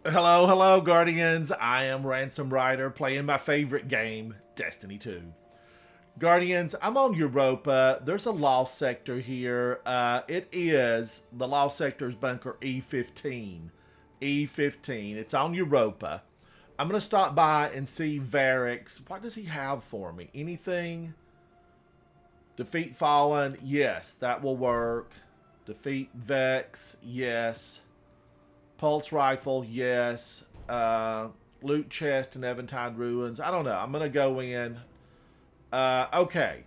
Hello, hello, Guardians. I am Ransom Rider playing my favorite game, Destiny 2. Guardians, I'm on Europa. There's a lost sector here. It is the lost sector's bunker E15. E15. It's on Europa. I'm going to stop by and see Varix. What does he have for me? Anything? Defeat Fallen? Yes, that will work. Defeat Vex? Yes. Pulse rifle, yes. Loot chest and Eventide ruins. I don't know. I'm gonna go in. Okay.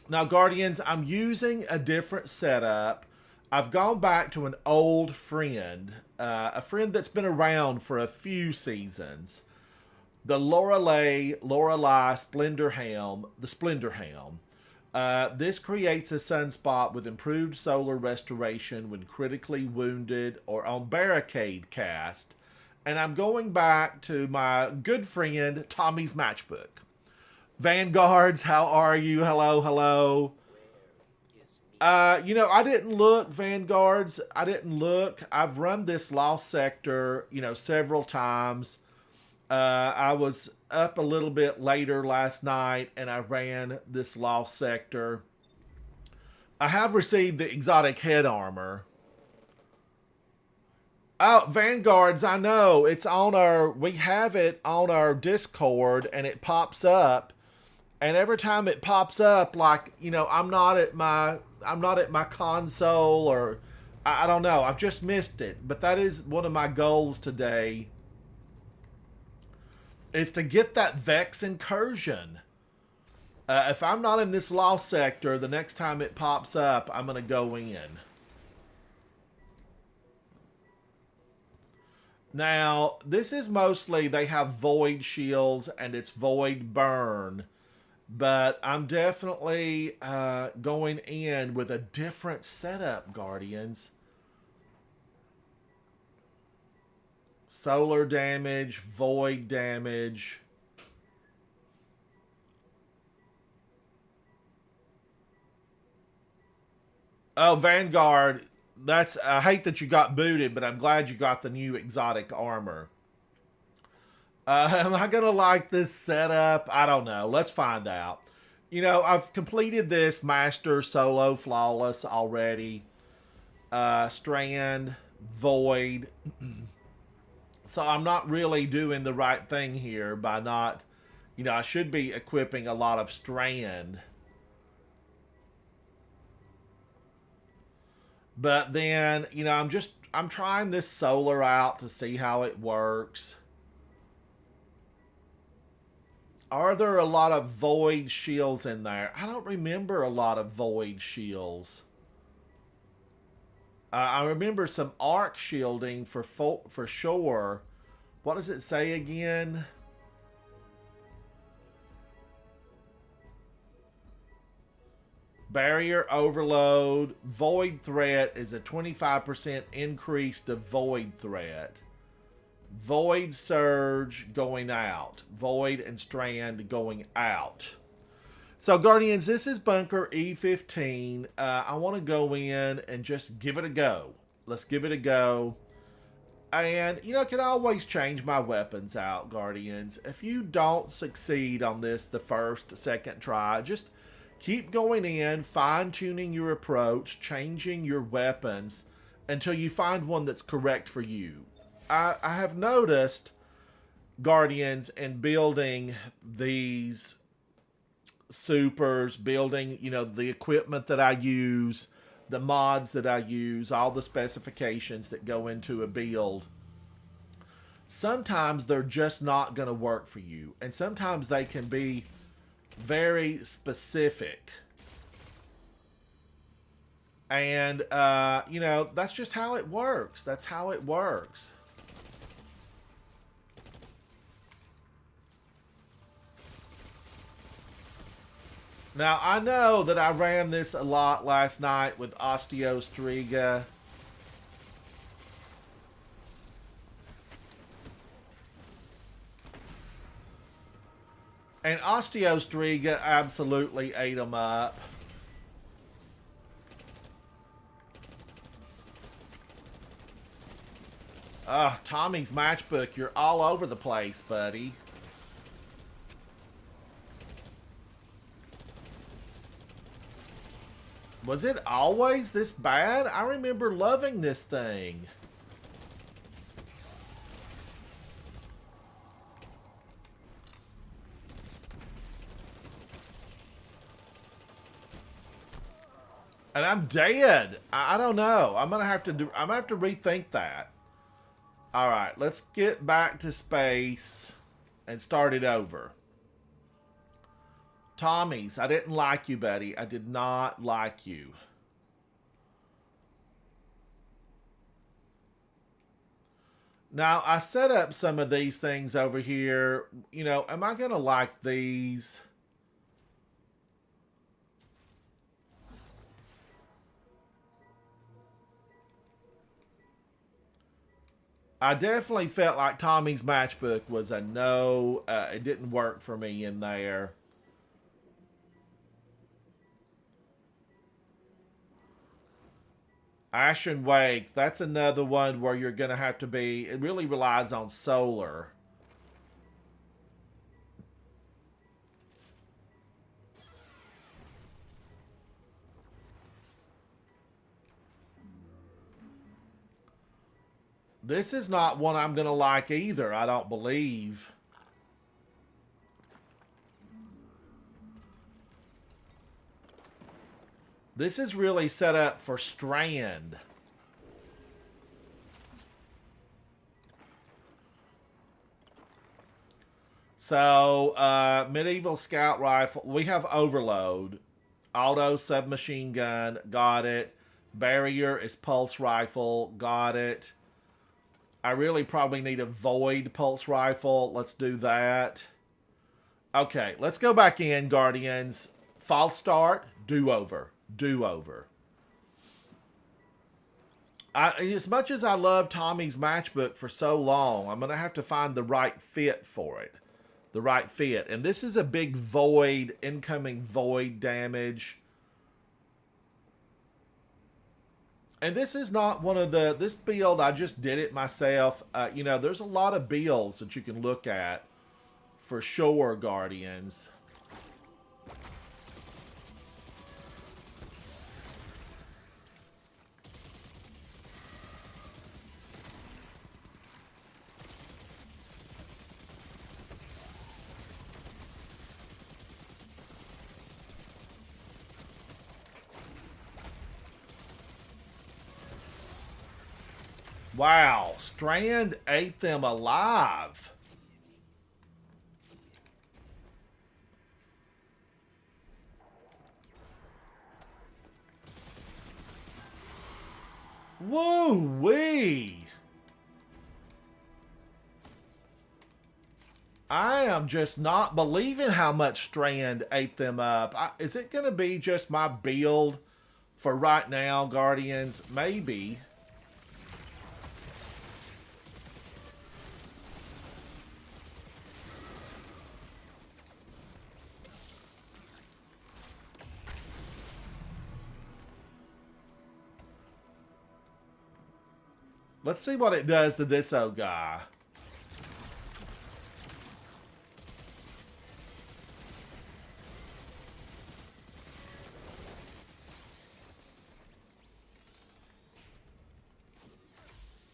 Now, Guardians, I'm using a different setup. I've gone back to an old friend, a friend that's been around for a few seasons. The Lorelei Splendor Helm, the Splendor Helm. This creates a sunspot with improved solar restoration when critically wounded or on barricade cast. And I'm going back to my good friend Tommy's matchbook. Vanguards, how are you? Hello, hello. I didn't look, Vanguards. I didn't look. I've run this lost sector, several times. I was up a little bit later last night and I ran this lost sector. I have received the exotic head armor. Oh, Vanguards, I know. We have it on our Discord and it pops up. And every time it pops up, like, I'm not at my console or I don't know. I've just missed it. But that is one of my goals today is to get that Vex incursion. If I'm not in this lost sector, the next time it pops up, I'm going to go in. Now, this is mostly, they have void shields and it's void burn. But I'm definitely going in with a different setup, Guardians. Solar damage, void damage. Oh, Vanguard. I hate that you got booted, but I'm glad you got the new exotic armor. Am I gonna like this setup? I don't know. Let's find out. I've completed this master solo flawless already. Strand, void. So I'm not really doing the right thing here by not, I should be equipping a lot of strand. But then, I'm trying this solar out to see how it works. Are there a lot of void shields in there? I don't remember a lot of void shields. I remember some arc shielding for sure. What does it say again? Barrier overload. Void threat is a 25% increase to void threat. Void surge going out. Void and strand going out. So, Guardians, this is bunker E15. I want to go in and just give it a go. Let's give it a go. And, I can always change my weapons out, Guardians. If you don't succeed on this the first, second try, just keep going in, fine-tuning your approach, changing your weapons until you find one that's correct for you. I have noticed, Guardians, in building these supers, building, the equipment that I use, the mods that I use, all the specifications that go into a build. Sometimes they're just not going to work for you. And sometimes they can be very specific. And, that's just how it works. That's how it works. Now, I know that I ran this a lot last night with Osteostriga. And Osteostriga absolutely ate them up. Tommy's matchbook, you're all over the place, buddy. Was it always this bad? I remember loving this thing. And I'm dead. I don't know. I'm gonna have to rethink that. All right, let's get back to space and start it over. Tommy's, I didn't like you, buddy. I did not like you. Now, I set up some of these things over here. You know, am I gonna like these? I definitely felt like Tommy's matchbook was a no. It didn't work for me in there. Ash and Wake, that's another one where you're going to have to be, it really relies on solar. This is not one I'm going to like either, I don't believe. This is really set up for Strand. So, medieval scout rifle. We have overload. Auto submachine gun. Got it. Barrier is pulse rifle. Got it. I really probably need a void pulse rifle. Let's do that. Okay, let's go back in, Guardians. False start. Do-over. Do-over. As much as I love Tommy's matchbook for so long, I'm going to have to find the right fit for it. The right fit. And this is a big void, incoming void damage. And this is not one of the, this build, I just did it myself. You know, there's a lot of builds that you can look at for sure, Guardians. Wow, Strand ate them alive. Woo-wee. I am just not believing how much Strand ate them up. Is it going to be just my build for right now, Guardians? Maybe. Let's see what it does to this old guy.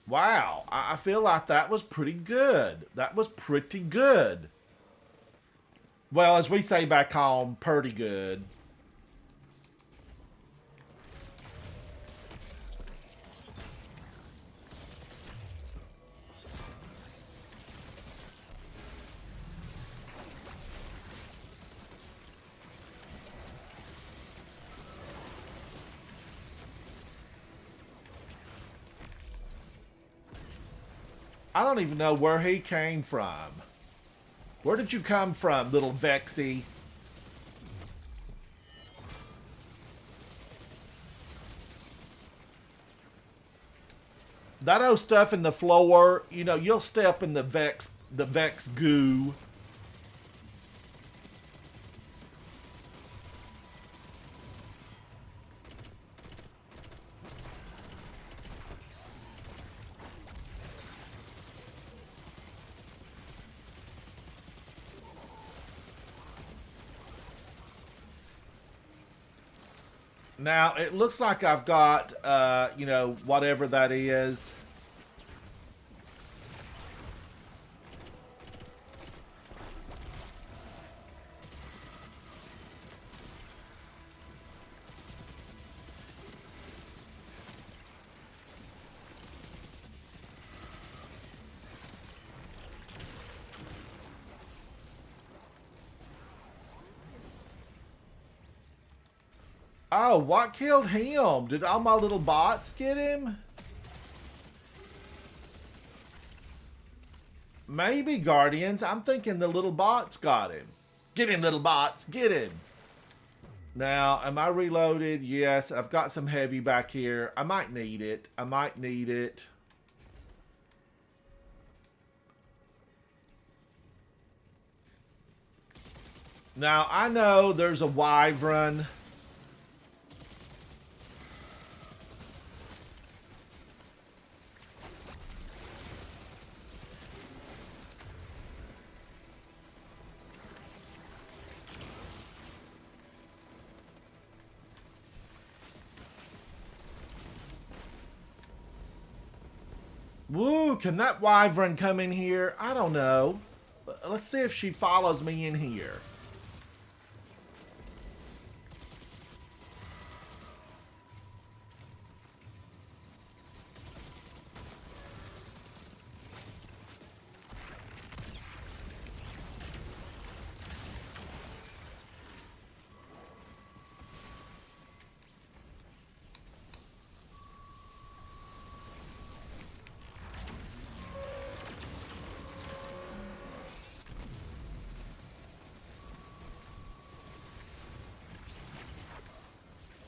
Wow, I feel like that was pretty good. That was pretty good. Well, as we say back home, pretty good. I don't even know where he came from. Where did you come from, little Vexy? That old stuff in the floor, you know, you'll step in the Vex goo. Now, it looks like I've got, you know, whatever that is. Oh, what killed him? Did all my little bots get him? Maybe, Guardians. I'm thinking the little bots got him. Get him, little bots. Get him. Now, am I reloaded? Yes, I've got some heavy back here. I might need it. I might need it. Now, I know there's a wyvern. Woo, can that wyvern come in here? I don't know. Let's see if she follows me in here.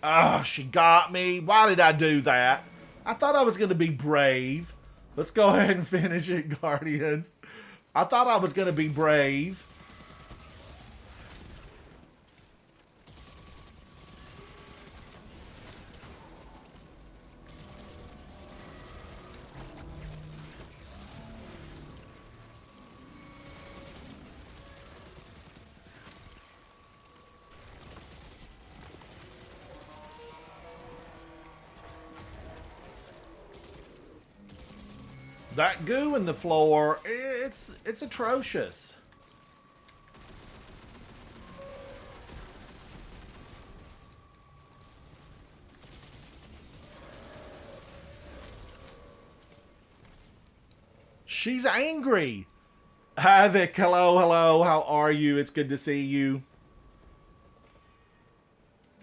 Oh, she got me. Why did I do that? I thought I was going to be brave. Let's go ahead and finish it, Guardians. I thought I was going to be brave. That goo in the floor, it's atrocious. She's angry. Havoc, hello, hello, how are you? It's good to see you.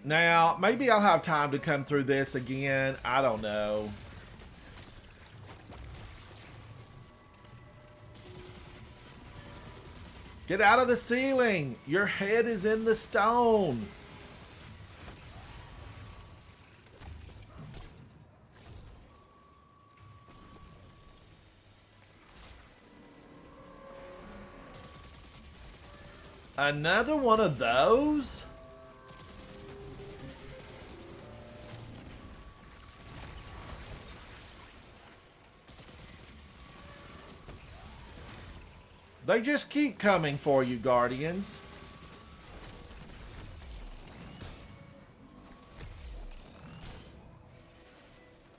Now, maybe I'll have time to come through this again. I don't know. Get out of the ceiling. Your head is in the stone. Another one of those? They just keep coming for you, Guardians.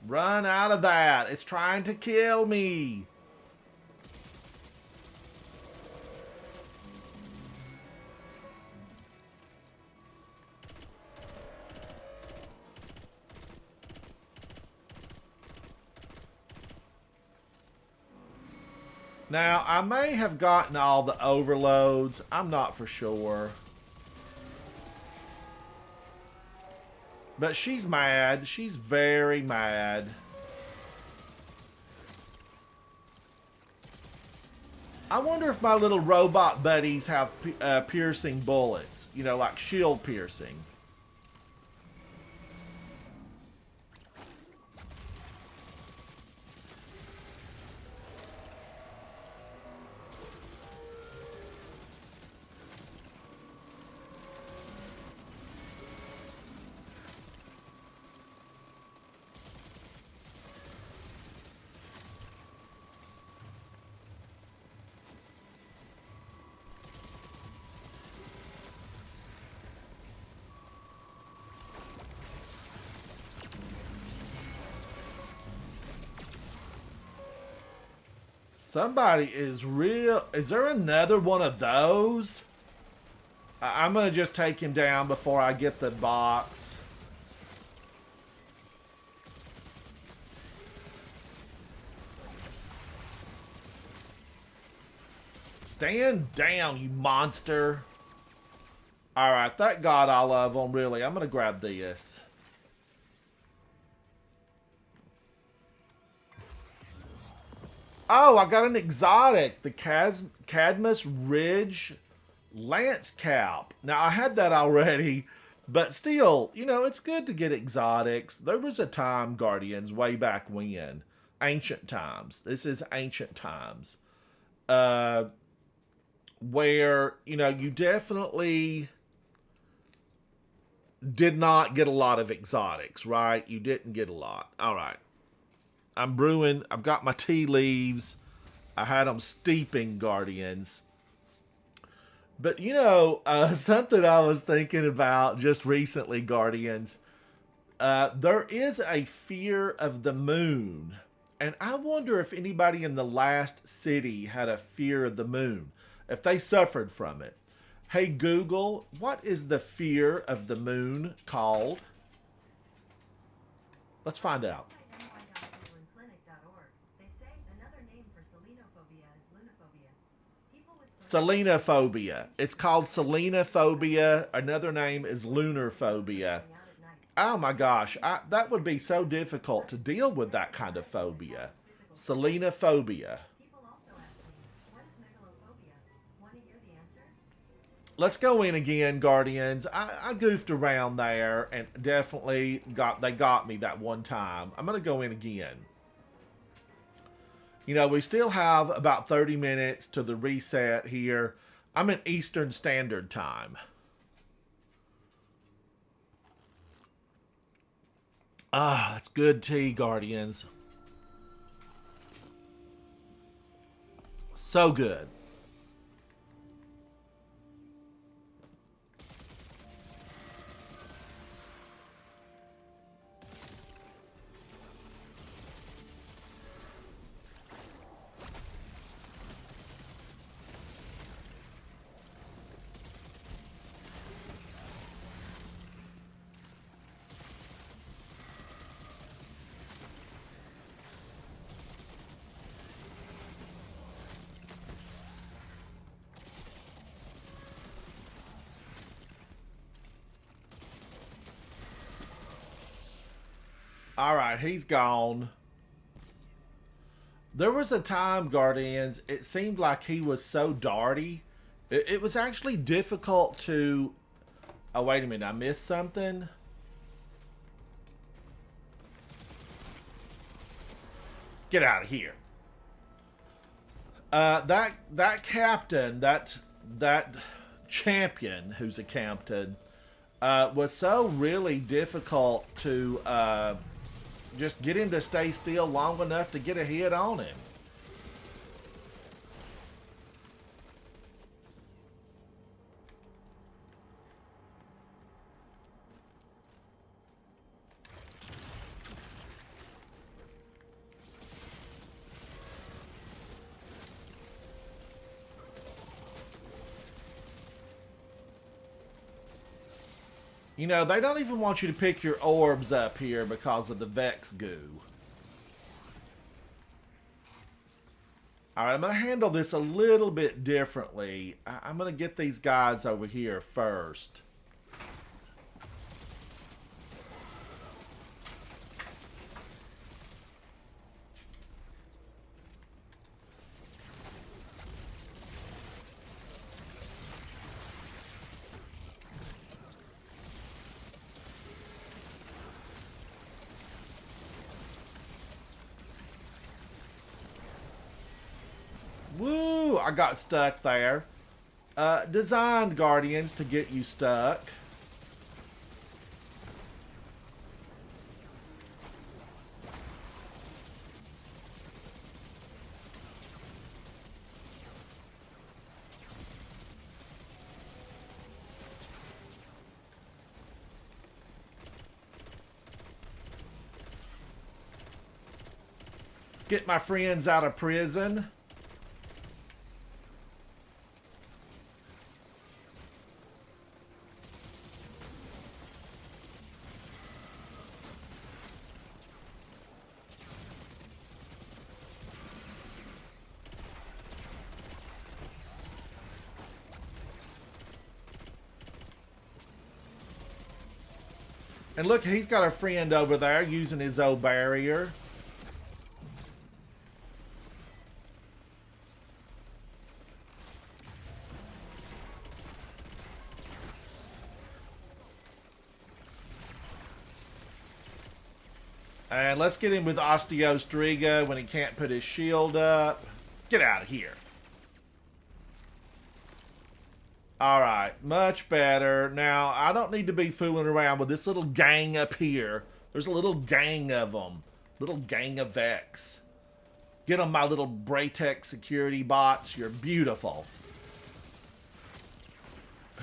Run out of that. It's trying to kill me. Now, I may have gotten all the overloads. I'm not for sure. But she's mad. She's very mad. I wonder if my little robot buddies have piercing bullets. You know, like shield piercing. Somebody is real. Is there another one of those? I'm going to just take him down before I get the box. Stand down, you monster. Alright, that got all of them, really. I'm going to grab this. Oh, I got an exotic. The Cadmus Ridge Lance Cap. Now, I had that already, but still, you know, it's good to get exotics. There was a time, Guardians, way back when. Ancient times. This is ancient times. Where, you know, you definitely did not get a lot of exotics, right? You didn't get a lot. All right. I'm brewing. I've got my tea leaves. I had them steeping, Guardians. But, you know, something I was thinking about just recently, Guardians. There is a fear of the moon. And I wonder if anybody in the last city had a fear of the moon. If they suffered from it. Hey, Google, what is the fear of the moon called? Let's find out. Selenophobia. It's called selenophobia. Another name is lunar phobia. Oh my gosh, that would be so difficult to deal with that kind of phobia. Selenophobia. Let's go in again, Guardians. I goofed around there and definitely they got me that one time. I'm going to go in again. You know, we still have about 30 minutes to the reset here. I'm in Eastern Standard Time. Ah, that's good tea, Guardians. So good. All right, he's gone. There was a time, Guardians, it seemed like he was so darty. It was actually difficult to... Oh, wait a minute, I missed something? Get out of here. That captain, that champion who's a captain, was so really difficult to... just get him to stay still long enough to get a hit on him. You know, they don't even want you to pick your orbs up here because of the Vex goo. Alright, I'm going to handle this a little bit differently. I'm going to get these guys over here first. Woo! I got stuck there. Designed, Guardians, to get you stuck. Let's get my friends out of prison. And look, he's got a friend over there using his old barrier. And let's get him with Osteostriga when he can't put his shield up. Get out of here. Alright, much better. Now, I don't need to be fooling around with this little gang up here. There's a little gang of them. Little gang of Vex. Get them, my little Braytech security bots. You're beautiful.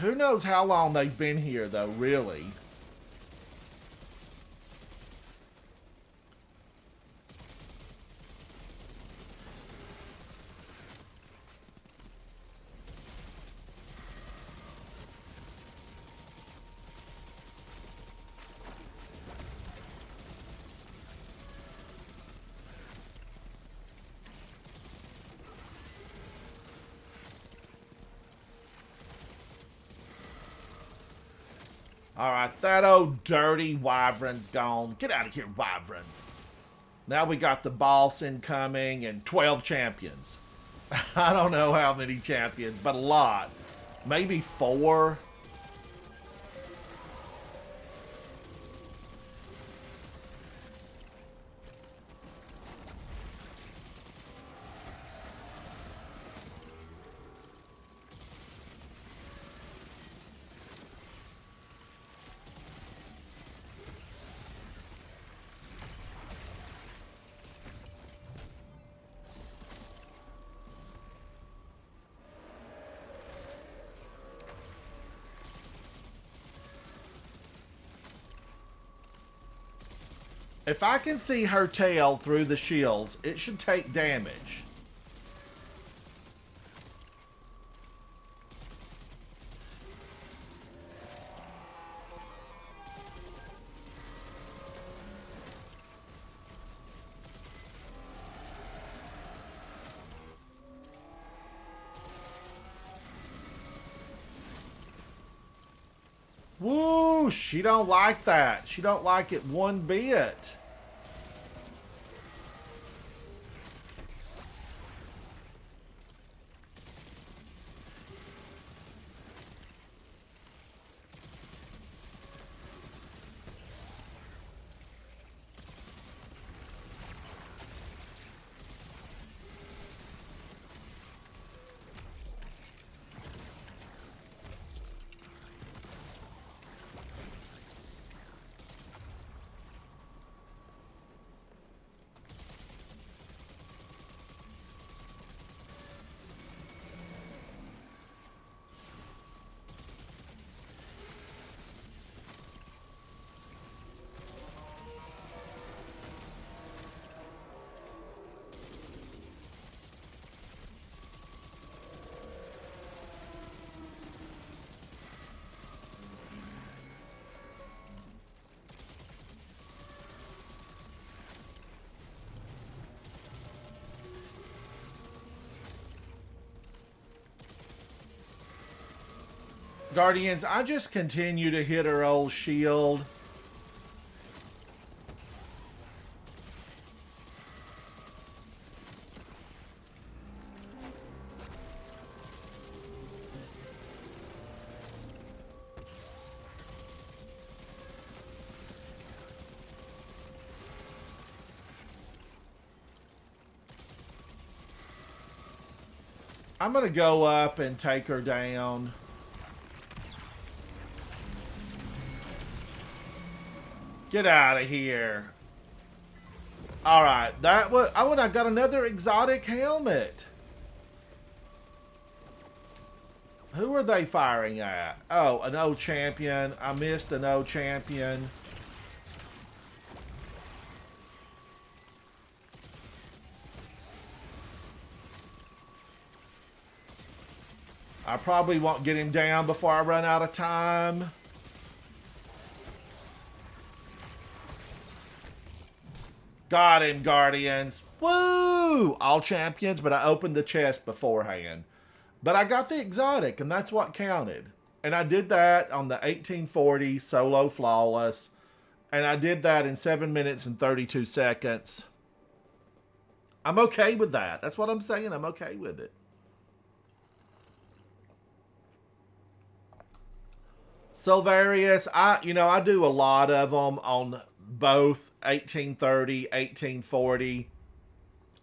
Who knows how long they've been here, though, really. Alright, that old dirty wyvern's gone. Get out of here, wyvern. Now we got the boss incoming and 12 champions. I don't know how many champions, but a lot. Maybe 4. If I can see her tail through the shields, it should take damage. Woo! She don't like that. She don't like it one bit. Guardians, I just continue to hit her old shield. I'm going to go up and take her down. Get out of here. Alright, that was... Oh, and I got another exotic helmet. Who are they firing at? Oh, an old champion. I missed an old champion. I probably won't get him down before I run out of time. Got him, Guardians. Woo! All champions, but I opened the chest beforehand. But I got the exotic, and that's what counted. And I did that on the 1840 solo flawless. And I did that in 7 minutes and 32 seconds. I'm okay with that. That's what I'm saying. I'm okay with it. Silverius, I do a lot of them on both 1830, 1840.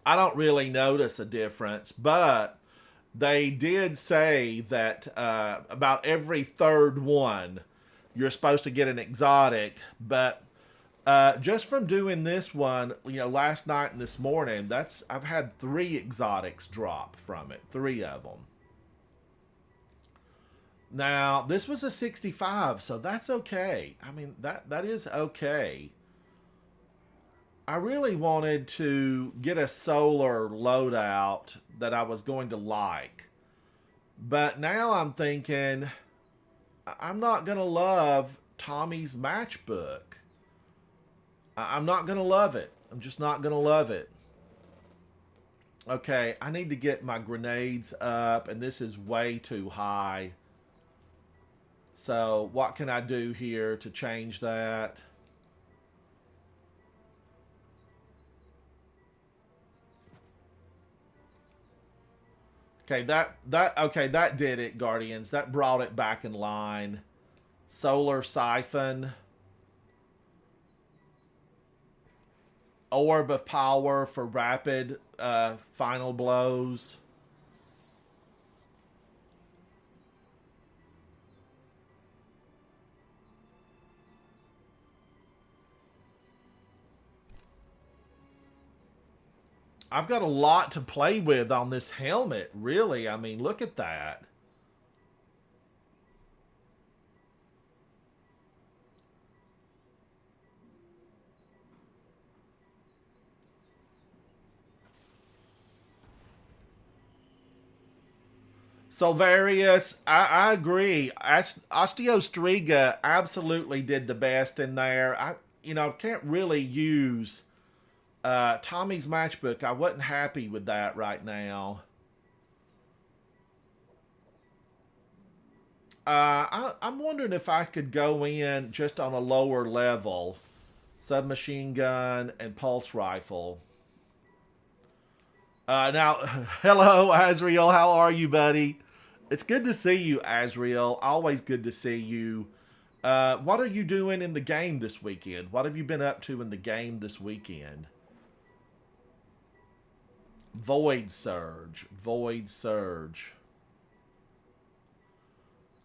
I don't really notice a difference, but they did say that about every third one you're supposed to get an exotic, but just from doing this one, last night and this morning, I've had 3 exotics drop from it, 3 of them. Now, this was a 65, so that's okay. I mean, that is okay. I really wanted to get a solar loadout that I was going to like. But now I'm thinking, I'm not going to love Tommy's matchbook. I'm not going to love it. I'm just not going to love it. Okay, I need to get my grenades up, and this is way too high. So what can I do here to change that? Okay, that did it, Guardians. That brought it back in line. Solar Siphon. Orb of Power for rapid final blows. I've got a lot to play with on this helmet, really. I mean, look at that. Silverius, I agree. Osteostriga absolutely did the best in there. I can't really use Tommy's matchbook. I wasn't happy with that right now. I'm wondering if I could go in just on a lower level. Submachine gun and pulse rifle. Now, hello, Azriel. How are you, buddy? It's good to see you, Azriel. Always good to see you. What are you doing in the game this weekend? What have you been up to in the game this weekend? Void Surge. Void Surge.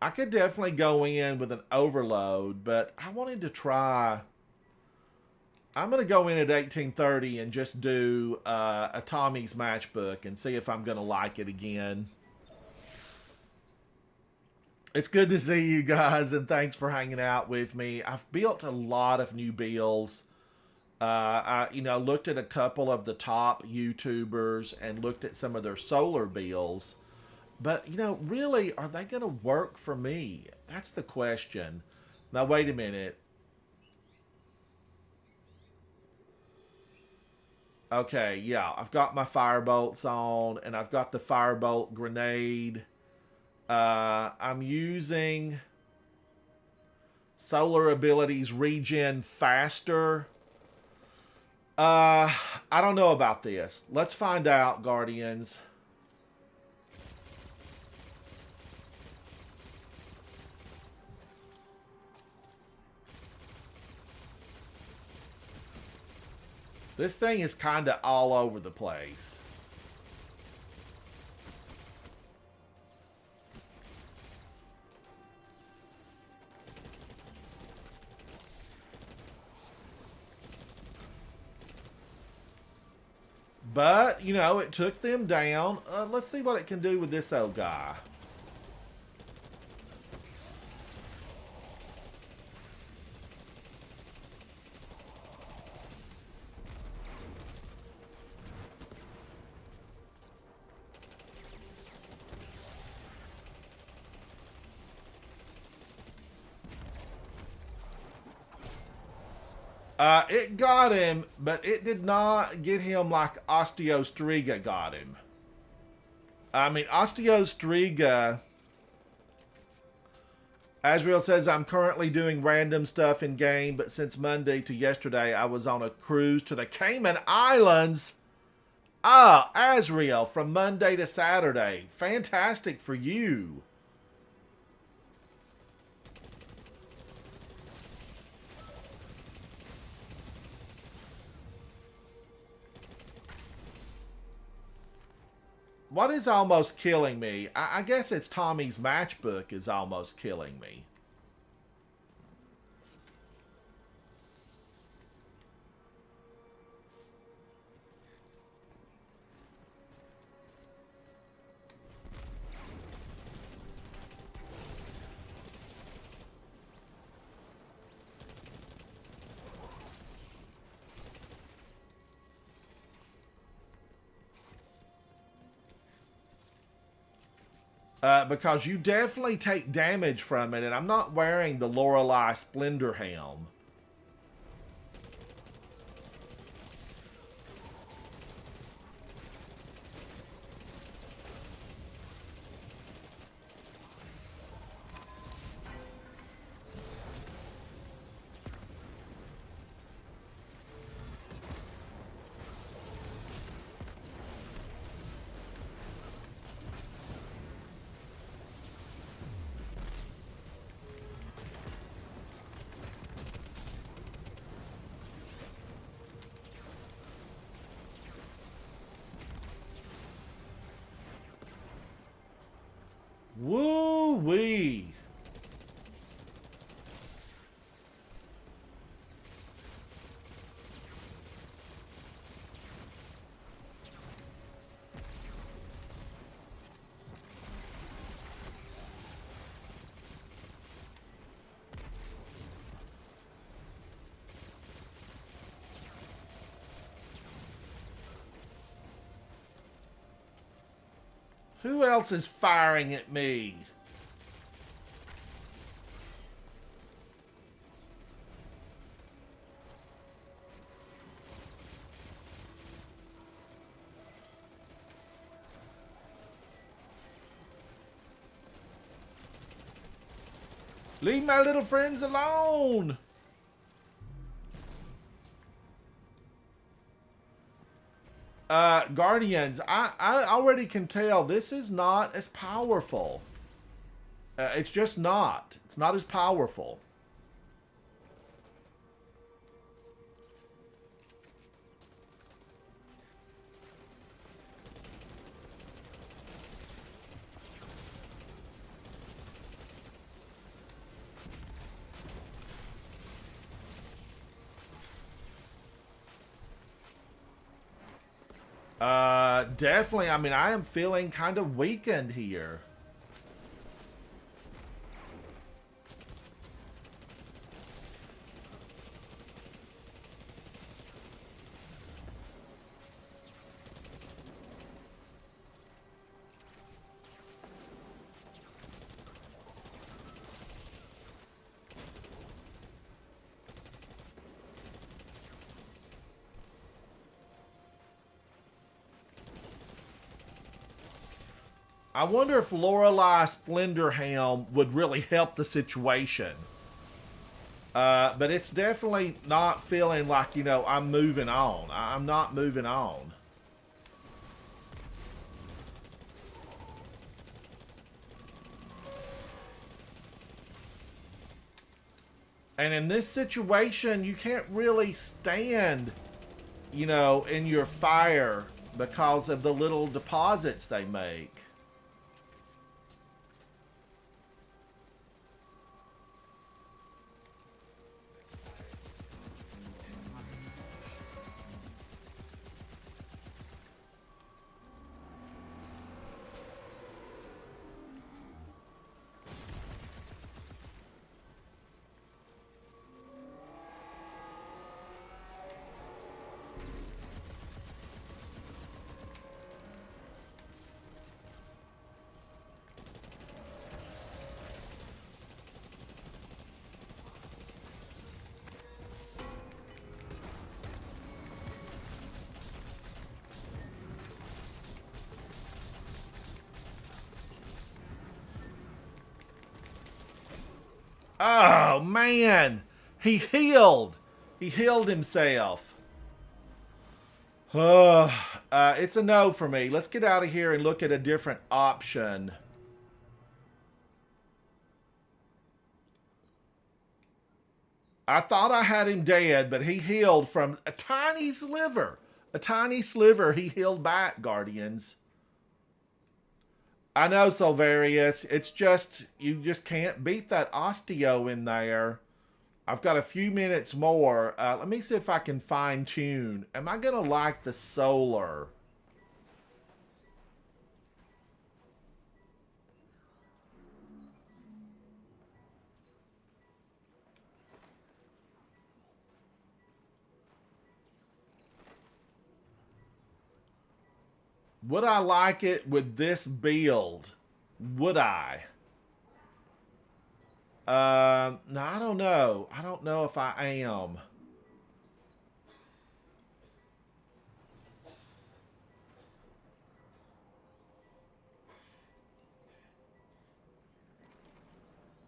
I could definitely go in with an overload, but I wanted to try... I'm going to go in at 1830 and just do a Tommy's matchbook and see if I'm going to like it again. It's good to see you guys, and thanks for hanging out with me. I've built a lot of new builds. I looked at a couple of the top YouTubers and looked at some of their solar builds. But, really, are they going to work for me? That's the question. Now, wait a minute. Okay, yeah, I've got my firebolts on, and I've got the firebolt grenade. I'm using solar abilities regen faster. I don't know about this. Let's find out, Guardians. This thing is kind of all over the place. But, it took them down. Let's see what it can do with this old guy. It got him, but it did not get him like Osteostriga got him. I mean, Osteostriga Asriel says, I'm currently doing random stuff in game, but since Monday to yesterday, I was on a cruise to the Cayman Islands. Ah, Asriel, from Monday to Saturday. Fantastic for you. What is almost killing me? I guess it's Tommy's matchbook is almost killing me. Because you definitely take damage from it, and I'm not wearing the Lorelei Splendor Helm. Woo-wee. Who else is firing at me? Leave my little friends alone! Guardians, I already can tell this is not as powerful. It's just not. It's not as powerful. Definitely. I mean, I am feeling kind of weakened here. I wonder if Lorelei Splendor Helm would really help the situation. But it's definitely not feeling like, you know, I'm moving on. I'm not moving on. And in this situation, you can't really stand, you know, in your fire because of the little deposits they make. Oh, man. He healed. He healed himself. It's a no for me. Let's get out of here and look at a different option. I thought I had him dead, but he healed from a tiny sliver. A tiny sliver he healed back, Guardians. I know, Silverius. It's just, you just can't beat that osteo in there. I've got a few minutes more. Let me see if I can fine tune. Am I going to like the solar? Would I like it with this build? Would I? No, I don't know. I don't know if I am.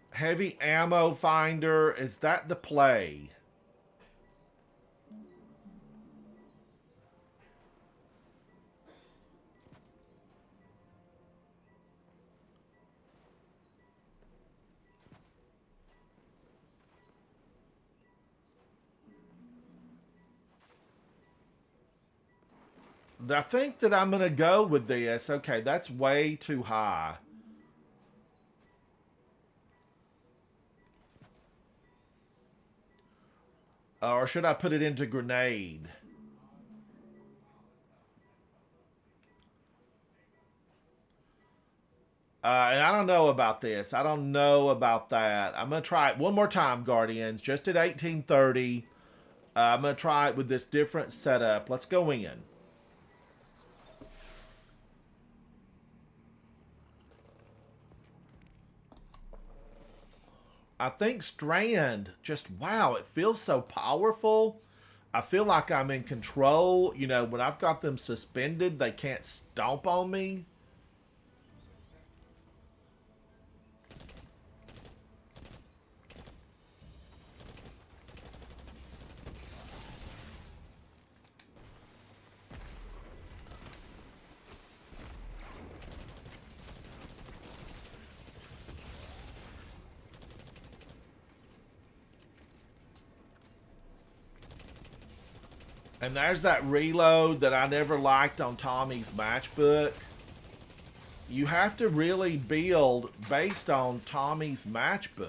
Heavy ammo finder, is that the play? I think that I'm going to go with this. Okay, that's way too high. Or should I put it into grenade? And I don't know about this. I don't know about that. I'm going to try it one more time, Guardians. Just at 1830. I'm going to try it with this different setup. Let's go in. I think Strand, just wow, it feels so powerful. I feel like I'm in control. You know, when I've got them suspended, they can't stomp on me. And there's that reload that I never liked on Tommy's matchbook. You have to really build based on Tommy's matchbook.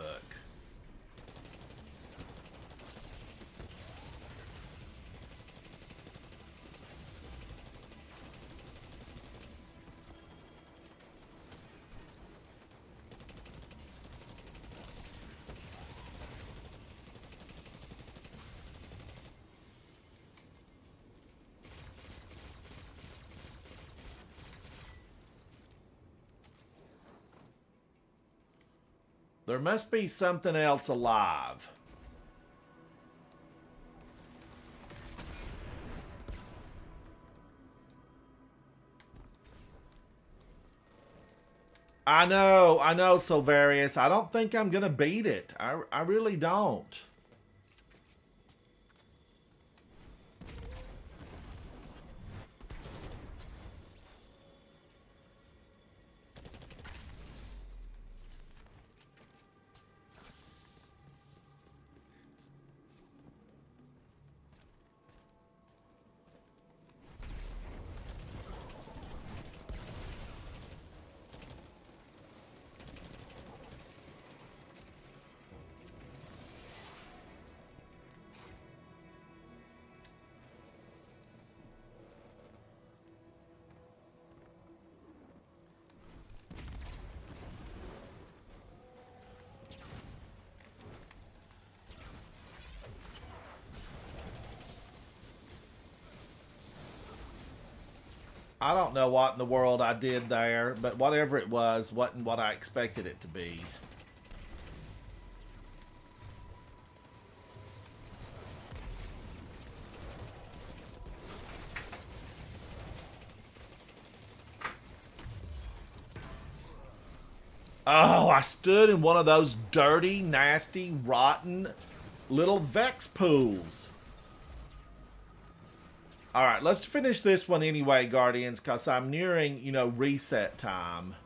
There must be something else alive. I know, Silverius. I don't think I'm going to beat it. I really don't. I don't know what in the world I did there, but whatever it was, wasn't what I expected it to be. Oh, I stood in one of those dirty, nasty, rotten little Vex pools. All right, let's finish this one anyway, Guardians, because I'm nearing, reset time.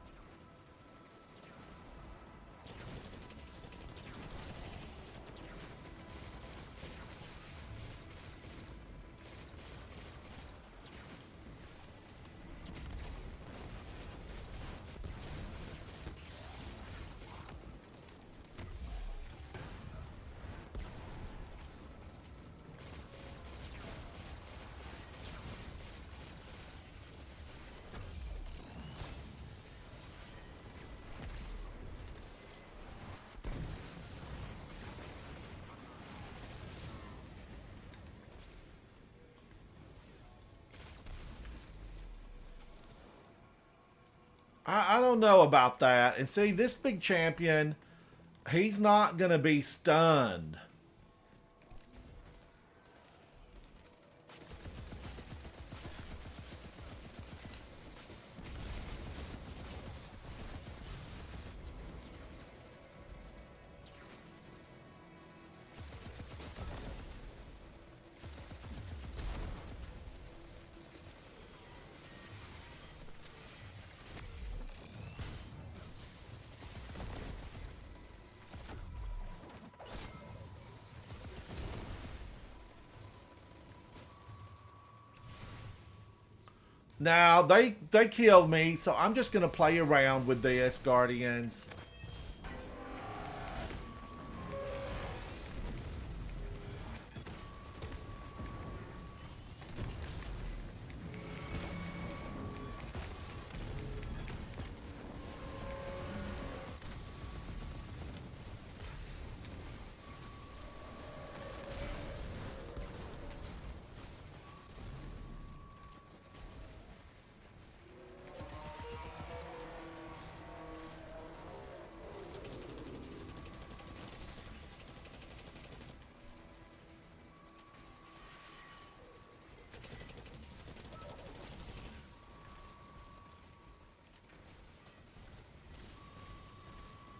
I don't know about that. And see, this big champion, he's not going to be stunned. Now, they killed me, so I'm just going to play around with this, Guardians.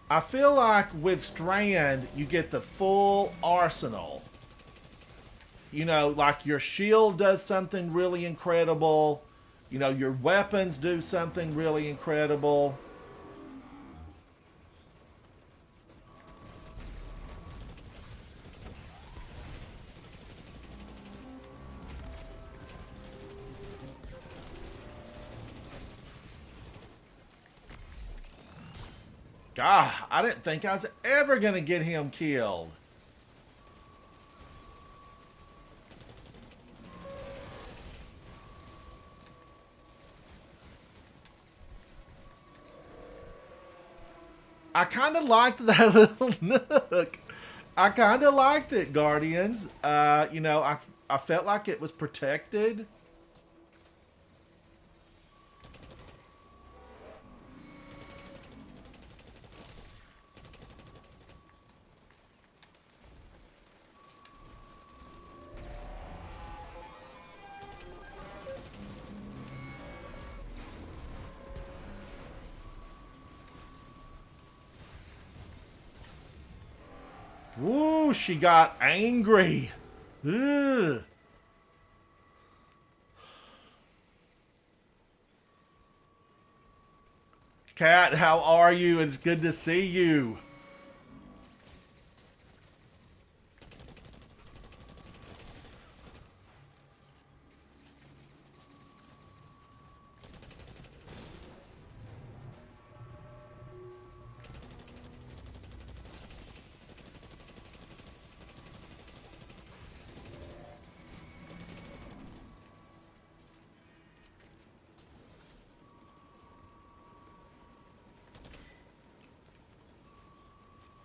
I feel like with Strand, you get the full arsenal. Like your shield does something really incredible. Your weapons do something really incredible. God, I didn't think I was ever going to get him killed. I kind of liked that little nook. I kind of liked it, Guardians. I felt like it was protected. Woo, she got angry. Ugh. Cat, how are you? It's good to see you.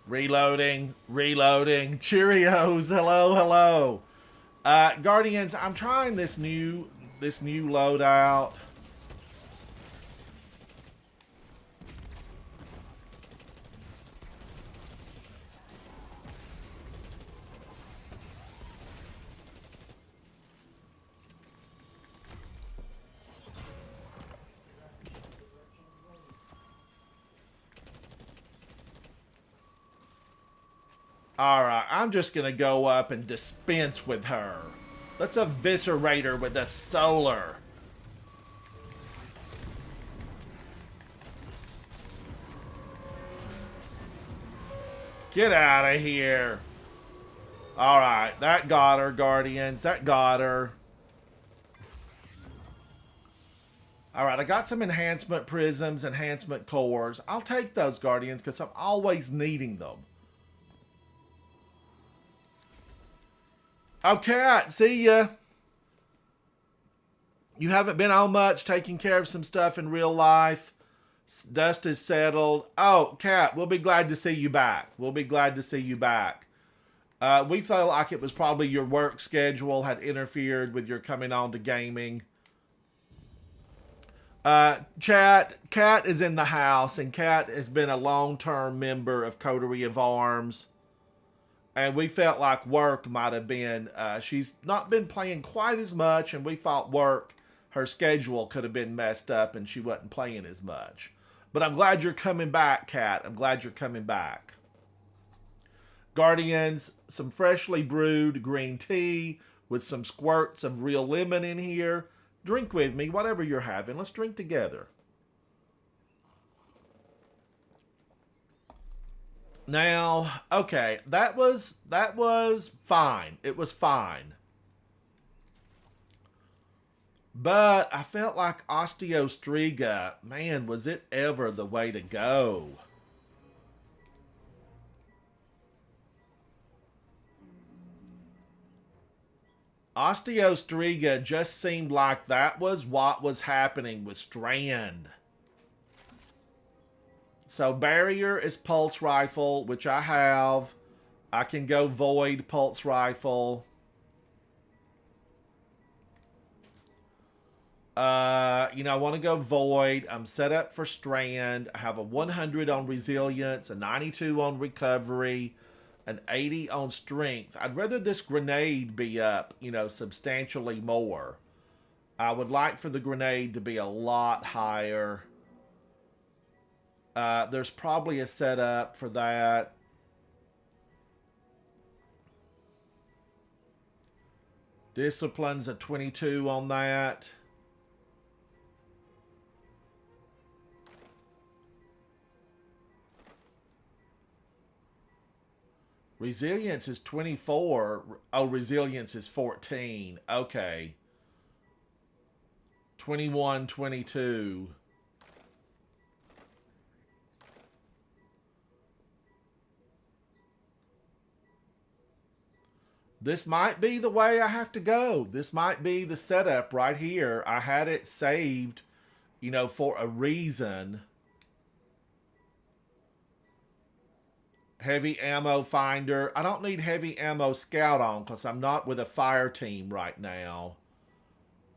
Reloading, reloading. Cheerios. Hello, hello. Guardians, I'm trying this new loadout. Alright, I'm just gonna go up and dispense with her. Let's eviscerate her with a solar. Get out of here. Alright, that got her, Guardians. That got her. Alright, I got some enhancement prisms, enhancement cores. I'll take those, Guardians, because I'm always needing them. Oh, Cat, see ya. You haven't been on much, taking care of some stuff in real life. Dust is settled. Oh, Cat, we'll be glad to see you back. We'll be glad to see you back. We felt like it was probably your work schedule had interfered with your coming on to gaming. Cat is in the house, and Cat has been a long-term member of Coterie of Arms. And we felt like work might have been, she's not been playing quite as much, and we thought work, her schedule could have been messed up and she wasn't playing as much. But I'm glad you're coming back, Cat. I'm glad you're coming back. Guardians, some freshly brewed green tea with some squirts of real lemon in here. Drink with me, whatever you're having. Let's drink together. Now, okay, that was fine. It was fine. But I felt like Osteostriga, man, was it ever the way to go? Osteostriga just seemed like that was what was happening with Strand. So barrier is pulse rifle, which I have. I can go void pulse rifle. I want to go void. I'm set up for Strand. I have a 100 on resilience, a 92 on recovery, an 80 on strength. I'd rather this grenade be up, substantially more. I would like for the grenade to be a lot higher. There's probably a setup for that. Discipline's a 22 on that. Resilience is 24. Oh, resilience is 14. Okay. 21, 22. This might be the way I have to go. This might be the setup right here. I had it saved, for a reason. Heavy ammo finder. I don't need heavy ammo scout on because I'm not with a fire team right now.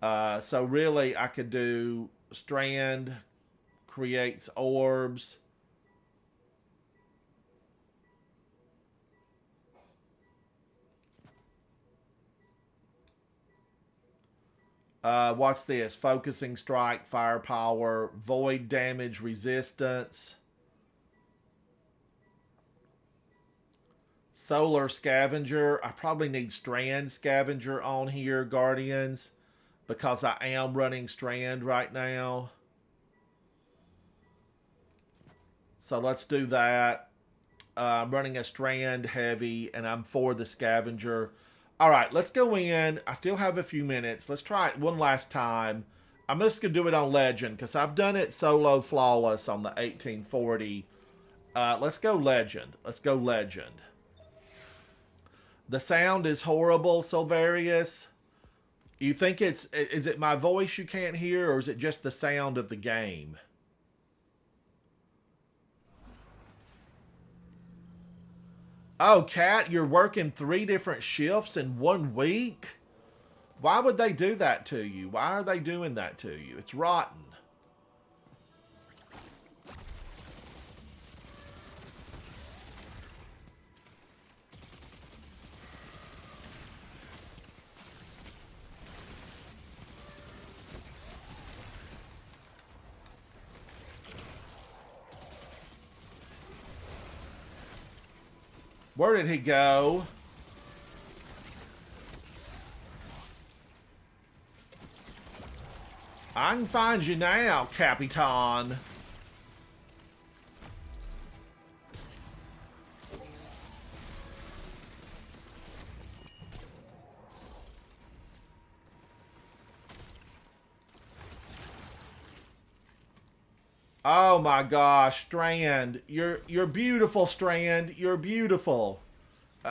So really I could do Strand, creates orbs. What's this? Focusing strike, firepower, void damage resistance. Solar scavenger. I probably need Strand scavenger on here, Guardians, because I am running Strand right now. So let's do that. I'm running a Strand heavy, and I'm for the scavenger. All right, let's go in. I still have a few minutes. Let's try it one last time. I'm just going to do it on Legend because I've done it solo flawless on the 1840. Let's go Legend. Let's go Legend. The sound is horrible, Silverius. You think is it my voice you can't hear, or is it just the sound of the game? Oh, Cat, you're working 3 different shifts in 1 week? Why would they do that to you? Why are they doing that to you? It's rotten. Where did he go? I can find you now, Capitan. Oh my gosh, Strand. You're beautiful, Strand. You're beautiful.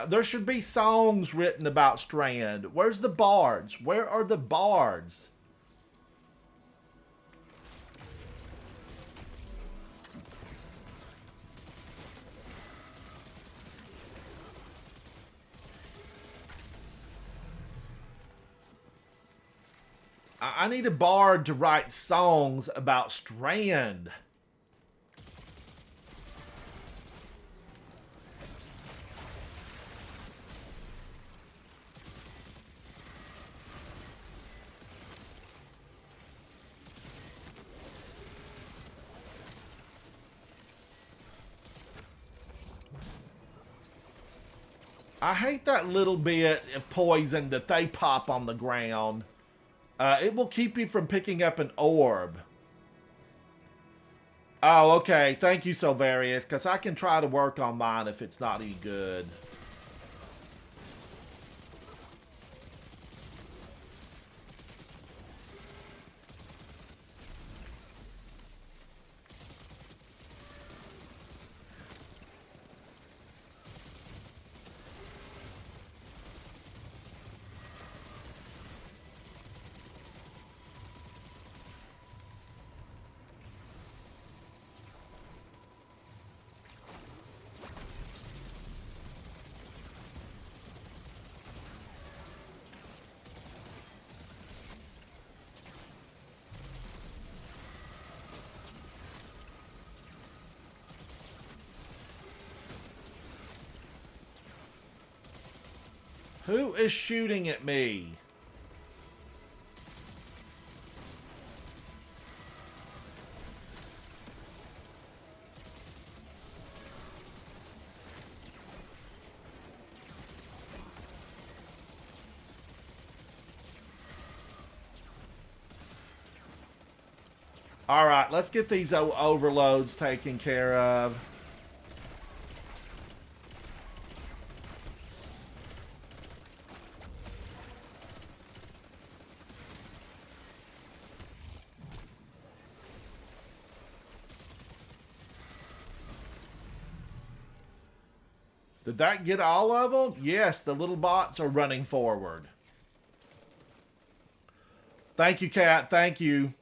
There should be songs written about Strand. Where's the bards? Where are the bards? I need a bard to write songs about Strand. I hate that little bit of poison that they pop on the ground. It will keep you from picking up an orb. Oh, okay. Thank you, Silverius, because I can try to work on mine if it's not any good. Who is shooting at me? All right, let's get these overloads taken care of. Did that get all of them? Yes, the little bots are running forward. Thank you, Cat. Thank you.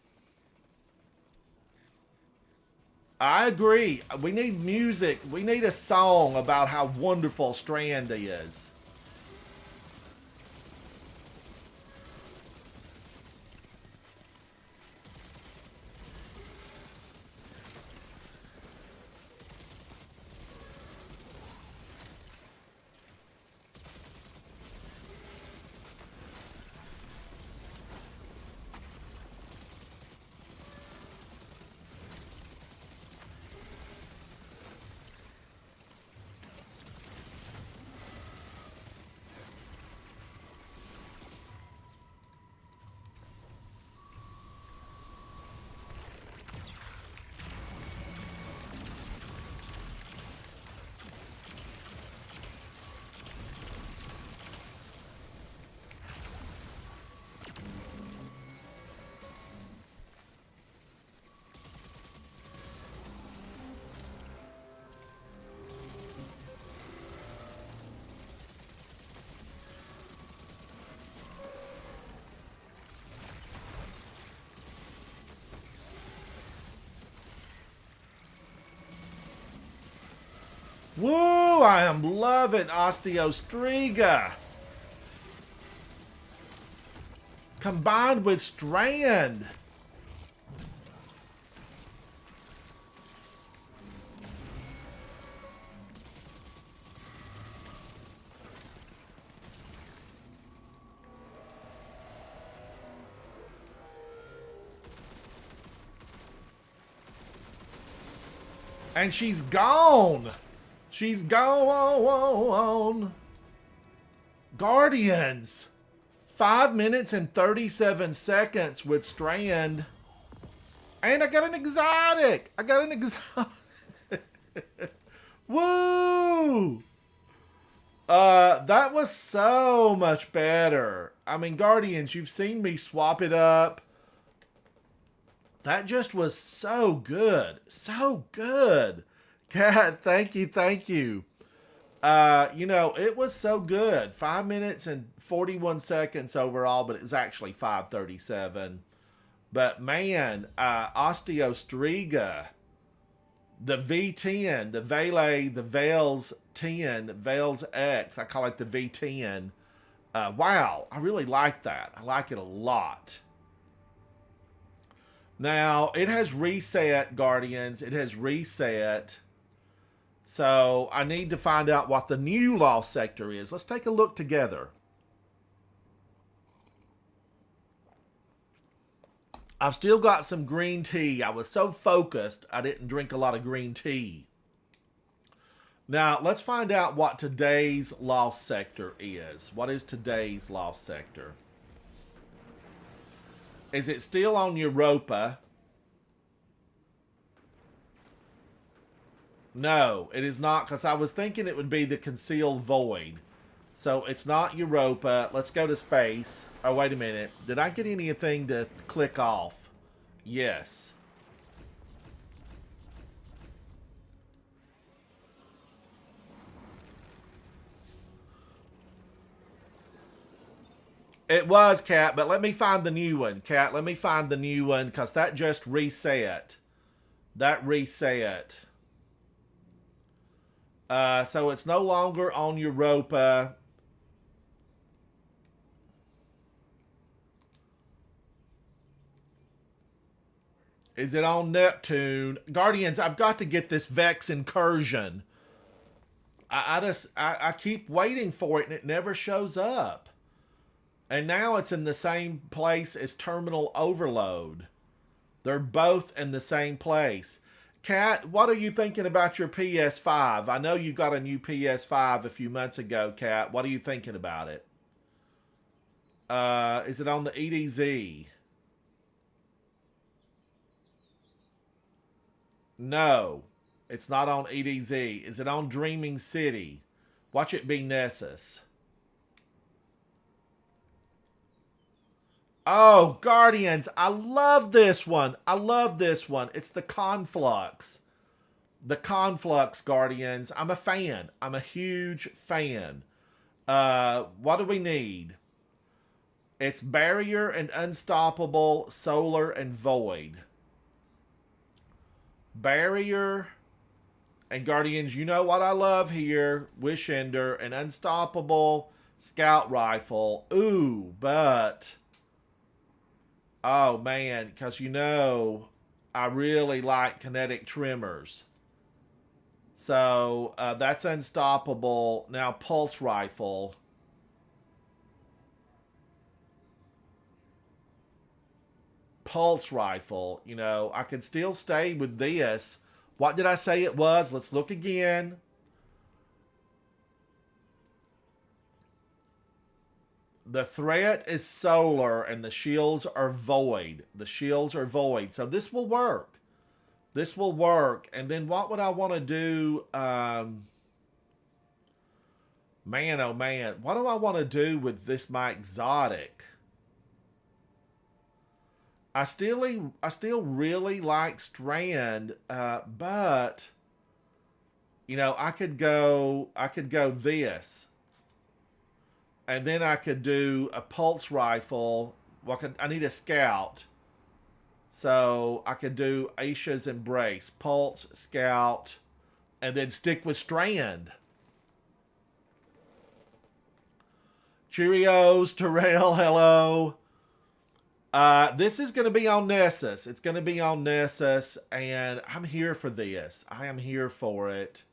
I agree. We need music. We need a song about how wonderful Strand is. Woo! I am loving Osteostriga. Combined with Strand. And she's gone. She's gone. Guardians. 5 minutes and 37 seconds with Strand. And I got an exotic. Woo! That was so much better. I mean, Guardians, you've seen me swap it up. That just was so good. So good. God, thank you, thank you. You know, it was so good. 5 minutes and 41 seconds overall, but it was actually 5:37. But man, Osteostriga, the V10, the Vele, the Vales 10, Vales X, I call it the V10. Wow, I really like that. I like it a lot. Now, it has reset, Guardians. It has reset. So, I need to find out what the new lost sector is. Let's take a look together. I've still got some green tea. I was so focused, I didn't drink a lot of green tea. Now, let's find out what today's lost sector is. What is today's lost sector? Is it still on Europa? No, it is not, because I was thinking it would be the concealed void. So it's not Europa. Let's go to space. Oh, wait a minute. Did I get anything to click off? Yes. It was, Cat, but let me find the new one. Cat, let me find the new one, because that just reset. That reset. So it's no longer on Europa. Is it on Neptune? Guardians, I've got to get this Vex incursion. I keep waiting for it and it never shows up. And now it's in the same place as Terminal Overload. They're both in the same place. Kat, what are you thinking about your PS5? I know you got a new PS5 a few months ago, Kat. What are you thinking about it? Is it on the EDZ? No, it's not on EDZ. Is it on Dreaming City? Watch it be Nessus. Oh, Guardians, I love this one. I love this one. It's the Conflux. The Conflux, Guardians. I'm a fan. I'm a huge fan. What do we need? It's Barrier and Unstoppable, Solar and Void. Barrier and Guardians, you know what I love here. Wish Ender and Unstoppable, Scout Rifle. Ooh, but... oh, man, because you know, I really like kinetic tremors. So, that's Unstoppable. Now, Pulse Rifle. Pulse Rifle. You know, I could still stay with this. What did I say it was? Let's look again. The threat is solar and the shields are void. The shields are void. So this will work. This will work. And then what would I want to do? Man, oh man. What do I want to do with this, my exotic? I still really like Strand, but you know, I could go this. And then I could do a pulse rifle. Well, I need a scout. So I could do Aisha's Embrace. Pulse, scout, and then stick with Strand. Cheerios, Terrell, hello. This is going to be on Nessus. It's going to be on Nessus, and I'm here for this. I am here for it.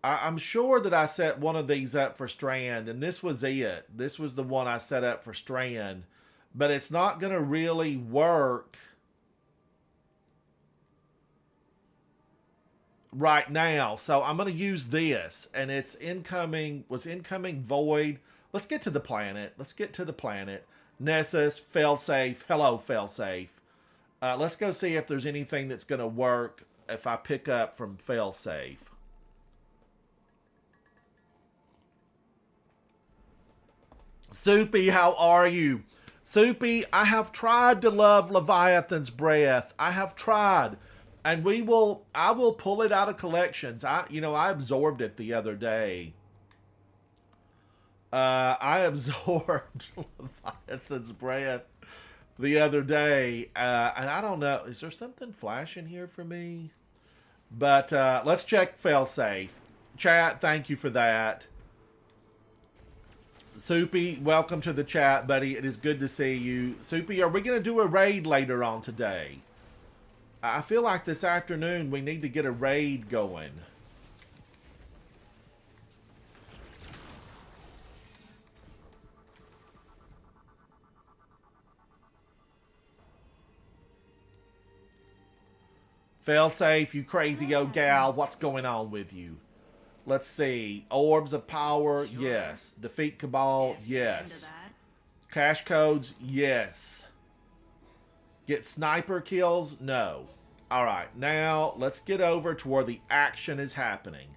I'm sure that I set one of these up for Strand, and this was it. This was the one I set up for Strand. But it's not going to really work. right now. So I'm going to use this, and it's incoming, was incoming void. Let's get to the planet. Let's get to the planet. Nessus, failsafe. Hello, failsafe. Let's go see if there's anything that's going to work if I pick up from failsafe. Soupy, how are you? Soupy, I have tried to love Leviathan's Breath. I have tried. And I will pull it out of collections. I absorbed it the other day. I absorbed Leviathan's Breath the other day. And I don't know, is there something flashing here for me? But let's check failsafe. Chat, thank you for that. Soupy, welcome to the chat, buddy. It is good to see you. Soupy, are we going to do a raid later on today? I feel like this afternoon we need to get a raid going. Failsafe, you crazy old gal. What's going on with you? Let's see. Orbs of power, sure. Yes. Defeat Cabal, yes. Cash codes, yes. Get sniper kills, no. Alright, now let's get over to where the action is happening.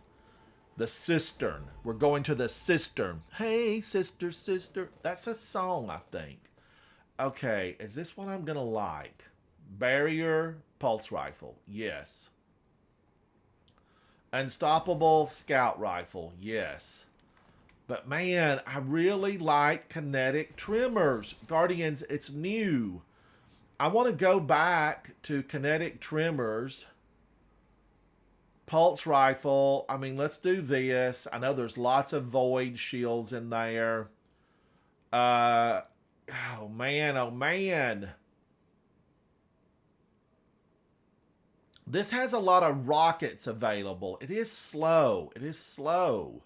The cistern. We're going to the cistern. Hey, sister, sister. That's a song, I think. Okay, is this what I'm going to like? Barrier, pulse rifle, yes. Unstoppable scout rifle, yes. But man, I really like kinetic trimmers. Guardians, it's new. I want to go back to kinetic trimmers. Pulse rifle, I mean, let's do this. I know there's lots of void shields in there. Oh man, oh man. This has a lot of rockets available. It is slow. It is slow.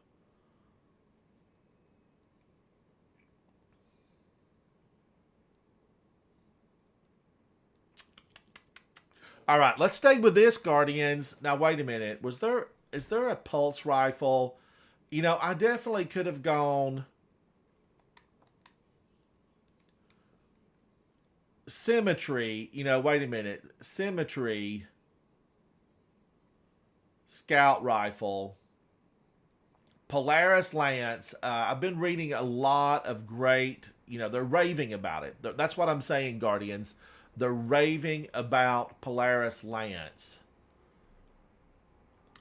All right, let's stay with this, Guardians. Now, wait a minute. Is there a pulse rifle? You know, I definitely could have gone symmetry. You know, wait a minute. Symmetry. Scout rifle, Polaris Lance. I've been reading a lot of great, they're raving about it. That's what I'm saying, Guardians. They're raving about Polaris Lance.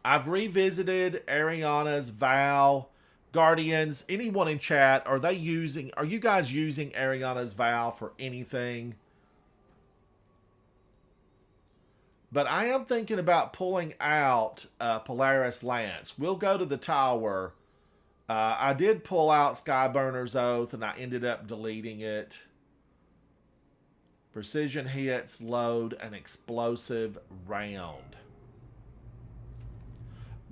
I've revisited Ariana's Vow. Guardians, anyone in chat, are you guys using Ariana's Vow for anything? But I am thinking about pulling out Polaris Lance. We'll go to the tower. I did pull out Skyburner's Oath, and I ended up deleting it. Precision hits, load an explosive round.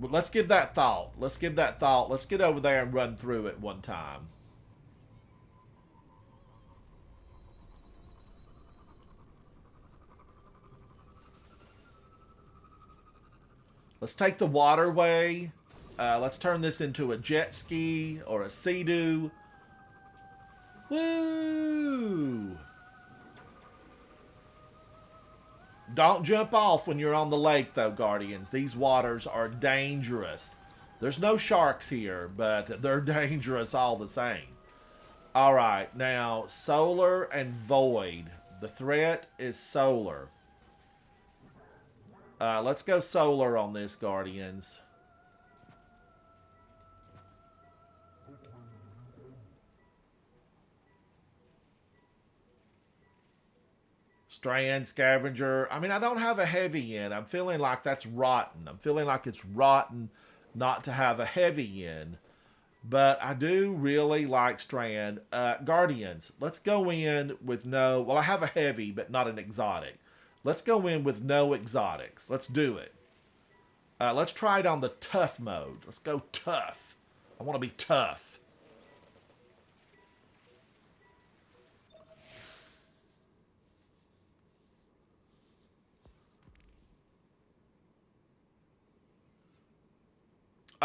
But let's give that thought. Let's give that thought. Let's get over there and run through it one time. Let's take the waterway. Let's turn this into a jet ski or a sea-doo. Woo! Don't jump off when you're on the lake, though, Guardians. These waters are dangerous. There's no sharks here, but they're dangerous all the same. All right, now, solar and void. The threat is solar. Let's go solar on this, Guardians. Strand, Scavenger. I mean, I don't have a heavy in. I'm feeling like that's rotten. I'm feeling like it's rotten not to have a heavy in. But I do really like Strand. Guardians, let's go in with no... Well, I have a heavy, but not an exotic. Let's go in with no exotics. Let's do it. Let's try it on the tough mode. Let's go tough. I want to be tough.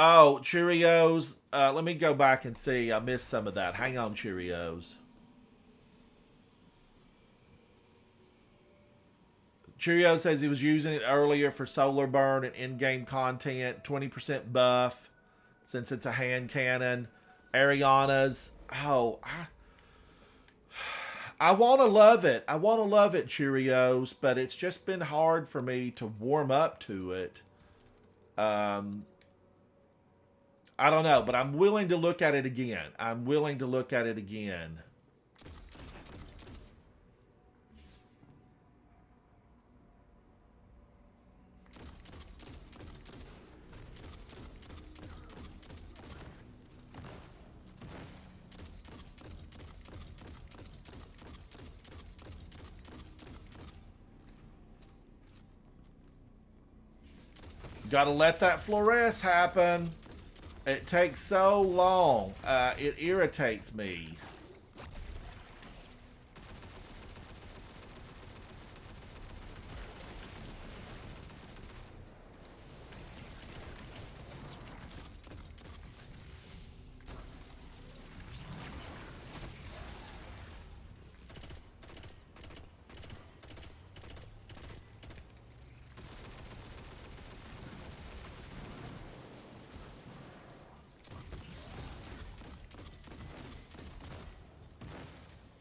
Oh, Cheerios. Let me go back and see. I missed some of that. Hang on, Cheerios. Cheerio says he was using it earlier for solar burn and in-game content. 20% buff since it's a hand cannon. Ariana's. Oh, I want to love it. I want to love it, Cheerios, but it's just been hard for me to warm up to it. I don't know, but I'm willing to look at it again. I'm willing to look at it again. Gotta let that fluoresce happen. It takes so long. It irritates me.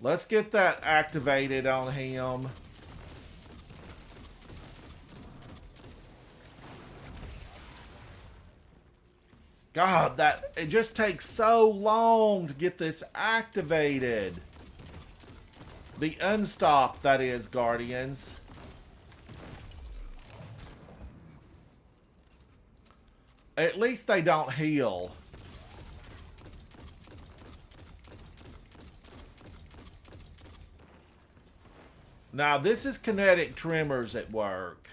Let's get that activated on him. God, it just takes so long to get this activated. The unstop, that is, Guardians. At least they don't heal. Now, this is kinetic tremors at work.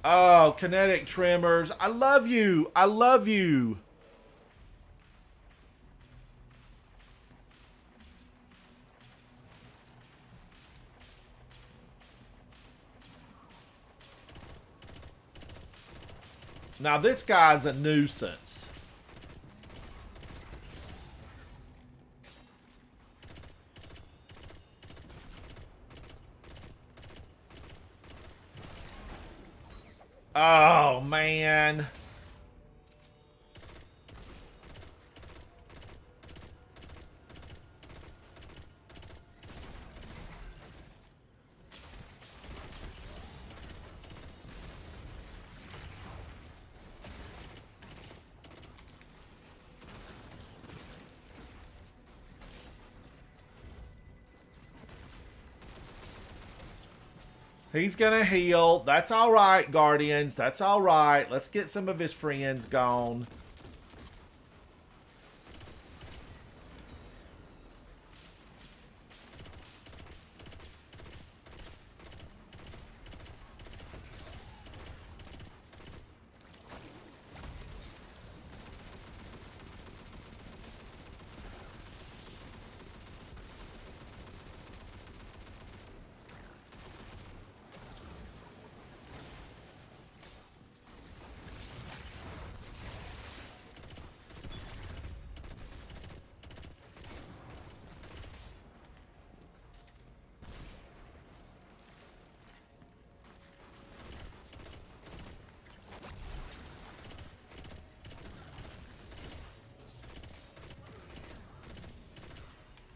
Oh, kinetic tremors. I love you. I love you. Now, this guy's a nuisance. Oh, man. He's gonna heal. That's all right, Guardians. That's all right. Let's get some of his friends gone.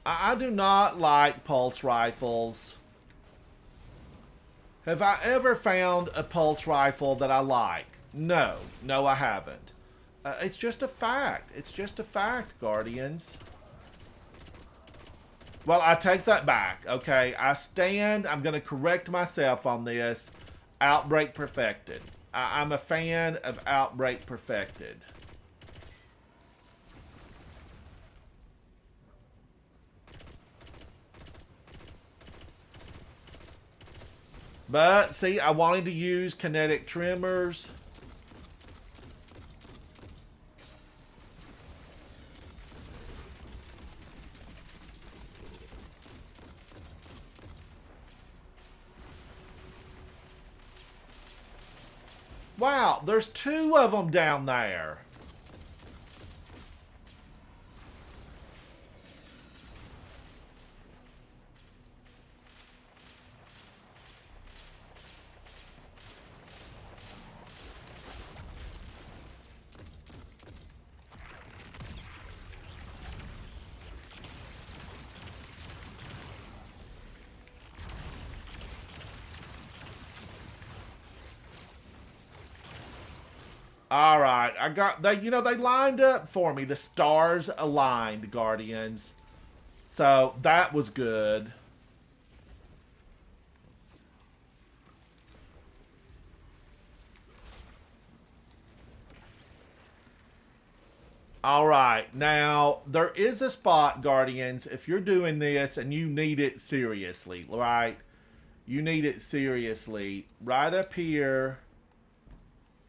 I do not like pulse rifles. Have I ever found a pulse rifle that I like? No. No, I haven't. It's just a fact. It's just a fact, Guardians. Well, I take that back, okay? I stand. I'm going to correct myself on this. Outbreak Perfected. I'm a fan of Outbreak Perfected. But, see, I wanted to use kinetic tremors. Wow, there's 2 of them down there. All right, I got they. You know, they lined up for me. The stars aligned, Guardians. So that was good. All right, now there is a spot, Guardians. If you're doing this and you need it seriously, right? You need it seriously. Right up here.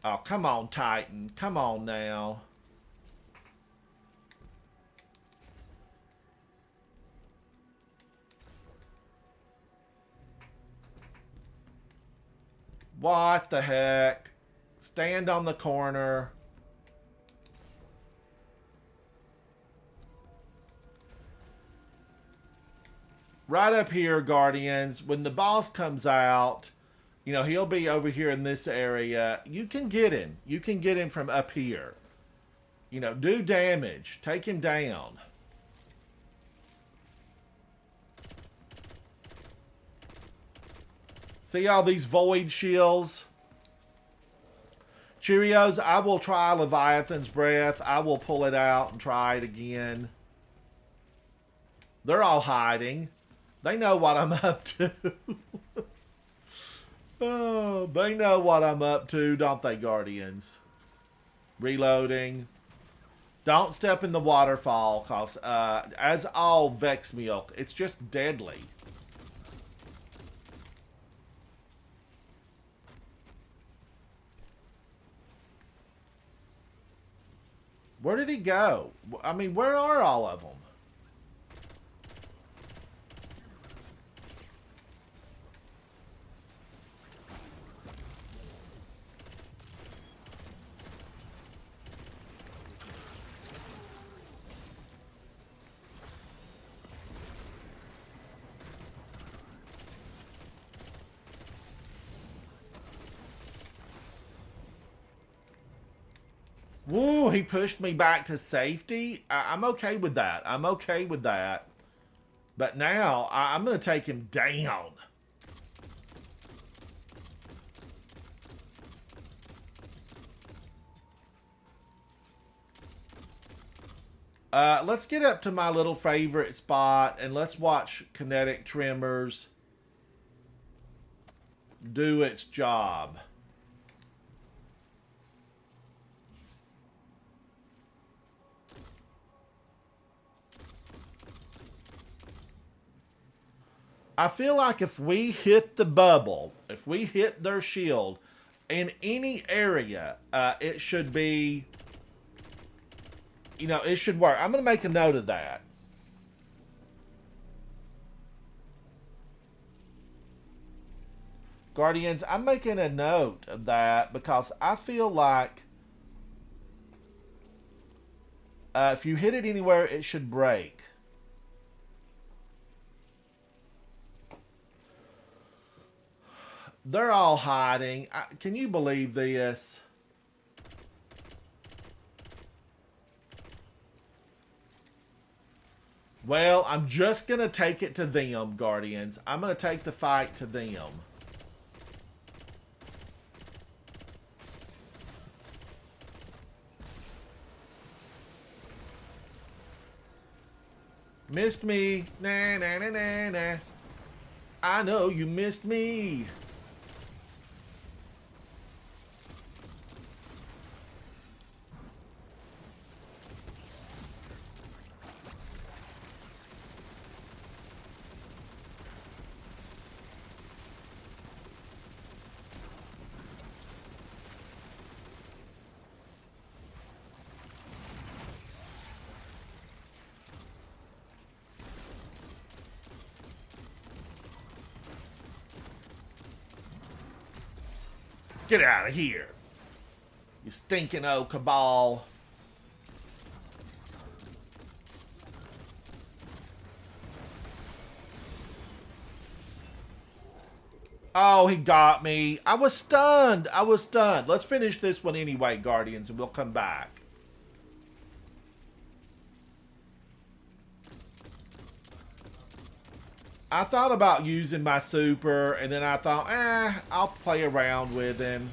Oh, come on, Titan. Come on now. What the heck? Stand on the corner. Right up here, Guardians. When the boss comes out, you know, he'll be over here in this area. You can get him. You can get him from up here. You know, do damage. Take him down. See all these void shields? Cheerios, I will try Leviathan's Breath. I will pull it out and try it again. They're all hiding. They know what I'm up to. Oh, they know what I'm up to, don't they, Guardians? Reloading. Don't step in the waterfall, because as all Vex Milk, it's just deadly. Where did he go? I mean, where are all of them? Woo, he pushed me back to safety. I'm okay with that. I'm okay with that. But now, I'm going to take him down. Let's get up to my little favorite spot and let's watch Kinetic Tremors do its job. I feel like if we hit the bubble, if we hit their shield in any area, it should be, you know, it should work. I'm going to make a note of that. Guardians, I'm making a note of that because I feel like if you hit it anywhere, it should break. They're all hiding. Can you believe this? Well, I'm just going to take it to them, Guardians. I'm going to take the fight to them. Missed me. Nah, nah, nah, nah, nah. I know you missed me. Get out of here. You stinking old cabal. Oh, he got me. I was stunned. I was stunned. Let's finish this one anyway, Guardians, and we'll come back. I thought about using my super, and then I thought, I'll play around with him.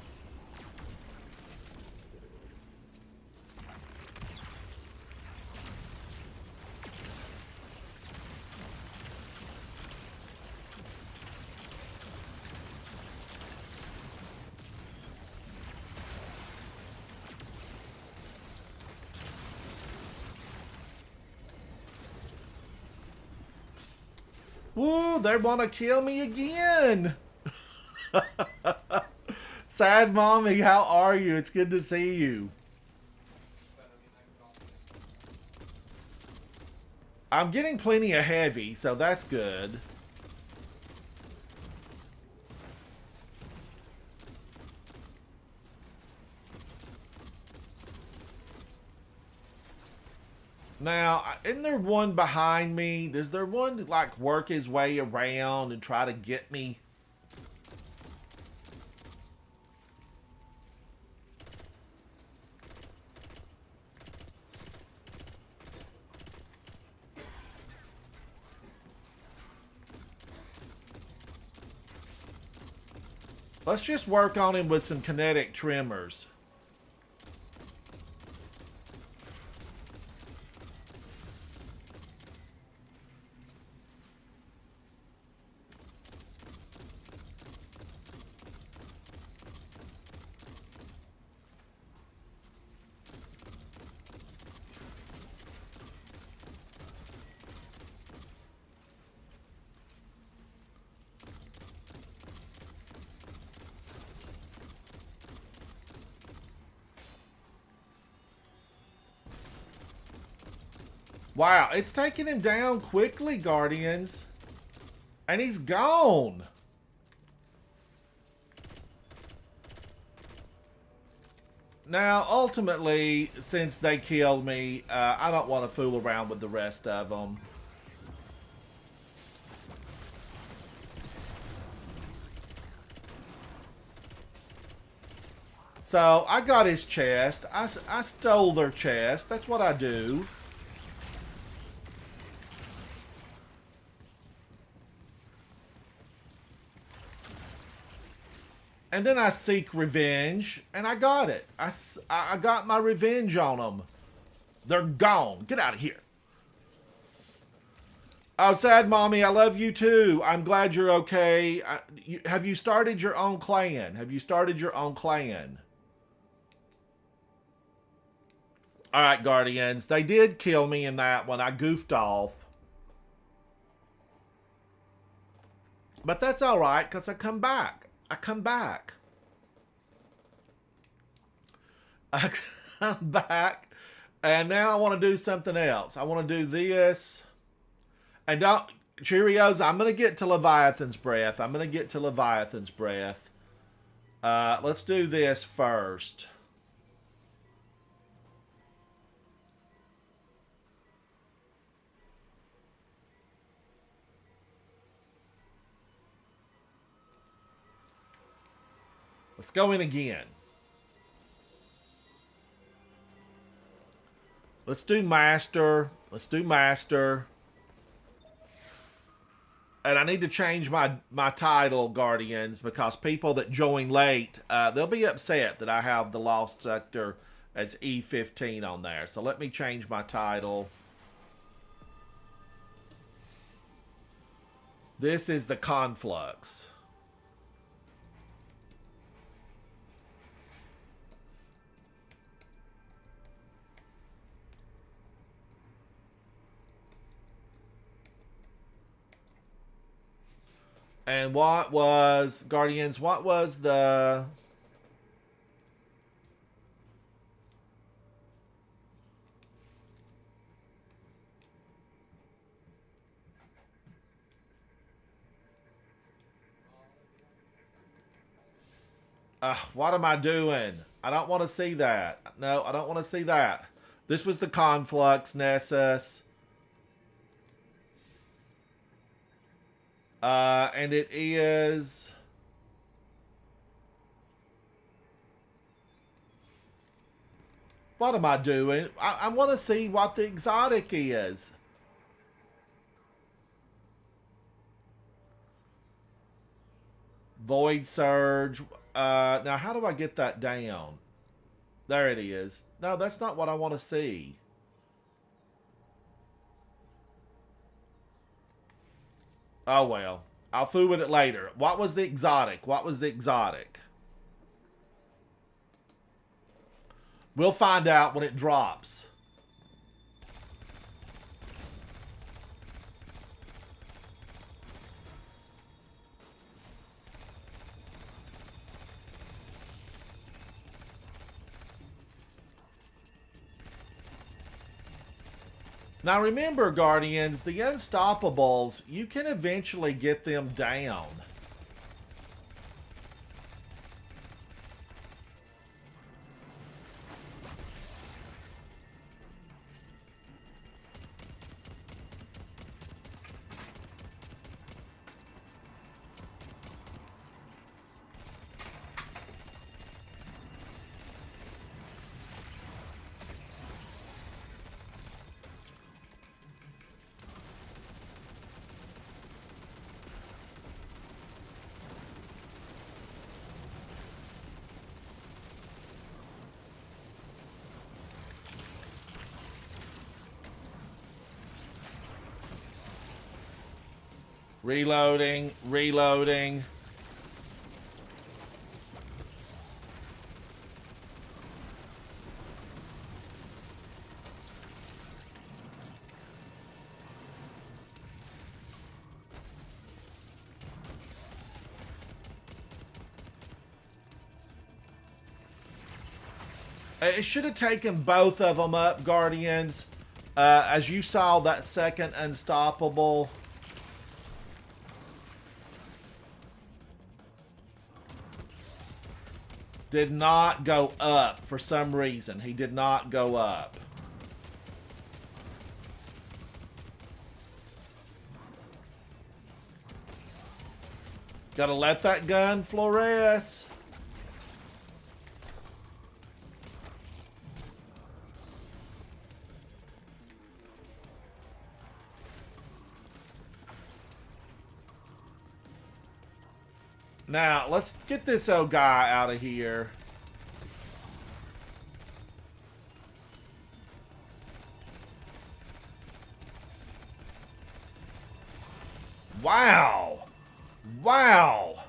Woo, they want to kill me again. Sad Mommy, how are you? It's good to see you. I'm getting plenty of heavy, so that's good. Now, isn't there one behind me? Is there one to, like, work his way around and try to get me? Let's just work on him with some kinetic tremors. Wow, it's taking him down quickly, Guardians. And he's gone. Now, ultimately, since they killed me, I don't want to fool around with the rest of them. So, I got his chest. I stole their chest. That's what I do. And then I seek revenge, and I got it. I got my revenge on them. They're gone. Get out of here. Oh, Sad Mommy, I love you too. I'm glad you're okay. Have you started your own clan? Have you started your own clan? All right, Guardians. They did kill me in that one. I goofed off. But that's all right, because I come back. I come back. I come back. And now I want to do something else. I want to do this. And don't... Cheerios, I'm going to get to Leviathan's Breath. I'm going to get to Leviathan's Breath. Let's do this first. Let's go in again. Let's do Master. Let's do Master. And I need to change my title, Guardians, because people that join late, they'll be upset that I have the Lost Sector as E15 on there. So let me change my title. This is the Conflux. And what was, Guardians, what was the... What am I doing? I don't want to see that. No, I don't want to see that. This was the Conflux, Nessus. And it is... What am I doing? I want to see what the exotic is. Void Surge. Now, how do I get that down? There it is. No, that's not what I want to see. Oh, well. I'll fool with it later. What was the exotic? What was the exotic? We'll find out when it drops. Now remember, Guardians, the Unstoppables, you can eventually get them down. Reloading, reloading. It should have taken both of them up, Guardians. As you saw, that second Unstoppable... did not go up for some reason. He did not go up. Gotta let that gun fluoresce. Now, let's get this old guy out of here. Wow. Wow.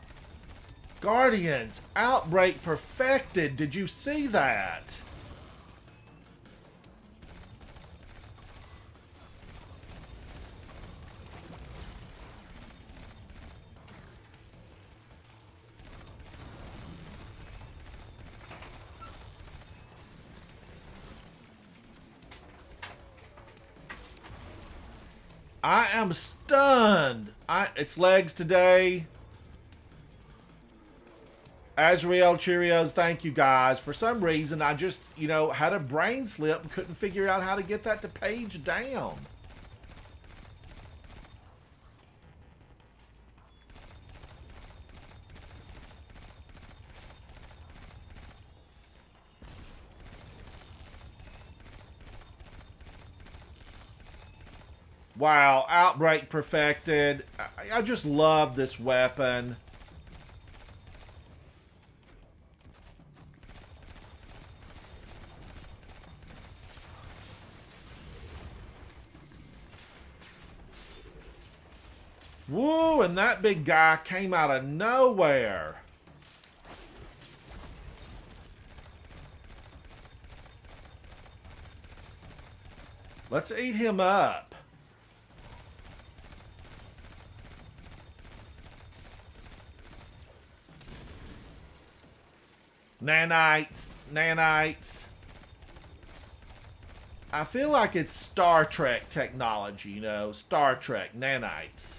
Guardians, Outbreak perfected. Did you see that? I am stunned. It's legs today. Azrael Cheerios, thank you guys. For some reason, I just, had a brain slip and couldn't figure out how to get that to page down. Wow, Outbreak perfected. I just love this weapon. Woo, and that big guy came out of nowhere. Let's eat him up. Nanites, nanites. I feel like it's Star Trek technology, Star Trek, nanites.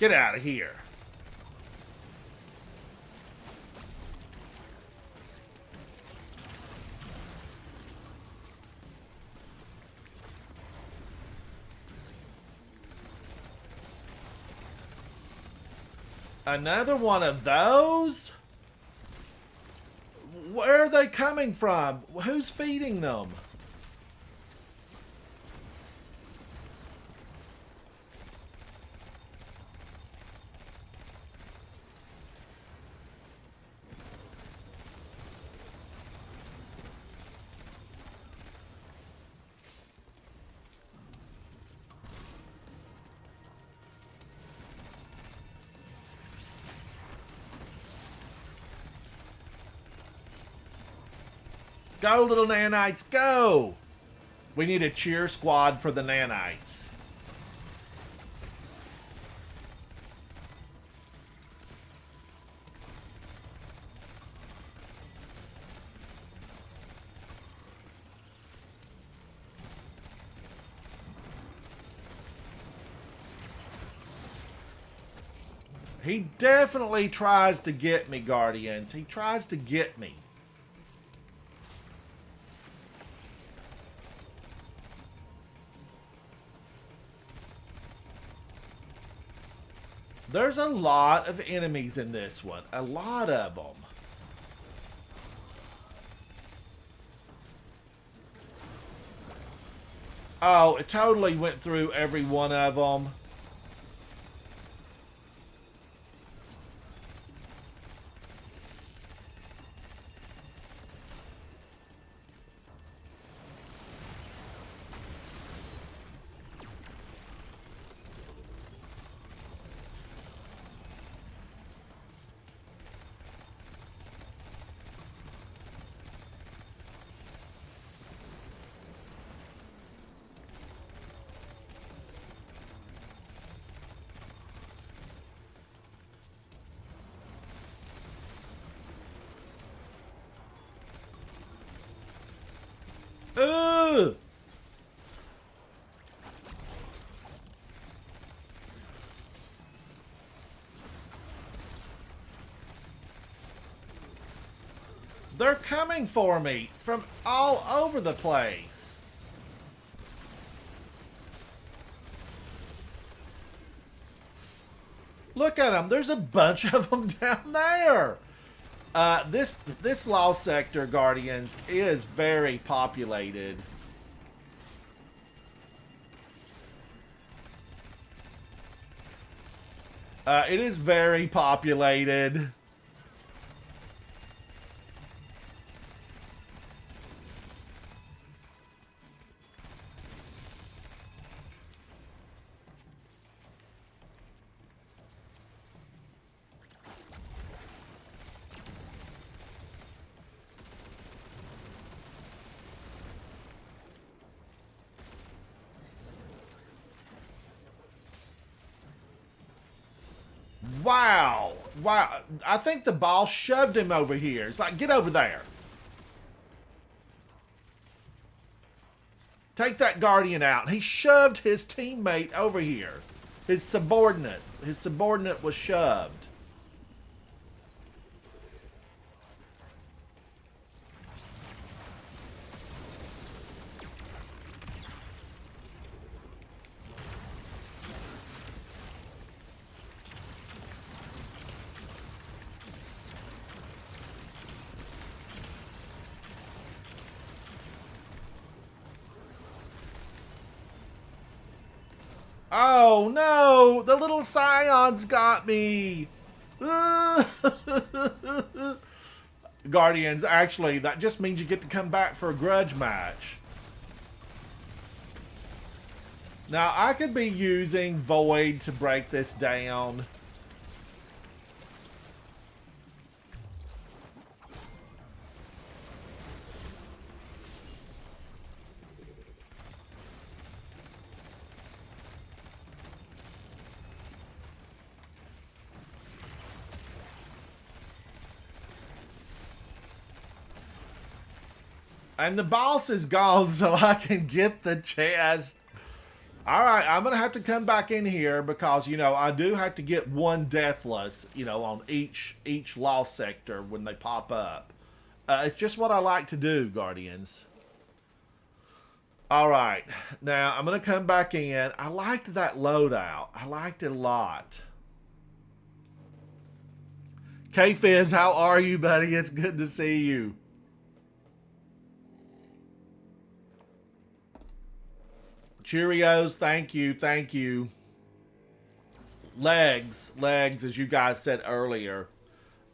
Get out of here. Another one of those? Where are they coming from? Who's feeding them? Go, little nanites, go! We need a cheer squad for the nanites. He definitely tries to get me, Guardians. He tries to get me. There's a lot of enemies in this one. A lot of them. Oh, it totally went through every one of them. Ugh! They're coming for me from all over the place. Look at them. There's a bunch of them down there. This lost sector, Guardians, is very populated. It is very populated. Wow. Wow. I think the boss shoved him over here. It's like, get over there. Take that Guardian out. He shoved his teammate over here. His subordinate. His subordinate was shoved. Oh no! The little scions got me! Guardians, actually, that just means you get to come back for a grudge match. Now, I could be using Void to break this down. And the boss is gone, so I can get the chest. All right, I'm gonna have to come back in here because I do have to get one deathless, on each lost sector when they pop up. It's just what I like to do, Guardians. All right, now I'm gonna come back in. I liked that loadout. I liked it a lot. K-Fizz, how are you, buddy? It's good to see you. Cheerios, thank you, thank you. Legs, as you guys said earlier.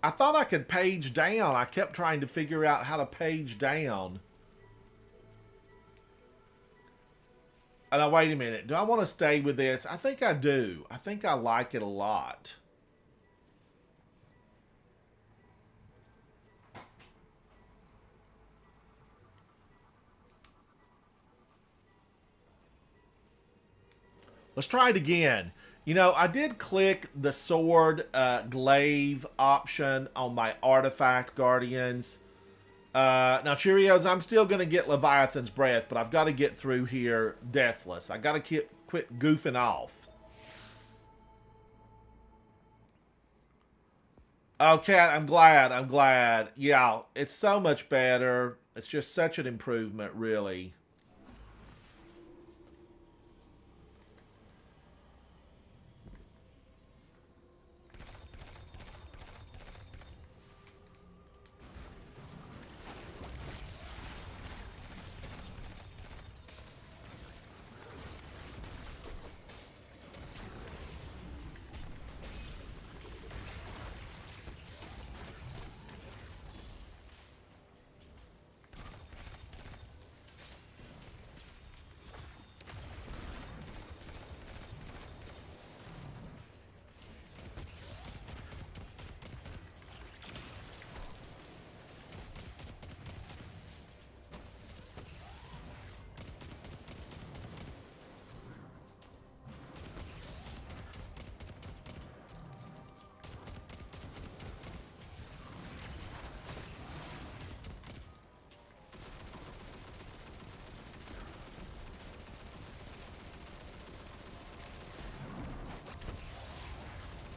I thought I could page down. I kept trying to figure out how to page down. And now, wait a minute. Do I want to stay with this? I think I do. I think I like it a lot. Let's try it again. I did click the sword glaive option on my artifact Guardians. Now, Cheerios, I'm still going to get Leviathan's Breath, but I've got to get through here deathless. I got to quit goofing off. Okay, I'm glad. Yeah, it's so much better. It's just such an improvement, really.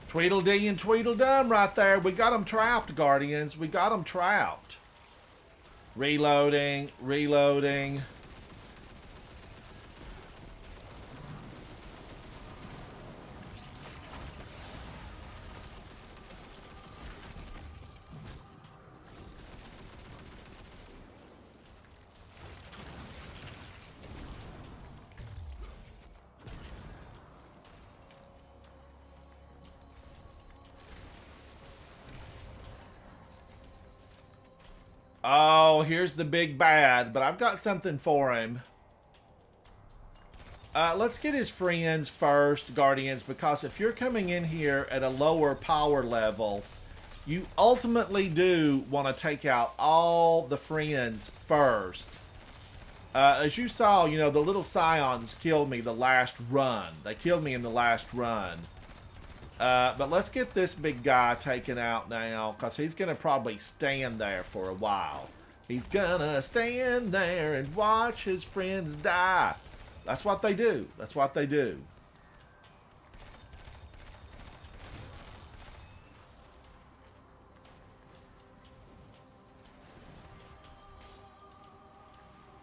Tweedledee and Tweedledum right there. We got them trapped, Guardians. We got them trapped. Reloading. Oh, here's the big bad, but I've got something for him. Let's get his friends first, Guardians, because if you're coming in here at a lower power level, you ultimately do want to take out all the friends first. As you saw, the little scions killed me the last run. They killed me in the last run. But let's get this big guy taken out now, because he's going to probably stand there for a while. He's going to stand there and watch his friends die. That's what they do. That's what they do.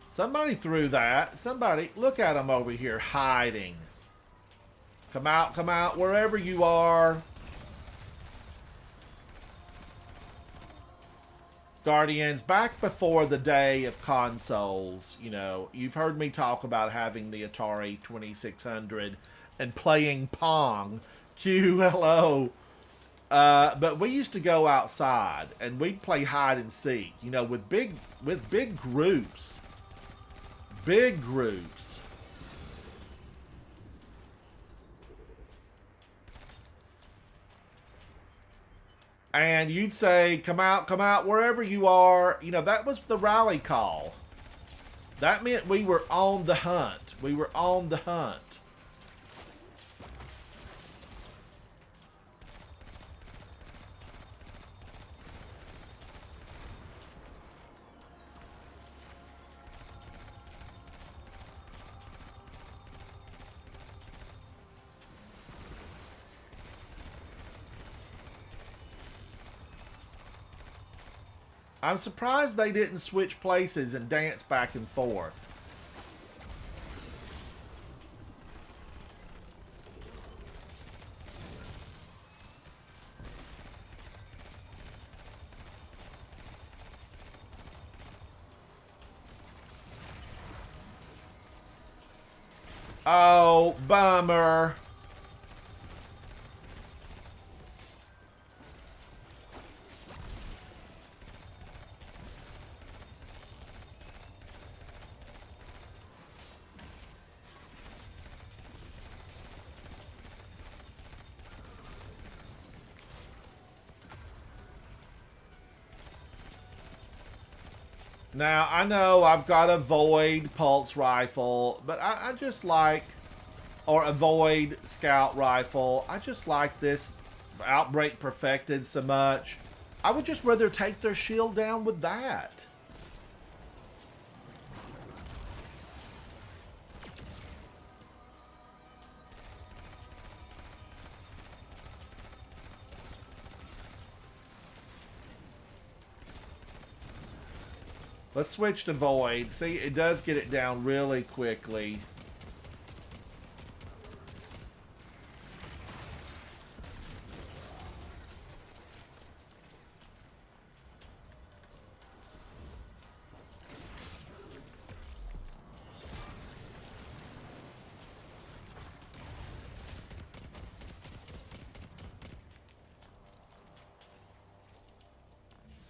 Somebody threw that. Somebody, look at him over here hiding. Come out, wherever you are. Guardians, back before the day of consoles, you've heard me talk about having the Atari 2600 and playing Pong. QLO. But we used to go outside and we'd play hide and seek, with big groups. Big groups. And you'd say, come out, wherever you are. That was the rally call. That meant we were on the hunt. We were on the hunt. I'm surprised they didn't switch places and dance back and forth. Oh, bummer. Now, I know I've got a Void Pulse Rifle, but I just like, or a Void Scout Rifle. I just like this Outbreak Perfected so much. I would just rather take their shield down with that. Let's switch to Void. See, it does get it down really quickly.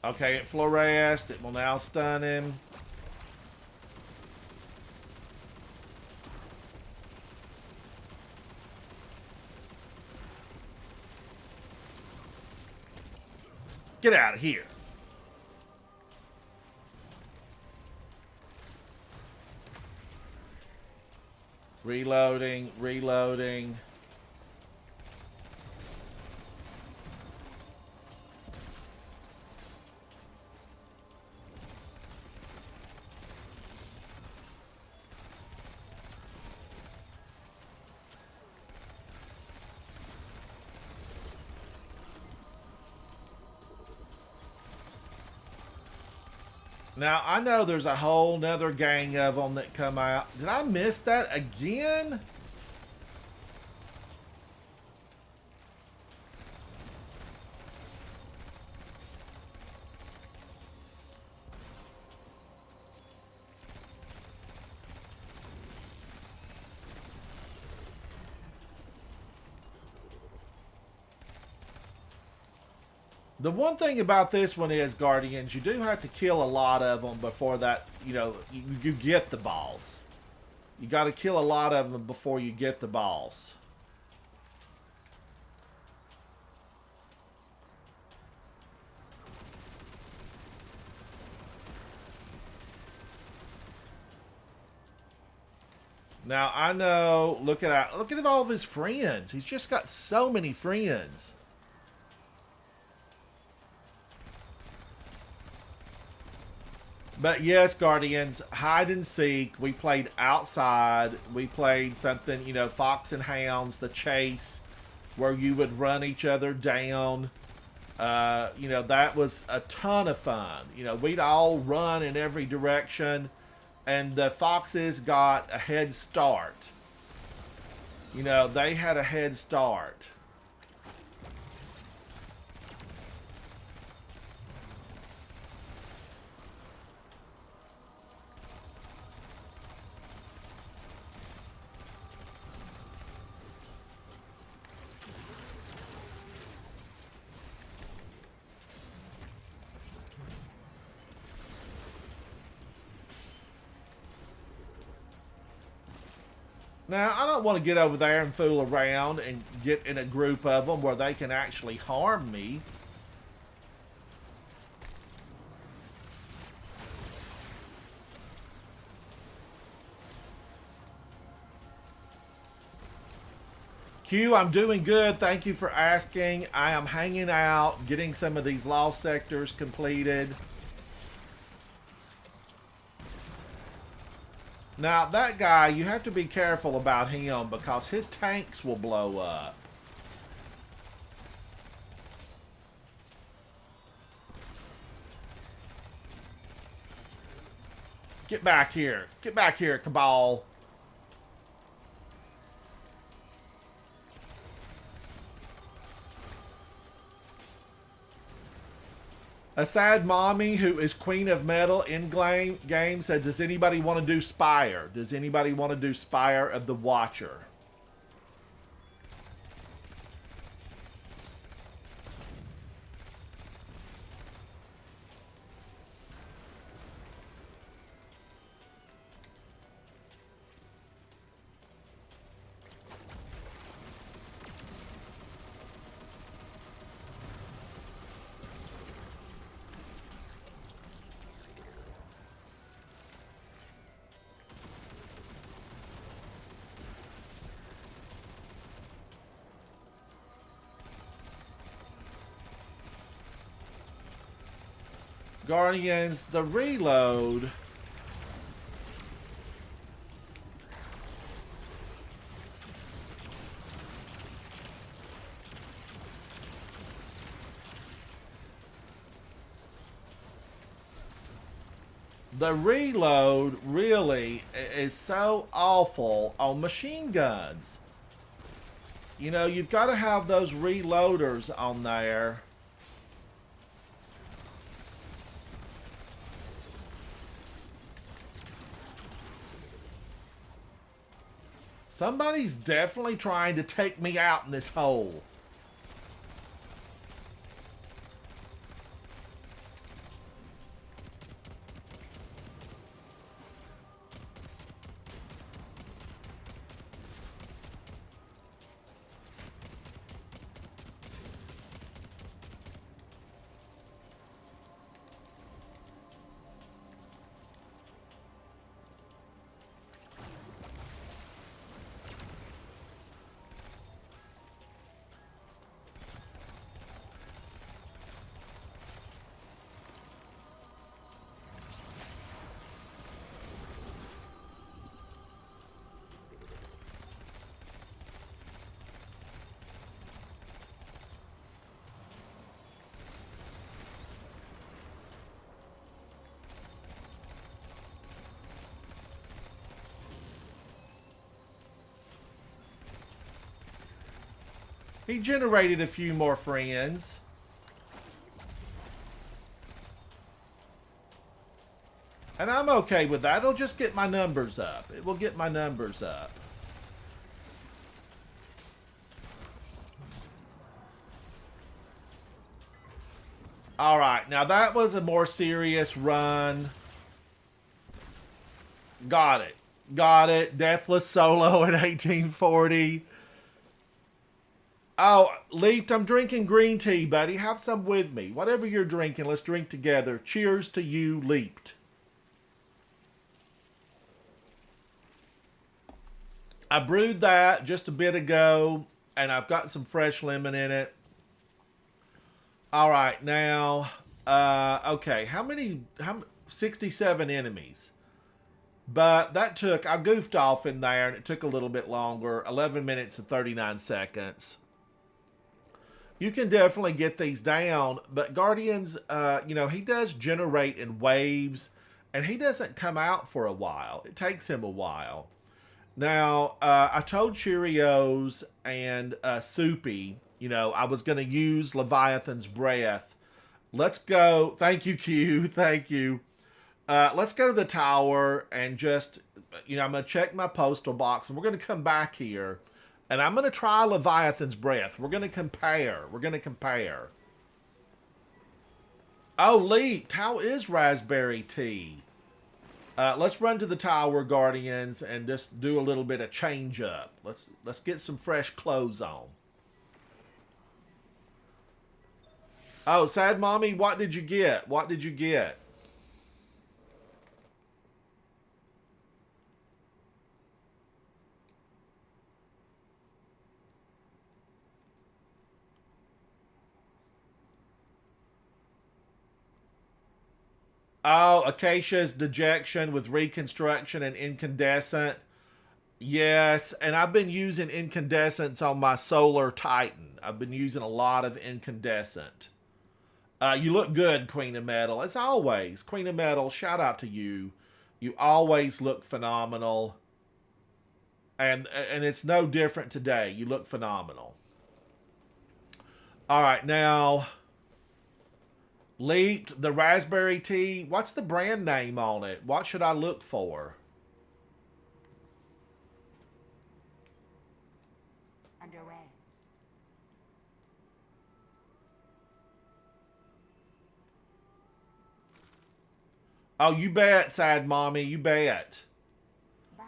Okay, it fluoresced. It will now stun him. Get out of here. Reloading, reloading. Now, I know there's a whole nother gang of them that come out. Did I miss that again? The one thing about this one is, Guardians, you do have to kill a lot of them before that, you get the balls. You got to kill a lot of them before you get the balls. Now, I know, look at that. Look at all of his friends. He's just got so many friends. But yes, Guardians, hide and seek. We played outside. We played something, Fox and Hounds, the chase, where you would run each other down. That was a ton of fun. We'd all run in every direction, and the Foxes got a head start. They had a head start. Now, I don't want to get over there and fool around and get in a group of them where they can actually harm me. Q, I'm doing good. Thank you for asking. I am hanging out, getting some of these lost sectors completed. Now, that guy, you have to be careful about him because his tanks will blow up. Get back here. Get back here, Cabal. A sad mommy who is Queen of Metal in game said, does anybody want to do Spire? Does anybody want to do Spire of the Watcher? Guardians, the reload. The reload really is so awful on machine guns. You know, you've got to have those reloaders on there. Somebody's definitely trying to take me out in this hole. He generated a few more friends. And I'm okay with that. It'll just get my numbers up. It will get my numbers up. Alright, now that was a more serious run. Got it. Got it. Deathless Solo at 1840. Oh, Leaped, I'm drinking green tea, buddy. Have some with me. Whatever you're drinking, let's drink together. Cheers to you, Leaped. I brewed that just a bit ago, and I've got some fresh lemon in it. All right, now, okay, how 67 enemies. But that took, I goofed off in there, and it took a little bit longer, 11 minutes and 39 seconds. You can definitely get these down, but Guardians, you know, he does generate in waves, and he doesn't come out for a while. It takes him a while. Now, I told Cheerios and Soupy, you know, I was going to use Leviathan's Breath. Let's go. Thank you, Q. Thank you. Let's go to the tower and just, you know, I'm going to check my postal box, and we're going to come back here. And I'm going to try Leviathan's Breath. We're going to compare. We're going to compare. Oh, Leaped. How is Raspberry Tea? Let's run to the tower, Guardians, and just do a little bit of change up. Let's get some fresh clothes on. Oh, Sad Mommy, what did you get? What did you get? Oh, Acacia's Dejection with Reconstruction and Incandescent. Yes, and I've been using Incandescents on my Solar Titan. I've been using a lot of Incandescent. You look good, Queen of Metal. As always, Queen of Metal, shout out to you. You always look phenomenal. And it's no different today. You look phenomenal. All right, now Leaped, the raspberry tea. What's the brand name on it? What should I look for? Underway. Oh, you bet, Sad Mommy. You bet.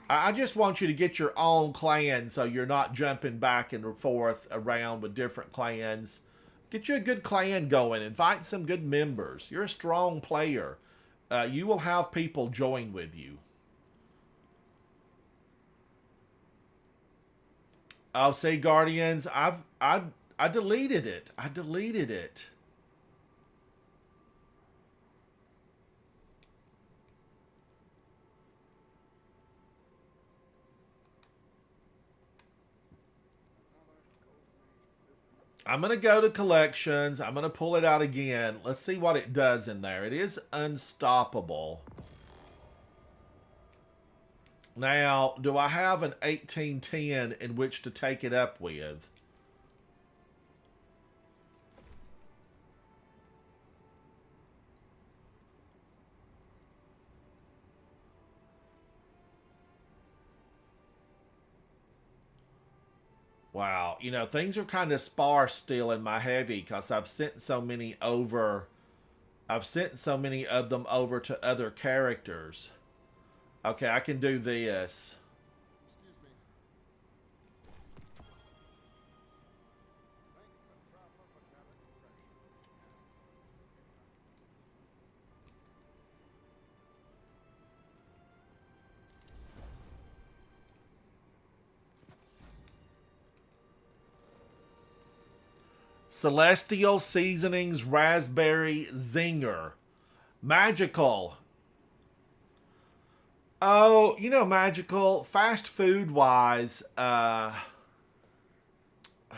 I just want you to get your own clan so you're not jumping back and forth around with different clans. Get you a good clan going. Invite some good members. You're a strong player. You will have people join with you. Oh, say Guardians, I deleted it. I deleted it. I'm going to go to collections. I'm going to pull it out again. Let's see what it does in there. It is unstoppable. Now, do I have an 1810 in which to take it up with? Wow, you know, things are kind of sparse still in my heavy because I've sent so many over. I've sent so many of them over to other characters. Okay, I can do this. Celestial Seasonings Raspberry Zinger. Magical. Oh, you know, Magical, fast food wise, a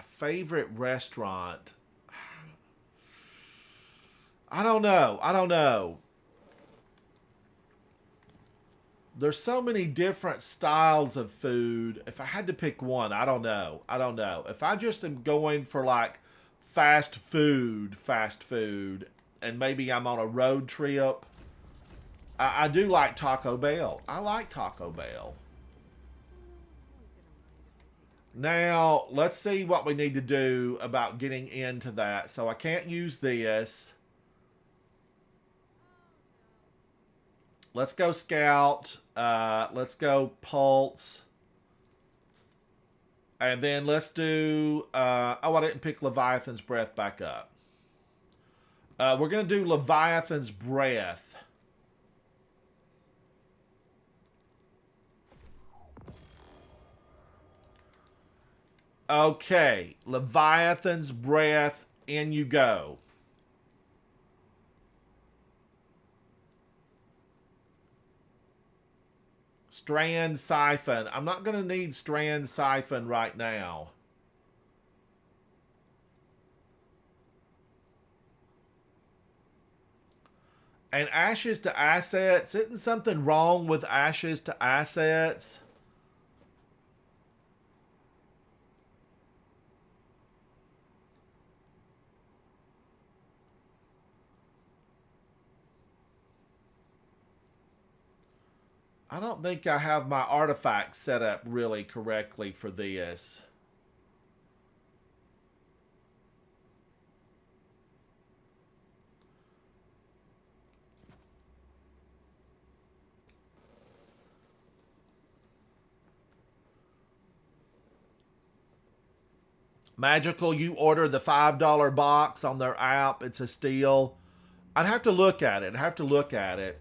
favorite restaurant. I don't know. I don't know. There's so many different styles of food. If I had to pick one, I don't know. I don't know. If I just am going for like fast food, and maybe I'm on a road trip, I do like Taco Bell. I like Taco Bell. Now, let's see what we need to do about getting into that. So I can't use this. Let's go Scout. Let's go Pulse. And then let's do... oh, I didn't pick Leviathan's Breath back up. We're going to do Leviathan's Breath. Okay, Leviathan's Breath, in you go. Strand Siphon. I'm not going to need Strand Siphon right now. And Ashes to Assets. Isn't something wrong with Ashes to Assets? I don't think I have my artifacts set up really correctly for this. Magical, you order the $5 box on their app. It's a steal. I'd have to look at it. I'd have to look at it.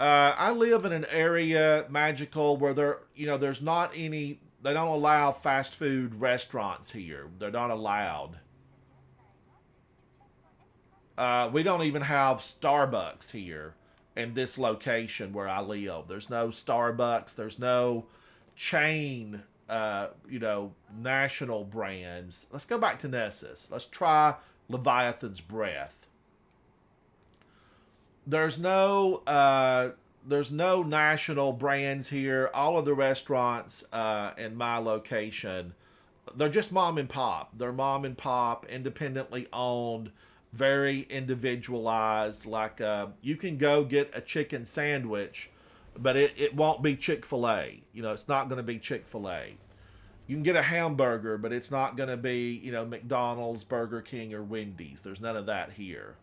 I live in an area, Magical, where there's not any. They don't allow fast food restaurants here. They're not allowed. We don't even have Starbucks here in this location where I live. There's no Starbucks. There's no chain, national brands. Let's go back to Nessus. Let's try Leviathan's Breath. There's no there's no national brands here. All of the restaurants in my location, they're just mom and pop. They're mom and pop, independently owned, very individualized. Like you can go get a chicken sandwich, but it won't be Chick-fil-A. You know, it's not going to be Chick-fil-A. You can get a hamburger, but it's not going to be, you know, McDonald's, Burger King, or Wendy's. There's none of that here.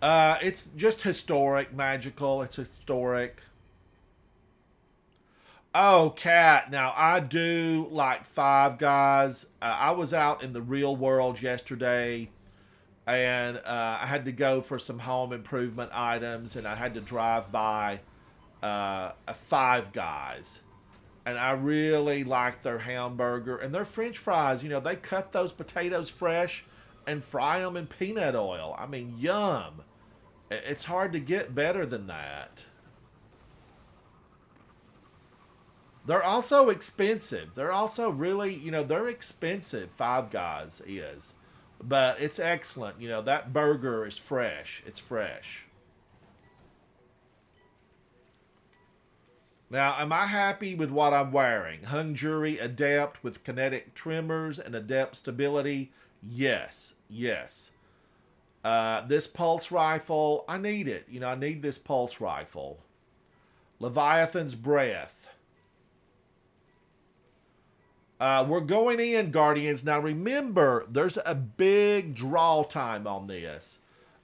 It's just historic, magical. It's historic. Oh, Cat. Now, I do like Five Guys. I was out in the real world yesterday, and I had to go for some home improvement items, and I had to drive by a Five Guys. And I really like their hamburger and their French fries. You know, they cut those potatoes fresh and fry them in peanut oil. I mean, yum. It's hard to get better than that. They're also expensive. They're also really, you know, they're expensive. Five Guys is. But it's excellent. You know, that burger is fresh. It's fresh. Now, am I happy with what I'm wearing? Hung Jury Adept with kinetic trimmers and adept stability? Yes. Yes. This pulse rifle, I need it. You know, I need this pulse rifle. Leviathan's Breath. We're going in, Guardians. Now, remember, there's a big draw time on this.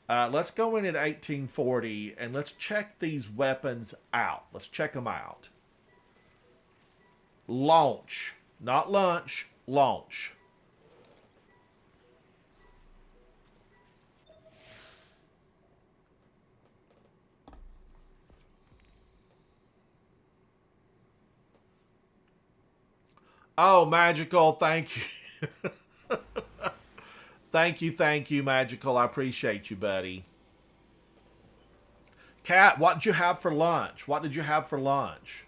Let's go in at 1840 and let's check these weapons out. Let's check them out. Launch. Not lunch. Launch. Oh, Magical, thank you. Thank you, Magical. I appreciate you, buddy. Kat, what did you have for lunch? What did you have for lunch?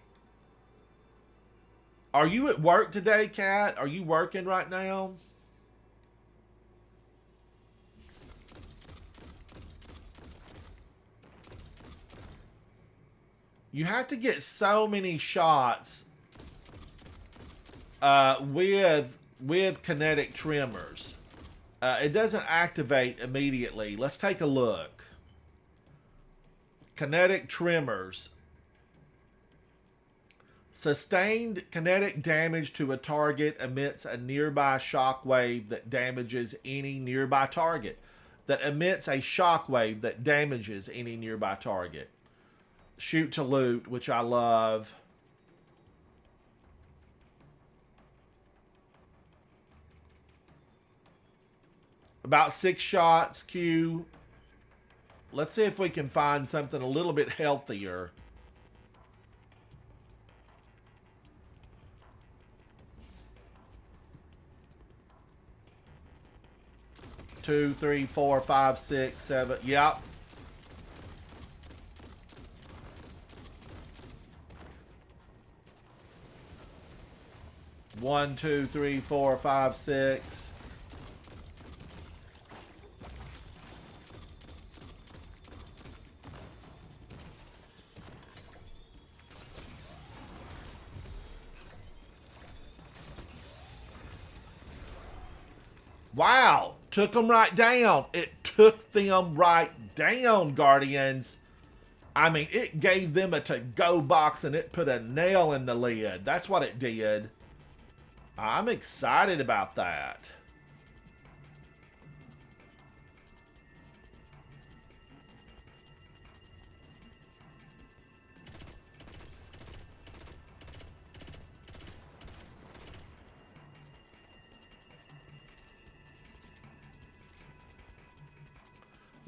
Are you at work today, Kat? Are you working right now? You have to get so many shots with kinetic trimmers. It doesn't activate immediately. Let's take a look. Kinetic trimmers. Sustained kinetic damage to a target emits a nearby shockwave that damages any nearby target. That emits a shockwave that damages any nearby target. Shoot to loot, which I love. About 6 shots, Q. Let's see if we can find something a little bit healthier. Two, three, four, five, six, seven. Yep. One, two, three, four, five, six. Wow, took them right down. It took them right down, Guardians. I mean, it gave them a to-go box and it put a nail in the lid. That's what it did. I'm excited about that.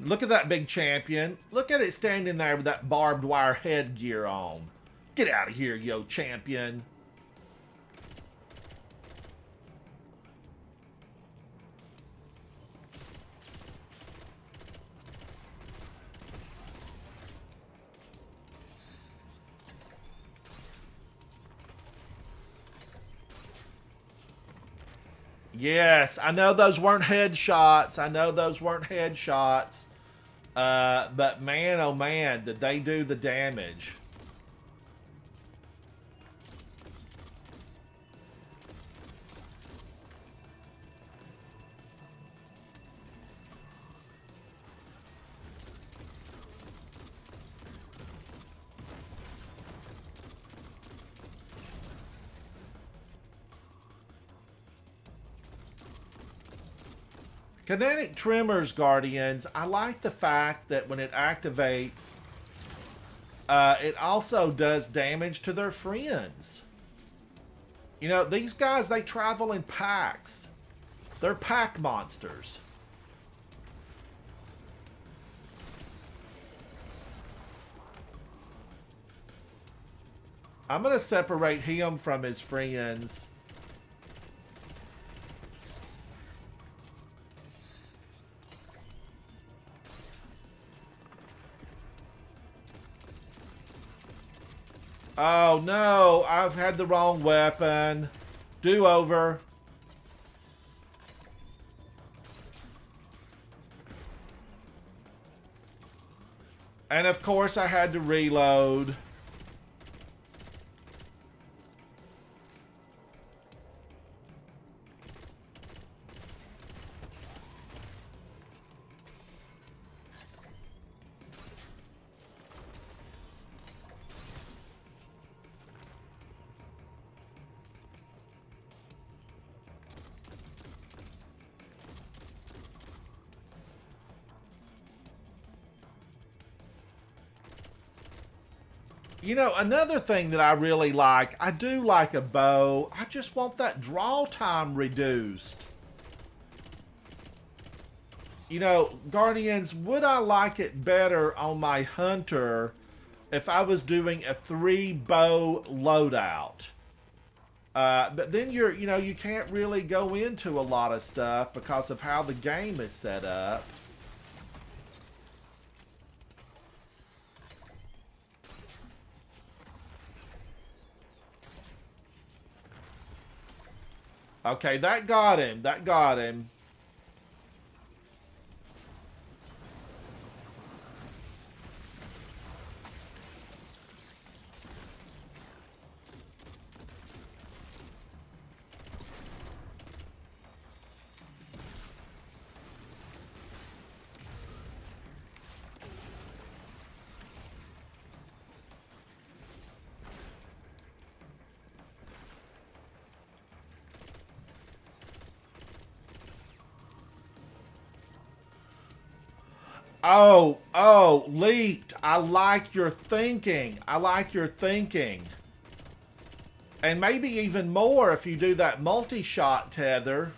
Look at that big champion. Look at it standing there with that barbed wire headgear on. Get out of here, yo, champion. Yes, I know those weren't headshots. I know those weren't headshots. But man, oh man, did they do the damage. Kinetic Tremors, Guardians, I like the fact that when it activates, it also does damage to their friends. You know, these guys, they travel in packs. They're pack monsters. I'm going to separate him from his friends. Oh no, I've had the wrong weapon. Do over. And of course I had to reload. You know, another thing that I really like, I do like a bow. I just want that draw time reduced. You know, Guardians, would I like it better on my Hunter if I was doing a 3-bow loadout? But then you can't really go into a lot of stuff because of how the game is set up. Okay, that got him. That got him. Oh, leaked. I like your thinking. I like your thinking. And maybe even more if you do that multi-shot tether.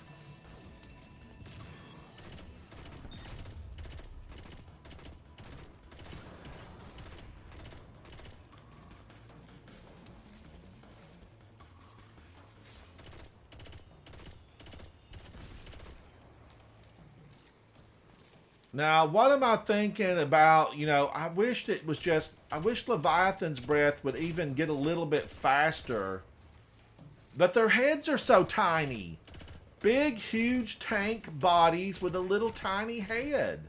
Now, what am I thinking about? You know, I wish Leviathan's breath would even get a little bit faster. But their heads are so tiny. Big, huge tank bodies with a little tiny head.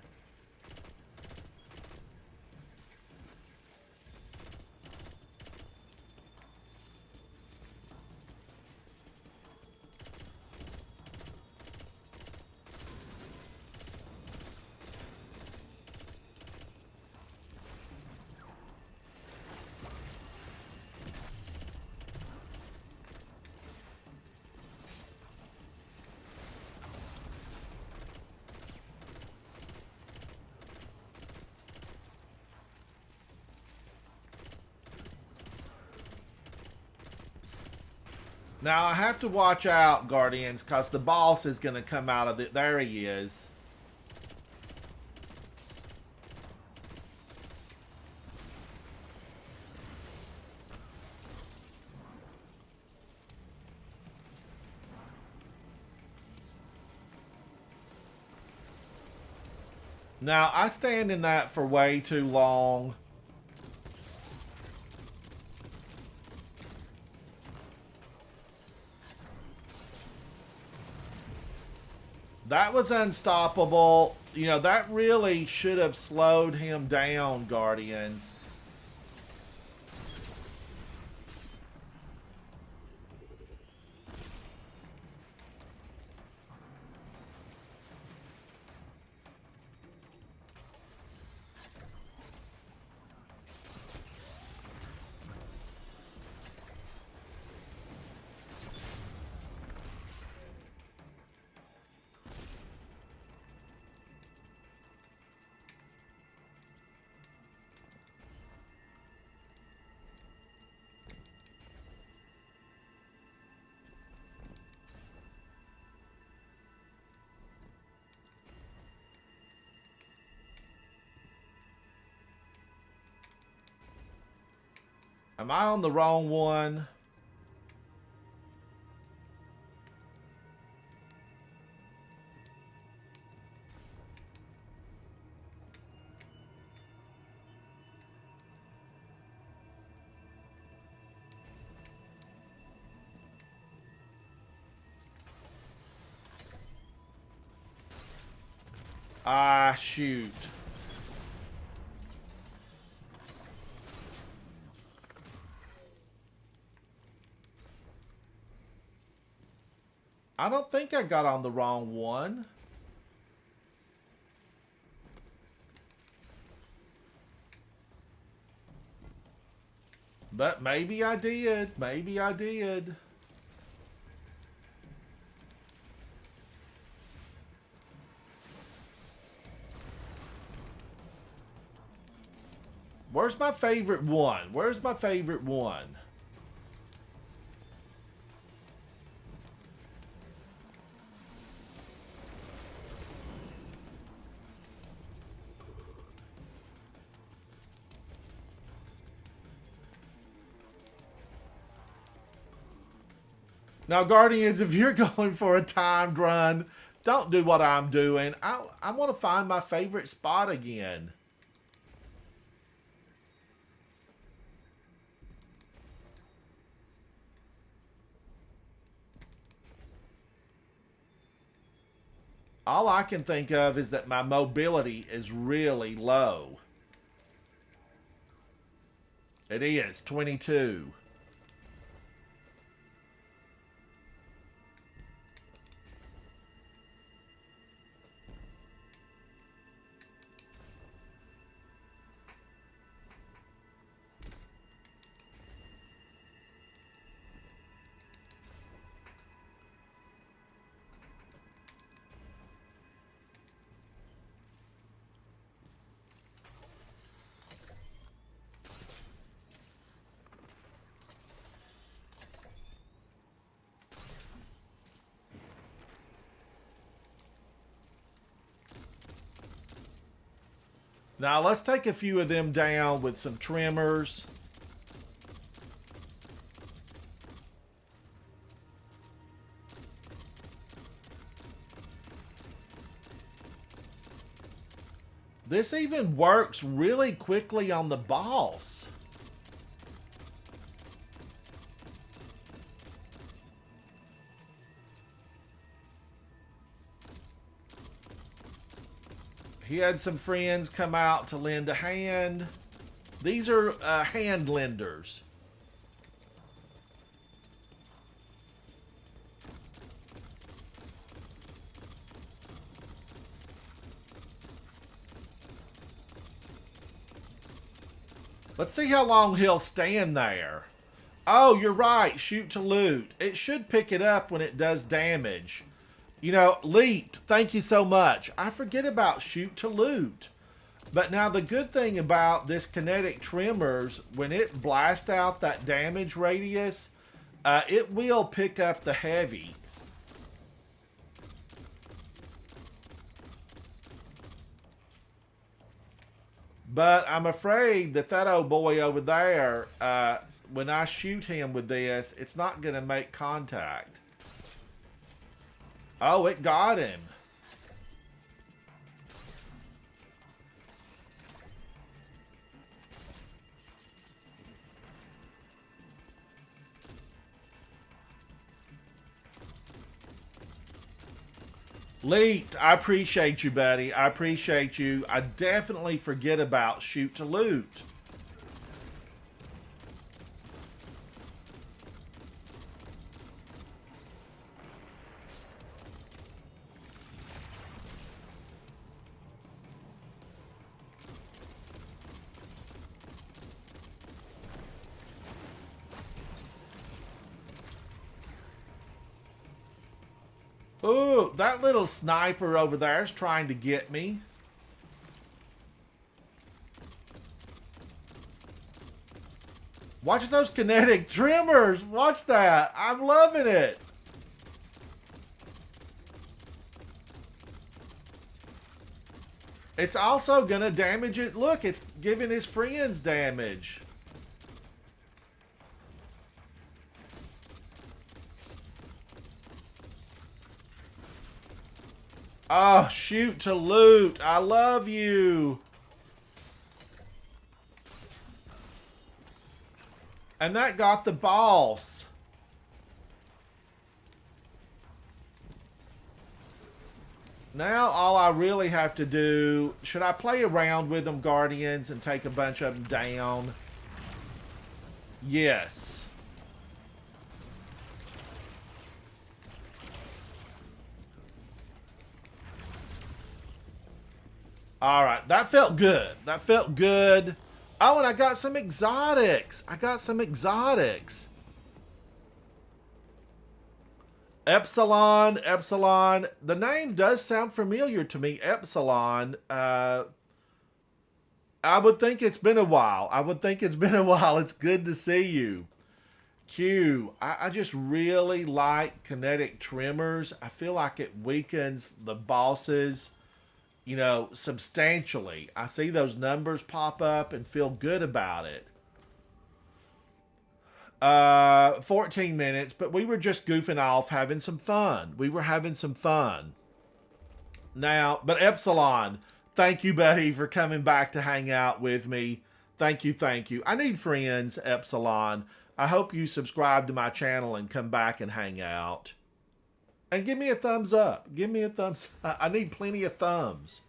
Now, I have to watch out, Guardians, because the boss is going to come out of it. There he is. Now, I stand in that for way too long. That was unstoppable. You know, that really should have slowed him down, Guardians. Am I on the wrong one? Ah, shoot. I don't think I got on the wrong one. But maybe I did. Maybe I did. Where's my favorite one? Where's my favorite one? Now, Guardians, if you're going for a timed run, don't do what I'm doing. I want to find my favorite spot again. All I can think of is that my mobility is really low. It is 22. Now let's take a few of them down with some trimmers. This even works really quickly on the boss. He had some friends come out to lend a hand. These are hand lenders. Let's see how long he'll stand there. Oh, you're right. Shoot to loot. It should pick it up when it does damage. You know, Leaped, thank you so much. I forget about shoot to loot. But now the good thing about this kinetic trimmers, when it blasts out that damage radius, it will pick up the heavy. But I'm afraid that that old boy over there, when I shoot him with this, it's not going to make contact. Oh, it got him. Leaked, I appreciate you, buddy. I appreciate you. I definitely forget about shoot to loot. Ooh, that little sniper over there is trying to get me. Watch those kinetic tremors. Watch that. I'm loving it. It's also going to damage it. Look, it's giving his friends damage. Oh, shoot to loot. I love you. And that got the boss. Now all I really have to do... Should I play around with them, Guardians, and take a bunch of them down? Yes. Alright, that felt good. That felt good. Oh, and I got some exotics. I got some exotics. Epsilon, Epsilon. The name does sound familiar to me, Epsilon. I would think it's been a while. I would think it's been a while. It's good to see you. Q. I just really like kinetic tremors. I feel like it weakens the bosses, you know, substantially. I see those numbers pop up and feel good about it. 14 minutes, but we were just goofing off, having some fun. We were having some fun. Now, but Epsilon, thank you, buddy, for coming back to hang out with me. Thank you, thank you. I need friends, Epsilon. I hope you subscribe to my channel and come back and hang out. And give me a thumbs up. Give me a thumbs up. I need plenty of thumbs.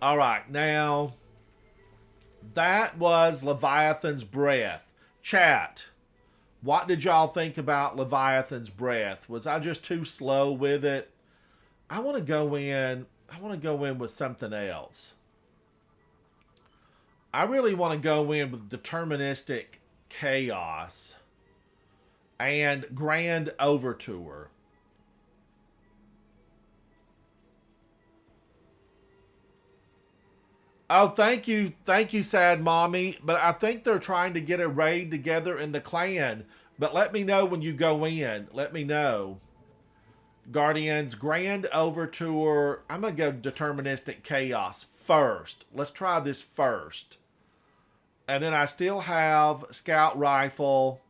All right, now... That was Leviathan's Breath. Chat, what did y'all think about Leviathan's Breath? Was I just too slow with it? I want to go in with something else. I really want to go in with Deterministic Chaos and Grand Overture. Oh, thank you, Sad Mommy. But I think they're trying to get a raid together in the clan. But let me know when you go in. Let me know. Guardians, Grand Overture. I'm going to go Deterministic Chaos first. Let's try this first. And then I still have Scout Rifle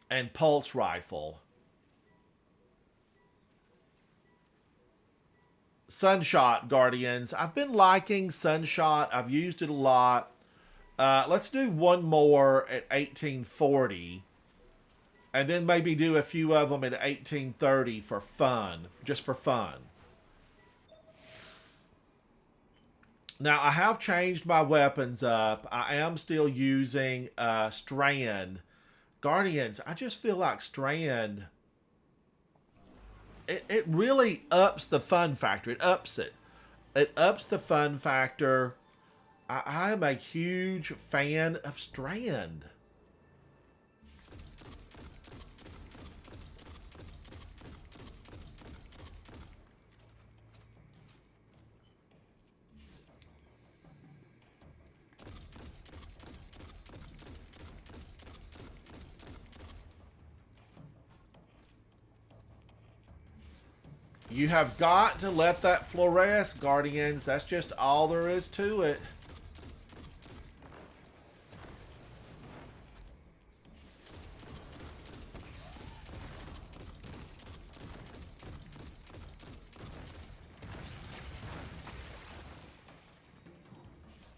and Pulse Rifle. Sunshot, Guardians. I've been liking Sunshot. I've used it a lot. Let's do one more at 1840. And then maybe do a few of them at 1830 for fun. Just for fun. Now, I have changed my weapons up. I am still using Strand. Guardians, I just feel like Strand... It really ups the fun factor. It ups it. It ups the fun factor. I am a huge fan of Strand. You have got to let that fluoresce, Guardians. That's just all there is to it.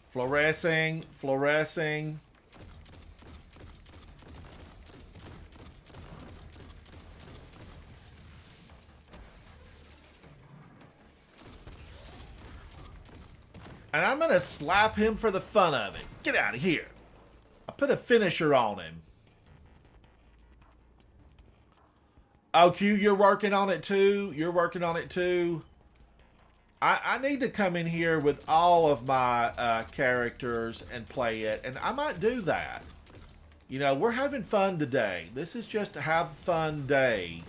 Fluorescing, fluorescing. And I'm going to slap him for the fun of it. Get out of here. I put a finisher on him. Oh, Q, you're working on it too? You're working on it too? I need to come in here with all of my characters and play it. And I might do that. You know, we're having fun today. This is just a have fun day.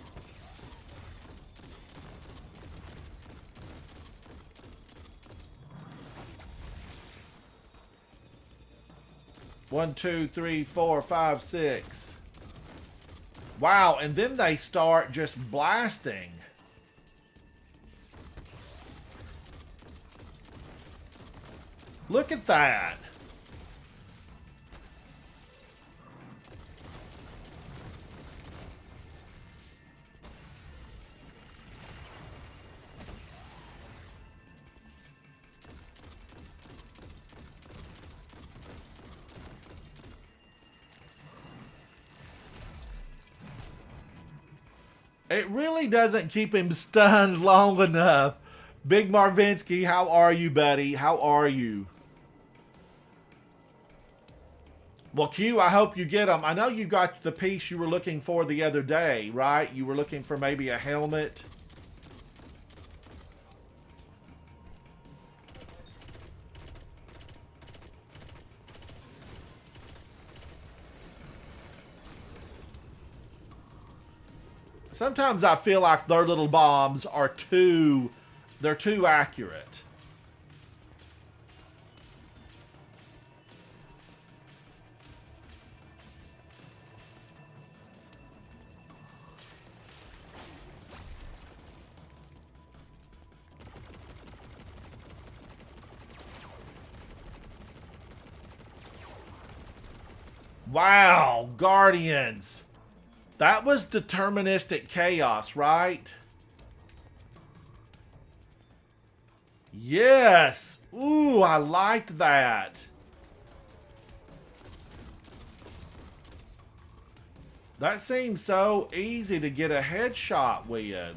One, two, three, four, five, six. Wow, and then they start just blasting. Look at that. It really doesn't keep him stunned long enough. Big Marvinsky, how are you, buddy? How are you? Well, Q, I hope you get them. I know you got the piece you were looking for the other day, right? You were looking for maybe a helmet. Sometimes I feel like their little bombs are they're too accurate. Wow, Guardians. That was deterministic chaos, right? Yes. Ooh, I liked that. That seems so easy to get a headshot with.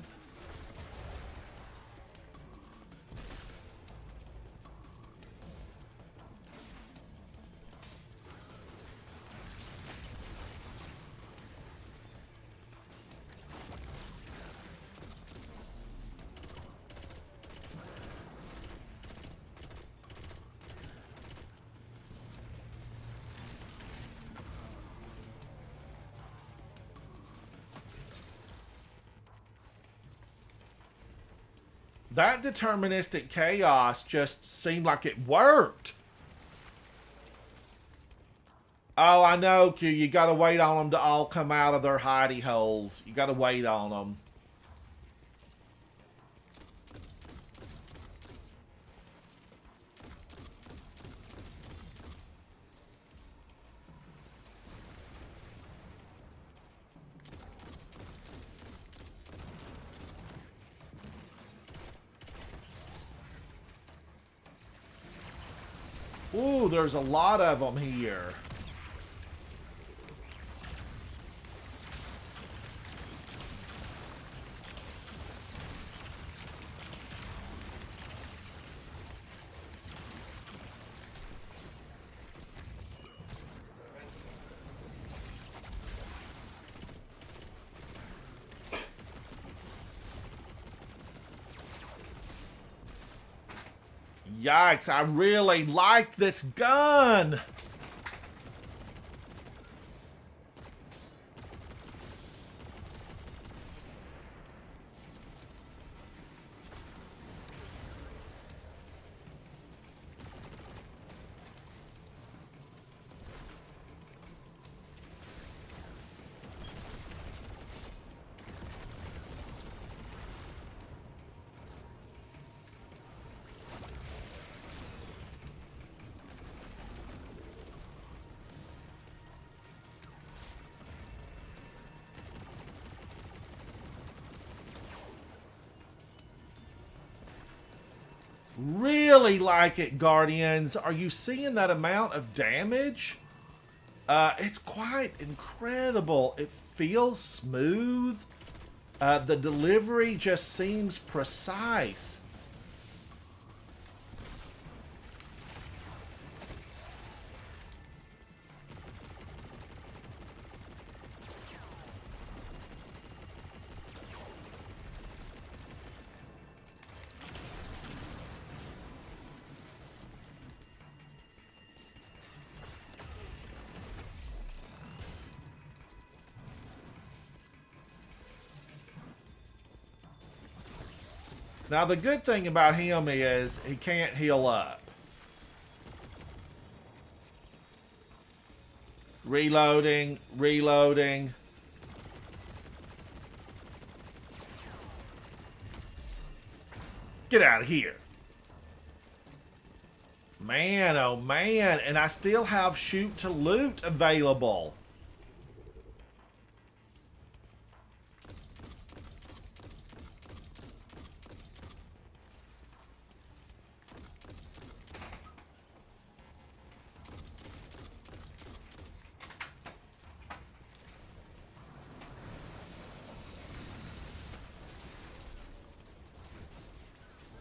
That deterministic chaos just seemed like it worked. Oh, I know, Q. You gotta wait on them to all come out of their hidey holes. You gotta wait on them. Ooh, there's a lot of them here. Yikes, I really like this gun. Really like it, Guardians. Are you seeing that amount of damage? It's quite incredible. It feels smooth. The delivery just seems precise. Now, the good thing about him is he can't heal up. Reloading, reloading. Get out of here. Man, oh man. And I still have shoot to loot available.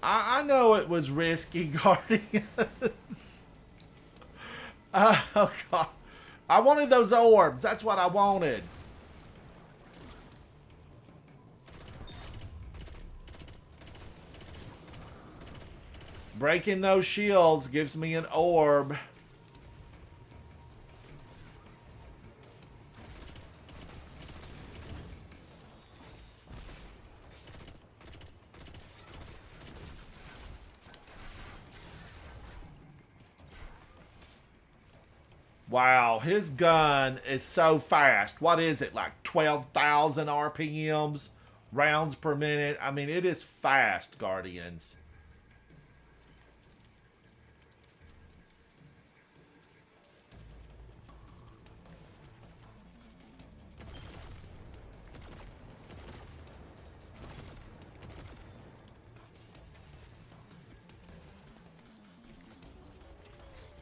I know it was risky, Guardians. Oh, God. I wanted those orbs. That's what I wanted. Breaking those shields gives me an orb. Wow, his gun is so fast. What is it, like 12,000 RPMs? Rounds per minute? I mean, it is fast, Guardians.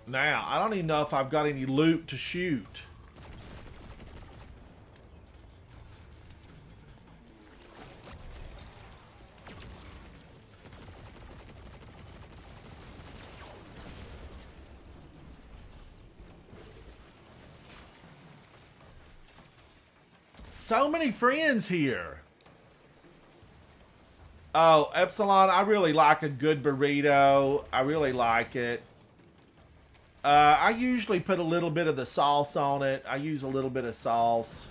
Now, I don't even know if I've got any loot to shoot. So many friends here. Oh, Epsilon, I really like a good burrito. I really like it. I usually put a little bit of the sauce on it. I use a little bit of sauce.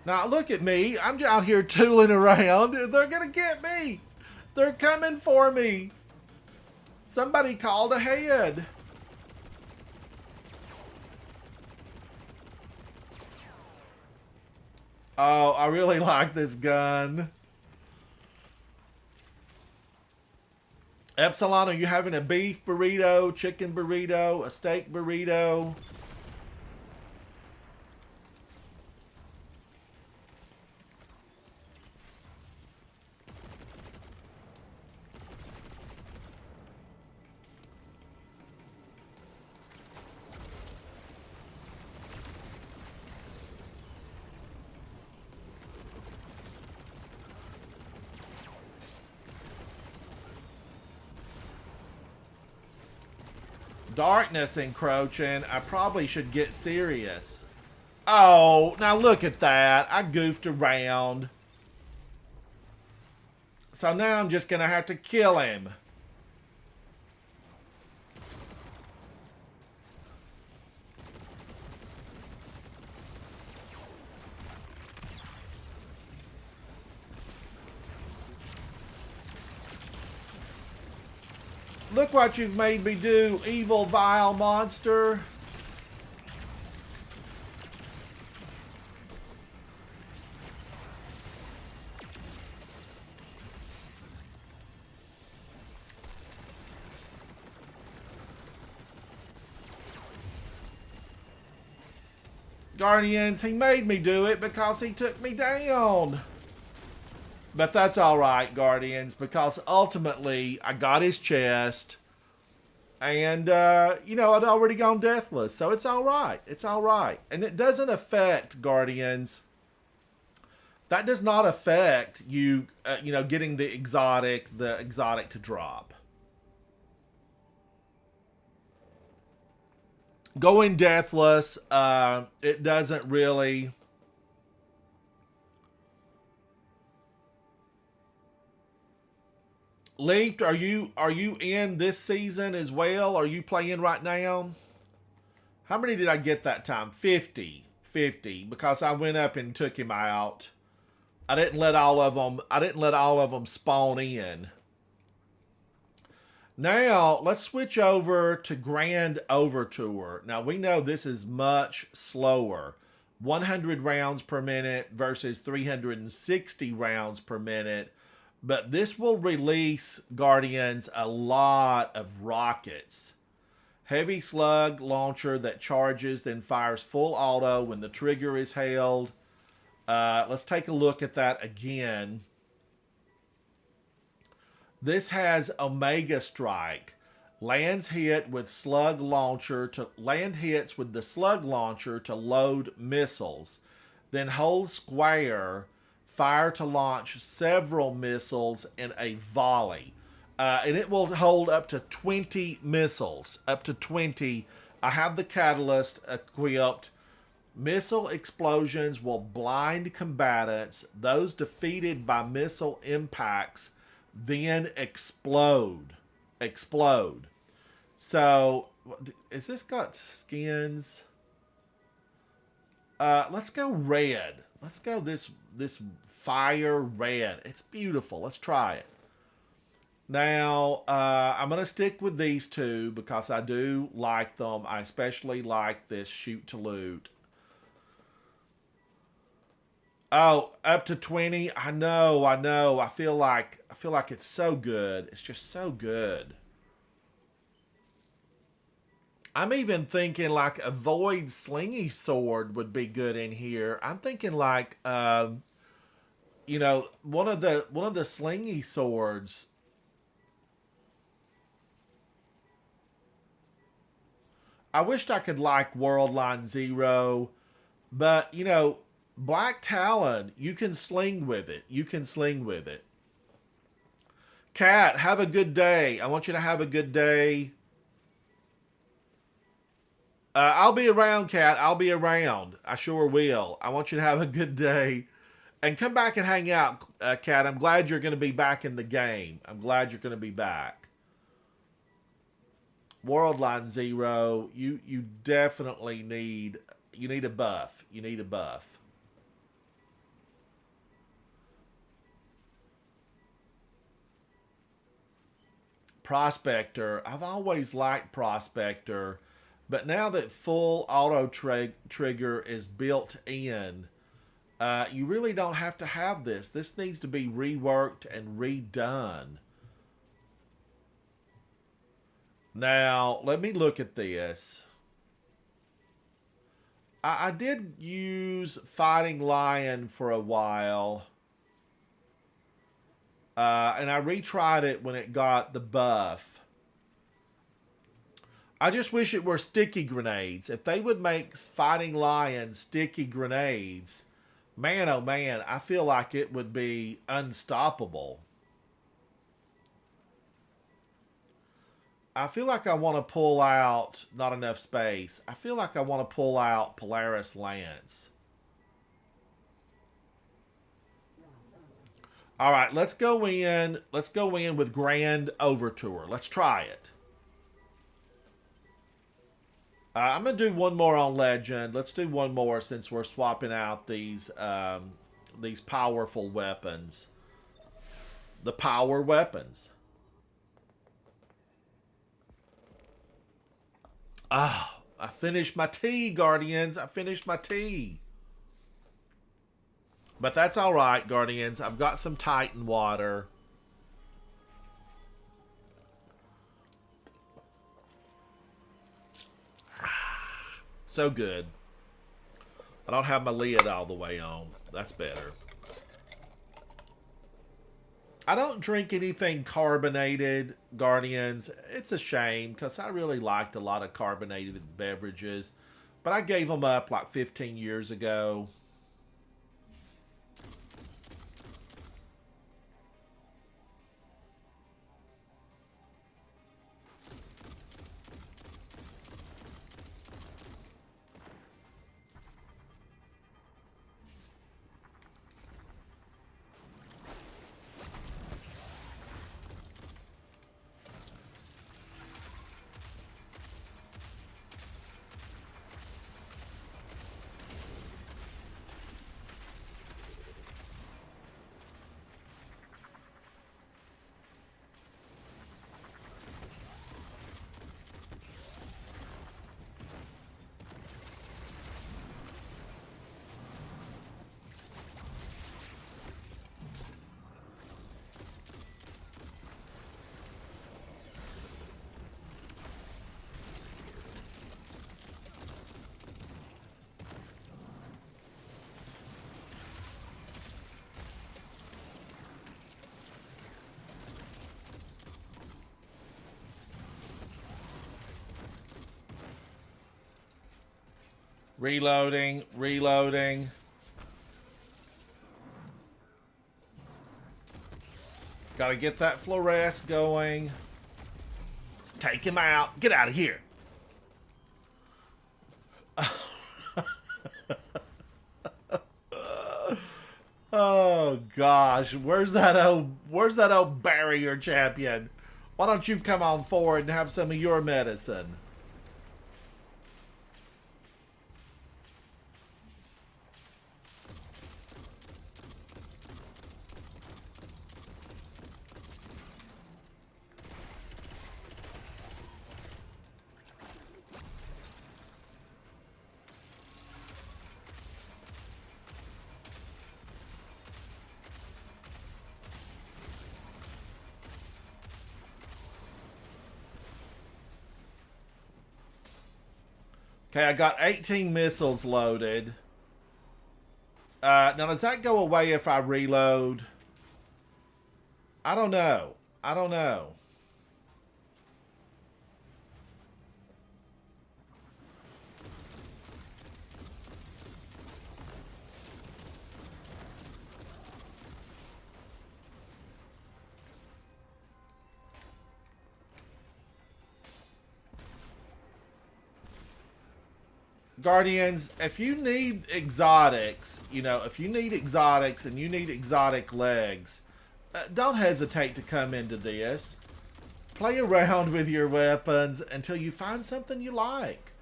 Now look at me. I'm out here tooling around and they're gonna get me. They're coming for me. Somebody called ahead. Oh, I really like this gun. Epsilon, are you having a beef burrito, chicken burrito, a steak burrito? Darkness encroaching. I probably should get serious. Oh, now look at that. I goofed around. So now I'm just going to have to kill him. Look what you've made me do, evil, vile monster. Guardians, he made me do it because he took me down. But that's alright, Guardians, because ultimately I got his chest. And, you know, I'd already gone deathless. So it's alright. It's alright. And it doesn't affect, Guardians. That does not affect you, you know, getting the exotic to drop. Going deathless, it doesn't really... Leaped, are you in this season as well? Are you playing right now? How many did I get that time? 50. 50 because I went up and took him out. I didn't let all of them spawn in. Now, let's switch over to Grand Overture. Now, we know this is much slower. 100 rounds per minute versus 360 rounds per minute. But this will release, Guardians, a lot of rockets. Heavy slug launcher that charges, then fires full auto when the trigger is held. Let's take a look at that again. This has Omega Strike. Land hits with the slug launcher to load missiles. Then hold square, fire to launch several missiles in a volley. And it will hold up to 20 missiles. Up to 20. I have the catalyst equipped. Missile explosions will blind combatants. Those defeated by missile impacts then explode. So, is this got skins? Let's go red. Let's go this fire red. It's beautiful. Let's try it. Now, I'm going to stick with these two because I do like them. I especially like this shoot to loot. Oh, up to 20. I know. I feel like it's so good. It's just so good. I'm even thinking like a void slingy sword would be good in here. I'm thinking like you know, one of the slingy swords. I wished I could like World Line Zero, but you know, Black Talon, you can sling with it. Cat, have a good day. I want you to have a good day. I'll be around, Cat. I'll be around. I sure will. I want you to have a good day. And come back and hang out, Cat. I'm glad you're going to be back in the game. I'm glad you're going to be back. World Line Zero, you definitely need a buff. You need a buff. Prospector. I've always liked Prospector, but now that full auto trigger is built in, you really don't have to have this. This needs to be reworked and redone. Now, let me look at this. I did use Fighting Lion for a while. And I retried it when it got the buff. I just wish it were sticky grenades. If they would make Fighting Lion sticky grenades, man, oh man, I feel like it would be unstoppable. I feel like I want to pull out, not enough space. I feel like I want to pull out Polaris Lance. All right, let's go in. Let's go in with Grand Overture. Let's try it. I'm going to do one more on Legend. Let's do one more since we're swapping out these powerful weapons. The power weapons. Ah, I finished my tea, Guardians. I finished my tea. But that's all right, Guardians. I've got some Titan water. So good. I don't have my lid all the way on. That's better. I don't drink anything carbonated, Guardians. It's a shame because I really liked a lot of carbonated beverages. But I gave them up like 15 years ago. Reloading, reloading. Gotta get that fluoresce going. Let's take him out. Get out of here. Oh gosh, where's that old barrier champion? Why don't you come on forward and have some of your medicine? Okay, I got 18 missiles loaded. Now, does that go away if I reload? I don't know. I don't know. Guardians, if you need exotics, if you need exotics and you need exotic legs, don't hesitate to come into this. Play around with your weapons until you find something you like.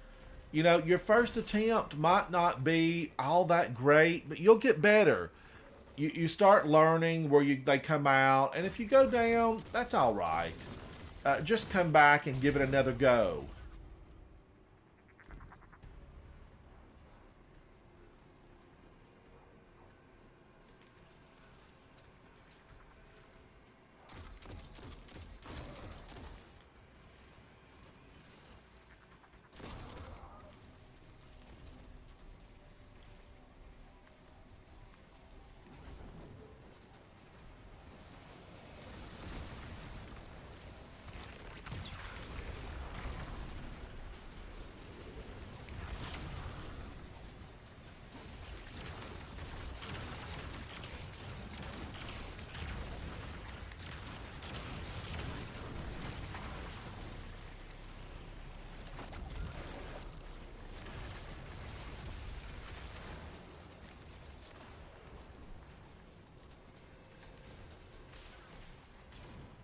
Your first attempt might not be all that great, but you'll get better. You start learning where they come out, and if you go down, that's all right. Just come back and give it another go.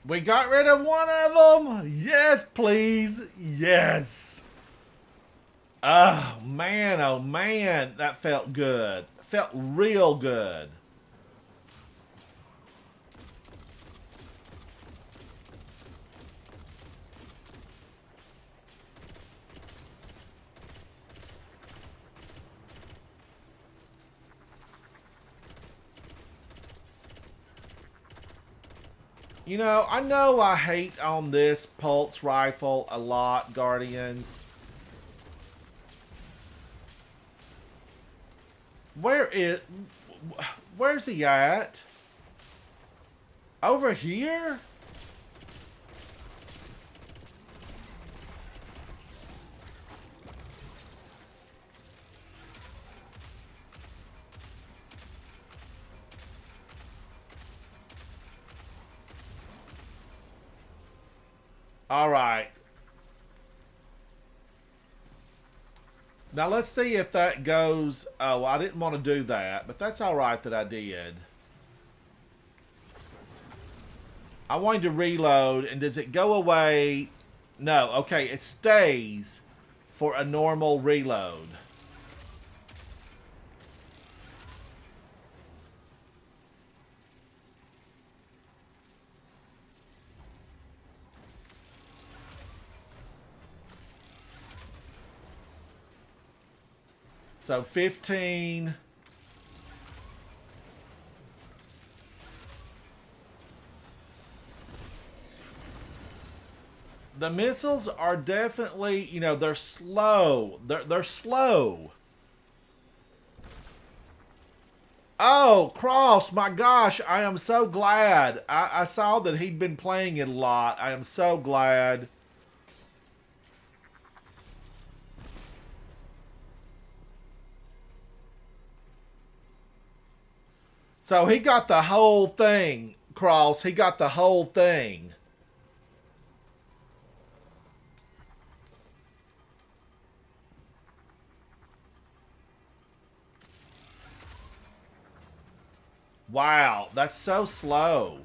We got rid of one of them. Yes, please. Yes. Oh, man. That felt good. Felt real good. I know I hate on this pulse rifle a lot, Guardians. Where's he at? Over here? All right. Now let's see if that goes. Oh, I didn't want to do that, but that's all right that I did. I wanted to reload, and does it go away? No. Okay, it stays for a normal reload. So 15. The missiles are definitely, they're slow. They're slow. Oh, Cross, my gosh, I am so glad. I saw that he'd been playing it a lot. I am so glad. . So he got the whole thing, Cross. He got the whole thing. Wow, that's so slow.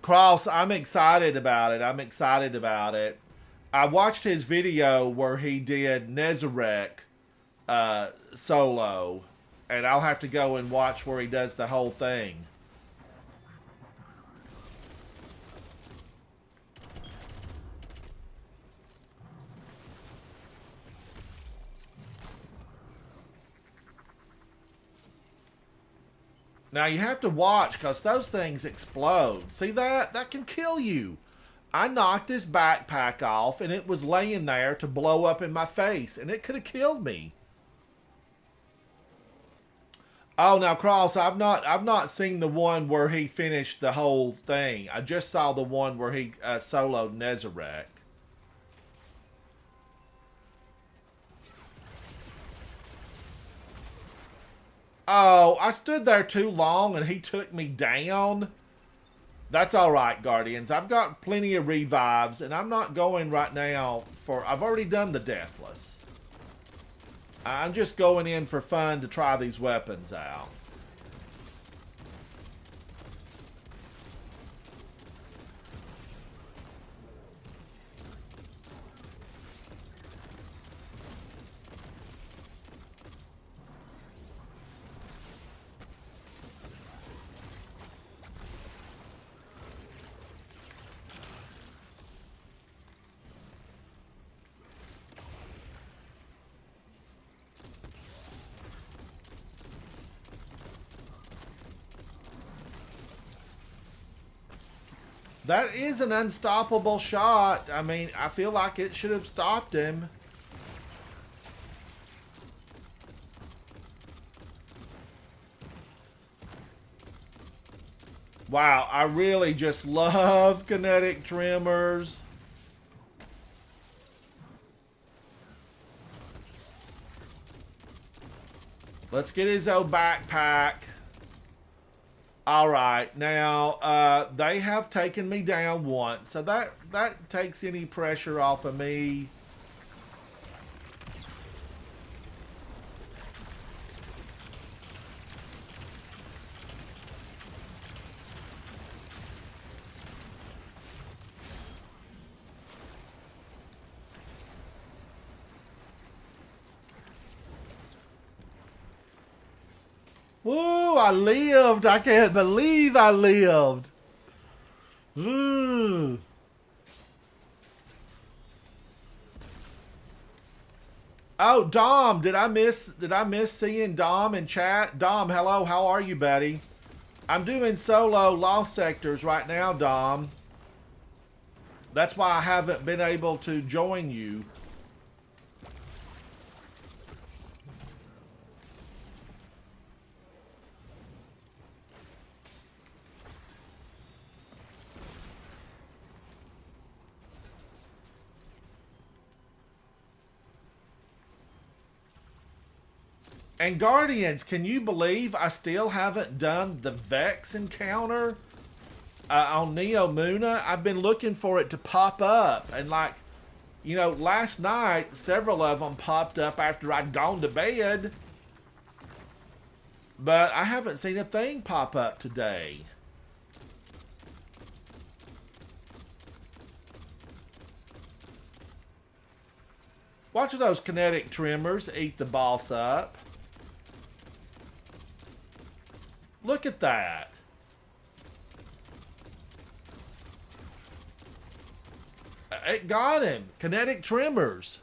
Cross, I'm excited about it. I'm excited about it. I watched his video where he did Nezarek solo, and I'll have to go and watch where he does the whole thing. Now you have to watch because those things explode. See that? That can kill you. I knocked his backpack off and it was laying there to blow up in my face and it could have killed me. Oh, now Cross, I've not seen the one where he finished the whole thing. I just saw the one where he soloed Nezarek. Oh, I stood there too long and he took me down. That's all right, Guardians. I've got plenty of revives, and I'm not going right now for... I've already done the Deathless. I'm just going in for fun to try these weapons out. That is an unstoppable shot. I mean, I feel like it should have stopped him. Wow, I really just love kinetic tremors. Let's get his old backpack. All right, now they have taken me down once, so that takes any pressure off of me. Woo, I lived. I can't believe I lived. Ooh. Oh, Dom, did I miss seeing Dom in chat? Dom, hello, how are you, buddy? I'm doing solo Lost Sectors right now, Dom. That's why I haven't been able to join you. And Guardians, can you believe I still haven't done the Vex encounter on Neo Muna? I've been looking for it to pop up. And like, you know, last night, several of them popped up after I'd gone to bed. But I haven't seen a thing pop up today. Watch those kinetic tremors eat the boss up. Look at that. It got him. Kinetic tremors.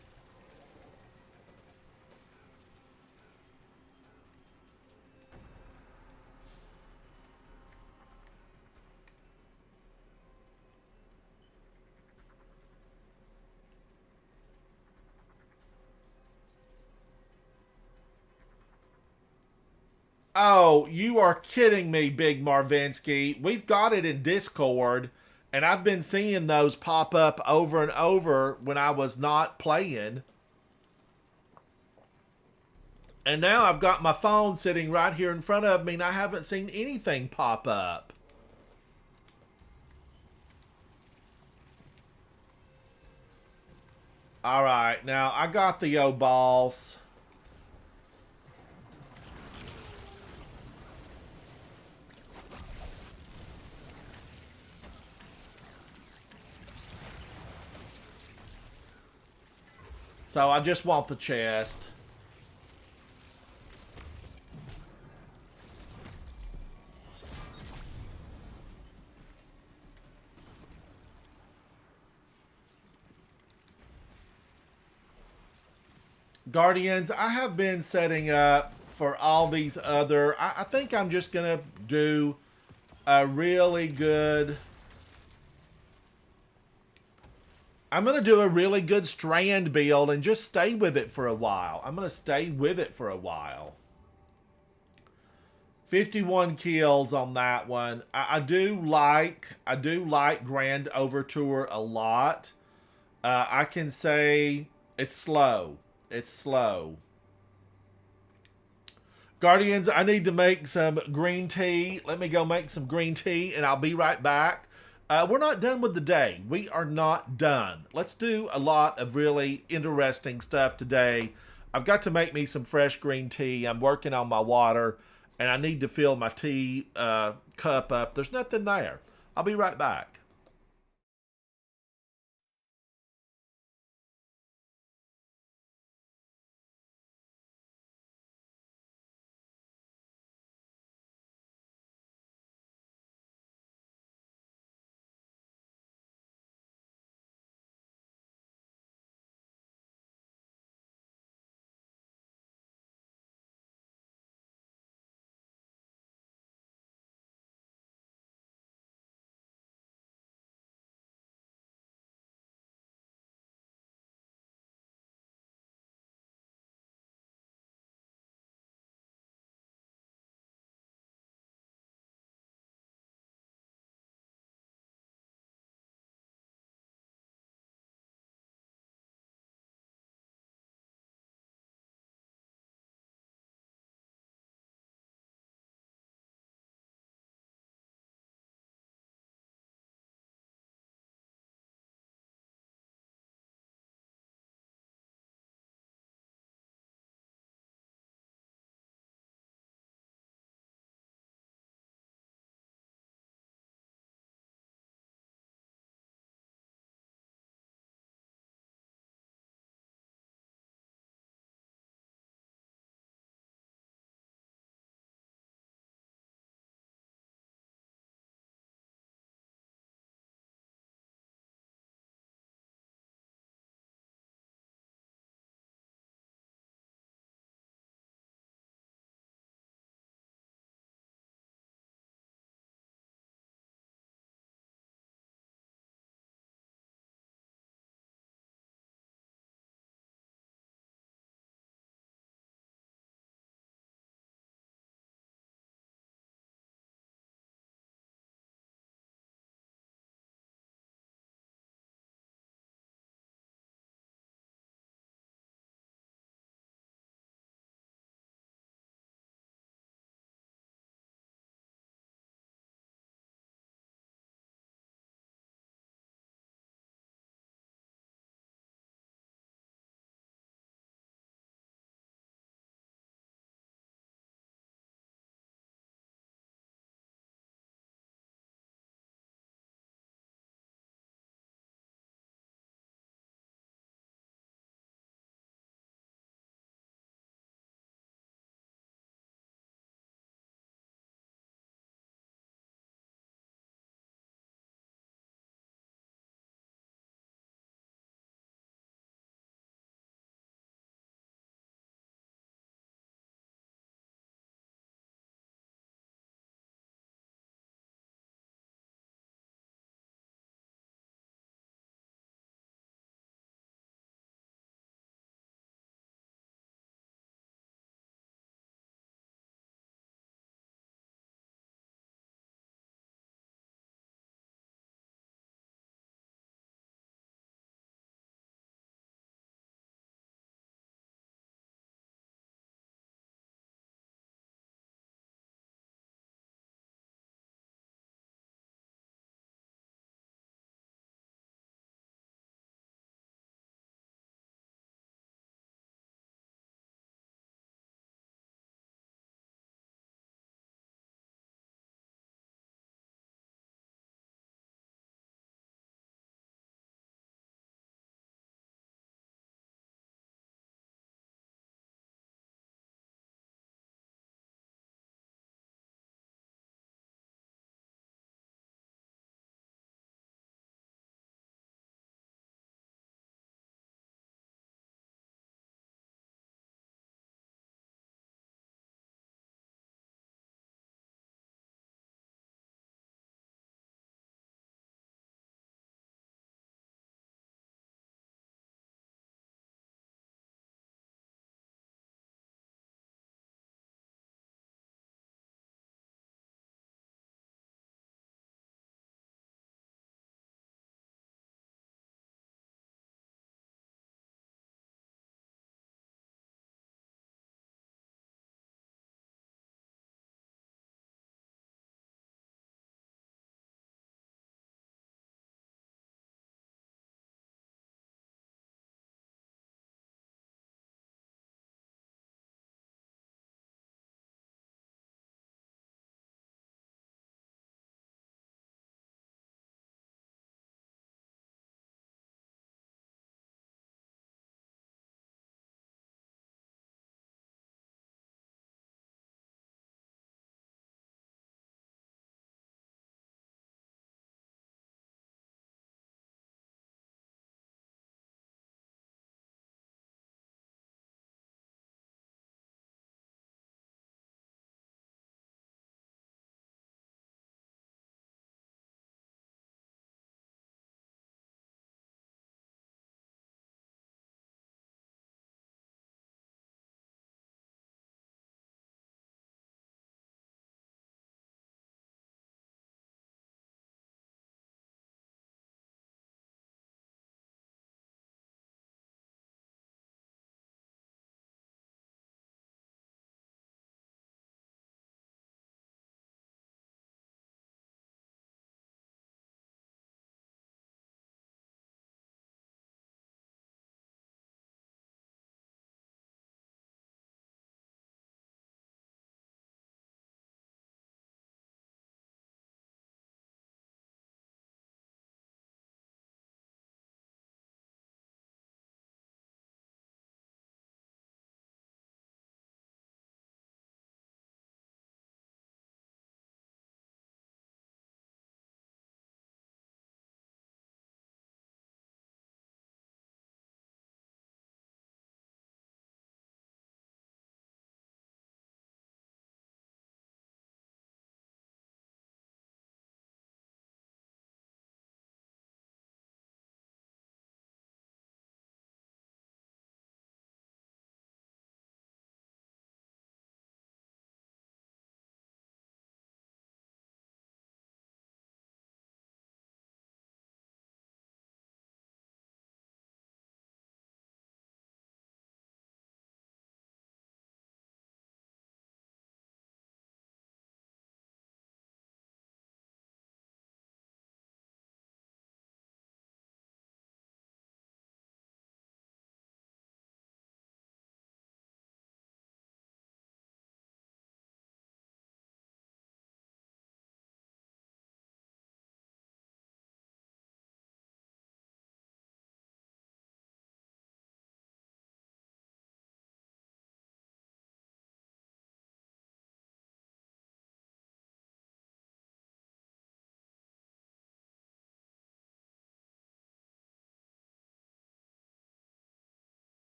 Oh, you are kidding me, Big Marvinsky. We've got it in Discord, and I've been seeing those pop up over and over when I was not playing. And now I've got my phone sitting right here in front of me, and I haven't seen anything pop up. All right, now I got the O balls. So I just want the chest. Guardians, I have been setting up for all these other... I think I'm just going to do a really good... I'm going to do a really good strand build and just stay with it for a while. I'm going to stay with it for a while. 51 kills on that one. I do like Grand Overture a lot. I can say it's slow. It's slow. Guardians, I need to make some green tea. Let me go make some green tea, and I'll be right back. We're not done with the day. We are not done. Let's do a lot of really interesting stuff today. I've got to make me some fresh green tea. I'm working on my water, and I need to fill my tea cup up. There's nothing there. I'll be right back.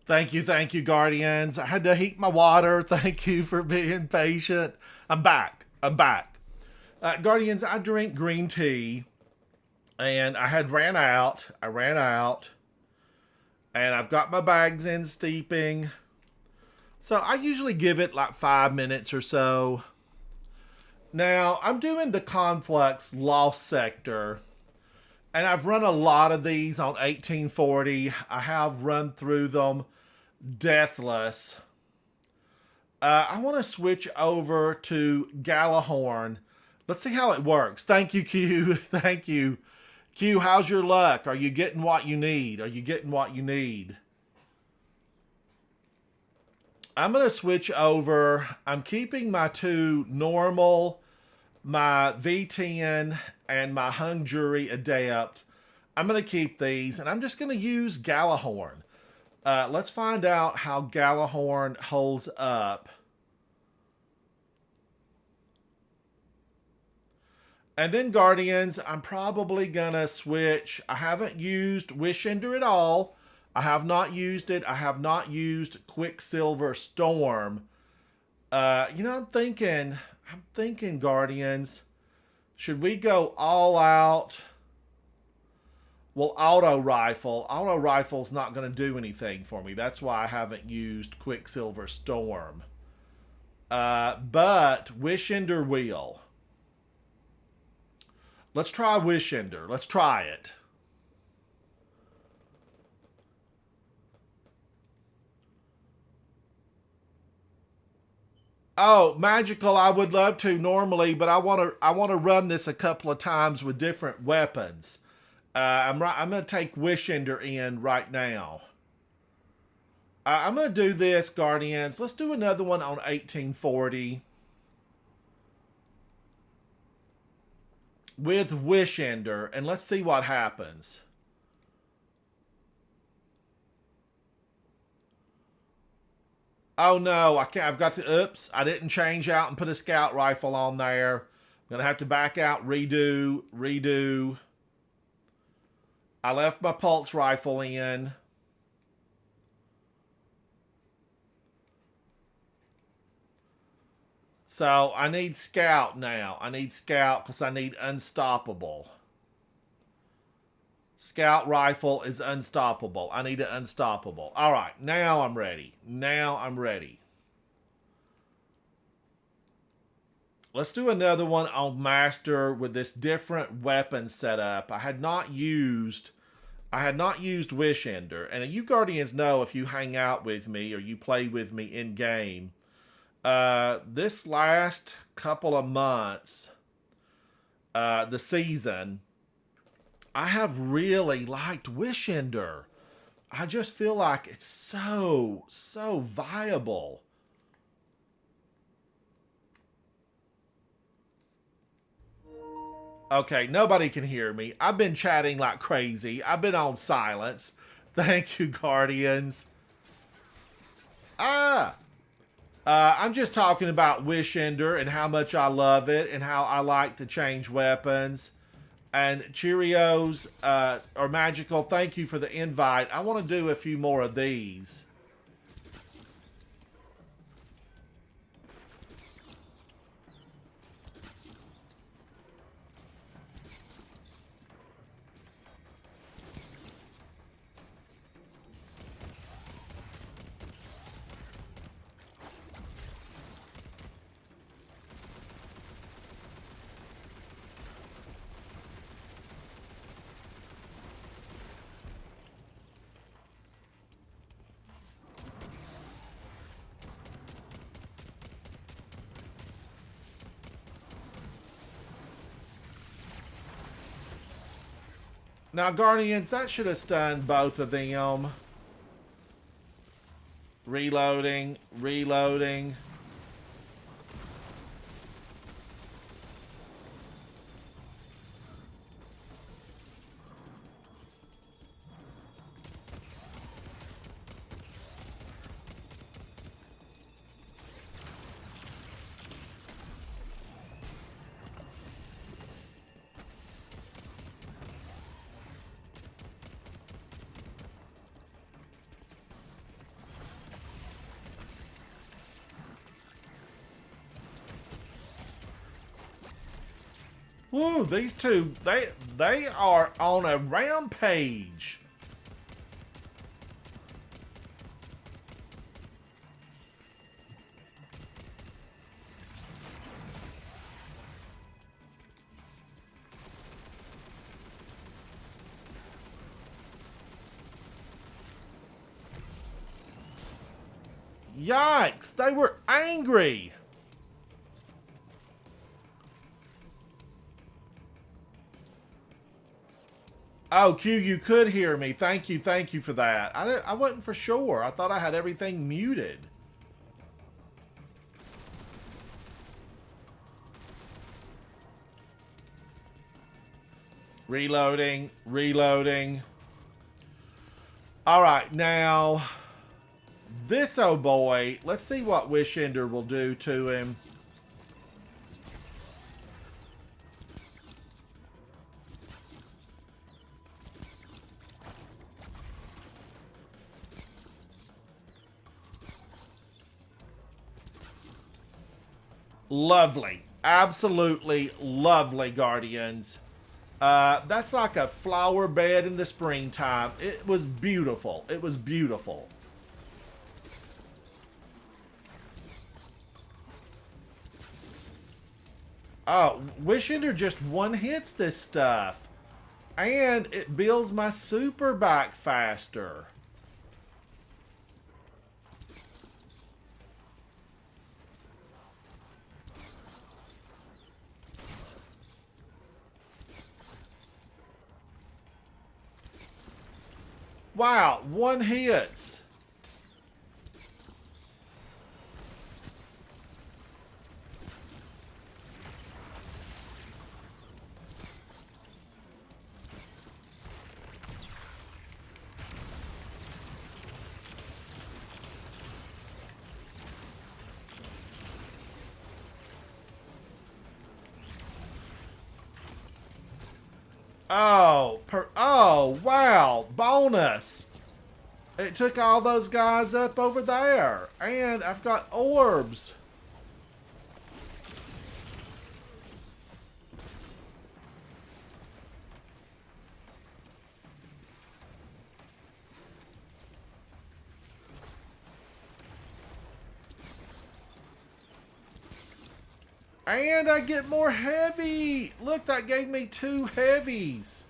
Thank you, Guardians. I had to heat my water. Thank you for being patient. I'm back. I'm back. Guardians, I drink green tea, and I had ran out. I ran out, and I've got my bags in steeping. So I usually give it like 5 minutes or so. Now, I'm doing the Conflux Lost Sector, and I've run a lot of these on 1840. I have run through them deathless. I want to switch over to Galahorn. Let's see how it works. Thank you, Q. Thank you. Q, how's your luck? Are you getting what you need? Are you getting what you need? I'm going to switch over. I'm keeping my two normal, my V10 and my Hung Jury Adept. I'm going to keep these, and I'm just going to use Galahorn. Let's find out how Galahorn holds up. And then Guardians, I'm probably going to switch. I haven't used Wish Ender at all. I have not used it. I have not used Quicksilver Storm. I'm thinking, Guardians, should we go all out? Well, auto rifle's not going to do anything for me. That's why I haven't used Quicksilver Storm. But Wish Ender will. Let's try Wish Ender. Let's try it. Oh, magical! I would love to normally, but I want to run this a couple of times with different weapons. I'm going to take Wish Ender in right now. I'm going to do this, Guardians. Let's do another one on 1840 with Wish Ender, and let's see what happens. Oh no, I can't. I've got to, oops, I didn't change out and put a scout rifle on there. I'm going to have to back out, redo. I left my pulse rifle in. So I need scout now. I need scout because I need unstoppable. Scout rifle is unstoppable. I need it unstoppable. All right, now I'm ready. Now I'm ready. Let's do another one on Master with this different weapon setup. I had not used Wish Ender. And you Guardians know, if you hang out with me or you play with me in game, this last couple of months, the season, I have really liked Wish Ender. I just feel like it's so viable. Okay, nobody can hear me. I've been chatting like crazy. I've been on silence. Thank you, Guardians. I'm just talking about Wish Ender and how much I love it and how I like to change weapons. And Cheerios, or Magical, thank you for the invite. I want to do a few more of these. Now, Guardians, that should have stunned both of them. Reloading. Woo, these two, they are on a rampage. Yikes, they were angry. Oh, Q, you could hear me. Thank you for that. I wasn't for sure. I thought I had everything muted. Reloading, reloading. All right, now this oh boy. Let's see what Wish Ender will do to him. Lovely. Absolutely lovely, Guardians. That's like a flower bed in the springtime. It was beautiful. It was beautiful. Oh, Wish Ender just one-hits this stuff. And it builds my super back faster. Wow, one hits. Oh, wow, bonus. It took all those guys up over there. And I've got orbs. And I get more heavy. Look, that gave me 2 heavies.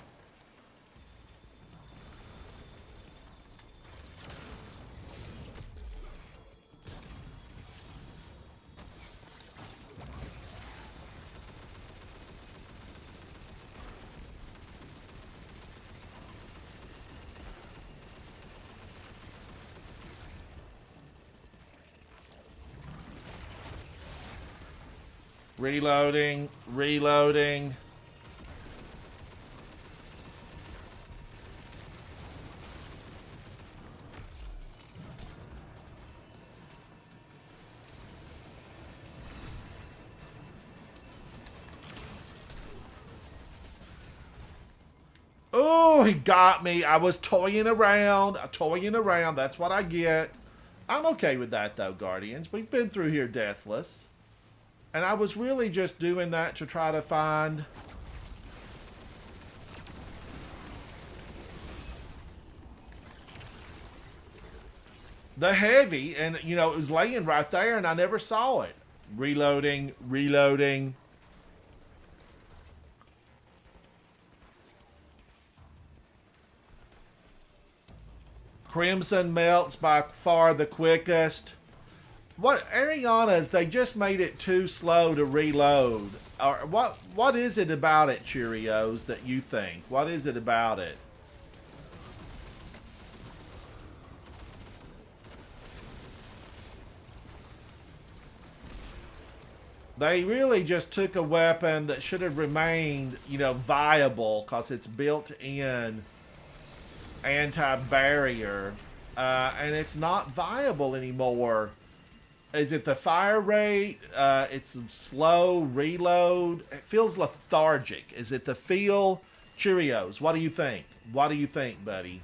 Reloading, reloading. Oh, he got me. I was toying around. That's what I get. I'm okay with that, though, Guardians. We've been through here deathless. And I was really just doing that to try to find the heavy. And, you know, it was laying right there and I never saw it. Reloading, reloading. Crimson melts by far the quickest. What Ariana's, they just made it too slow to reload. Or what is it about it, Cheerios, that you think? What is it about it? They really just took a weapon that should have remained, you know, viable because it's built in anti-barrier, and it's not viable anymore. Is it the fire rate? It's slow reload. It feels lethargic. Is it the feel? Cheerios, what do you think? What do you think, buddy?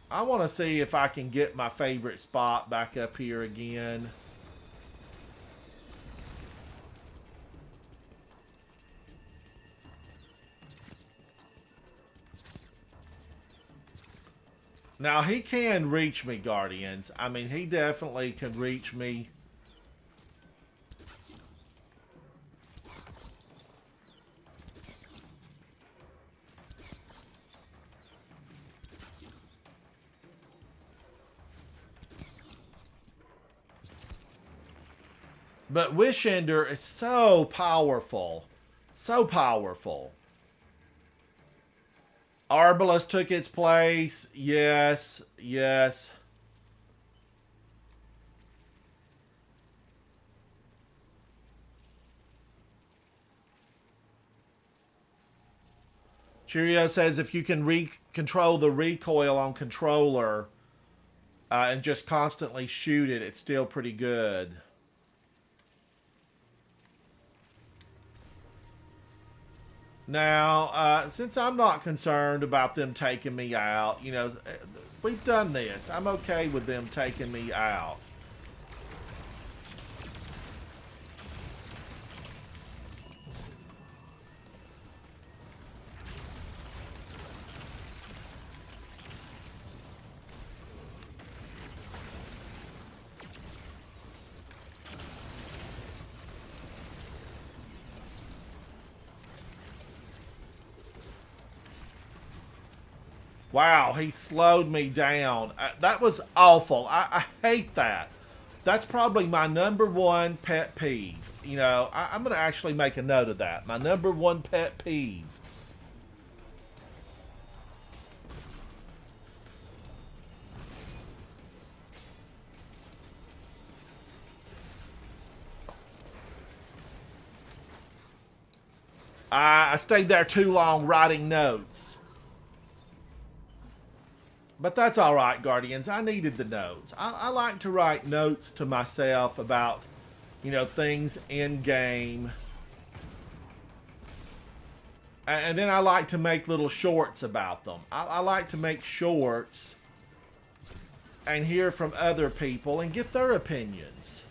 I want to see if I can get my favorite spot back up here again. Now, he can reach me, Guardians. I mean, he definitely can reach me. But Wishender is so powerful. So powerful. Arbalest took its place. Yes, yes. Cheerio says if you can control the recoil on controller and just constantly shoot it, it's still pretty good. Now, since I'm not concerned about them taking me out, you know, we've done this. I'm okay with them taking me out. Wow, he slowed me down. That was awful. I hate that. That's probably my #1 pet peeve. You know, I'm going to actually make a note of that. My #1 pet peeve. I stayed there too long writing notes. But that's all right, Guardians. I needed the notes. I like to write notes to myself about, you know, things in game. And then I like to make little shorts about them. I like to make shorts and hear from other people and get their opinions.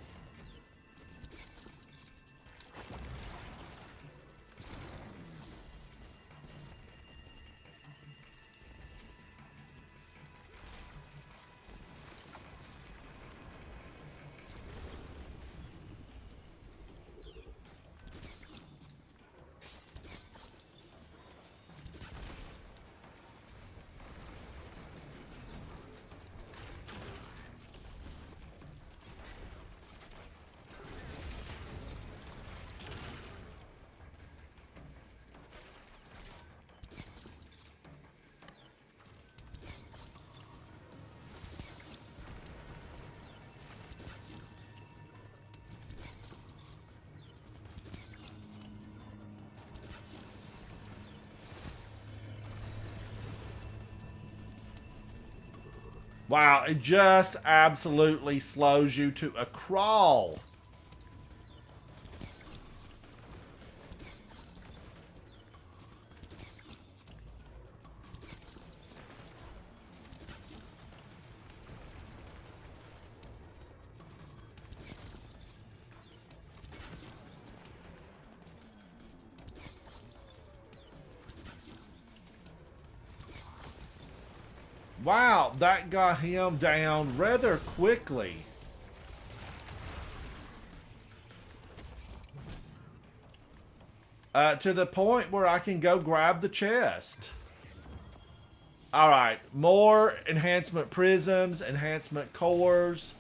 Wow, it just absolutely slows you to a crawl. Wow, that got him down rather quickly. To the point where I can go grab the chest. Alright, more enhancement prisms, enhancement cores.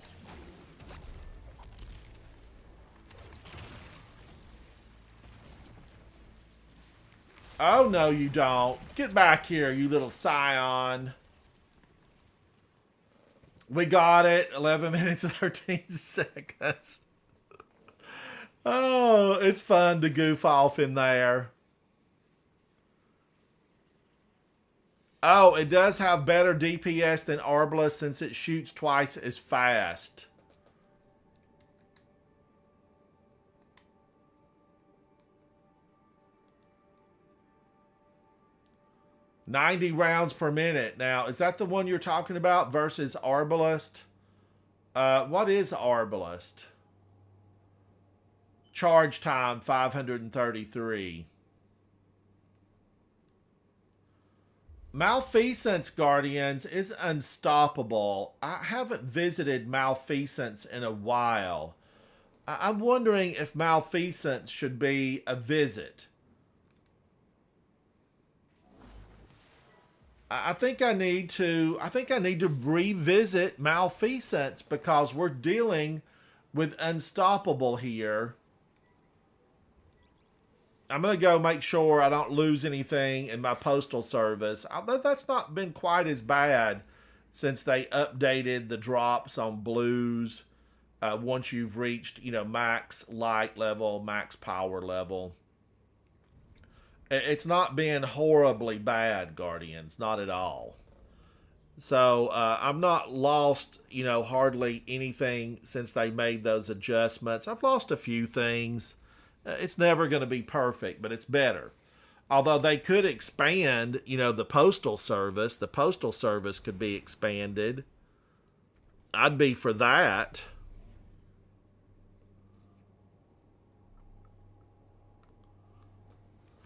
Oh, no, you don't. Get back here, you little scion. We got it. 11 minutes and 13 seconds. Oh, it's fun to goof off in there. Oh, it does have better DPS than Arbala since it shoots twice as fast. 90 rounds per minute. Now, is that the one you're talking about versus Arbalest? What is Arbalest? Charge time 533. Malfeasance, Guardians, is unstoppable. I haven't visited Malfeasance in a while. I'm wondering if Malfeasance should be a visit. I think I need to revisit Malfeasance because we're dealing with Unstoppable here. I'm going to go make sure I don't lose anything in my postal service. Although that's not been quite as bad since they updated the drops on blues once you've reached, max light level, max power level. It's not been horribly bad, Guardians. Not at all. So I've not lost, hardly anything since they made those adjustments. I've lost a few things. It's never going to be perfect, but it's better. Although they could expand, the postal service. The postal service could be expanded. I'd be for that.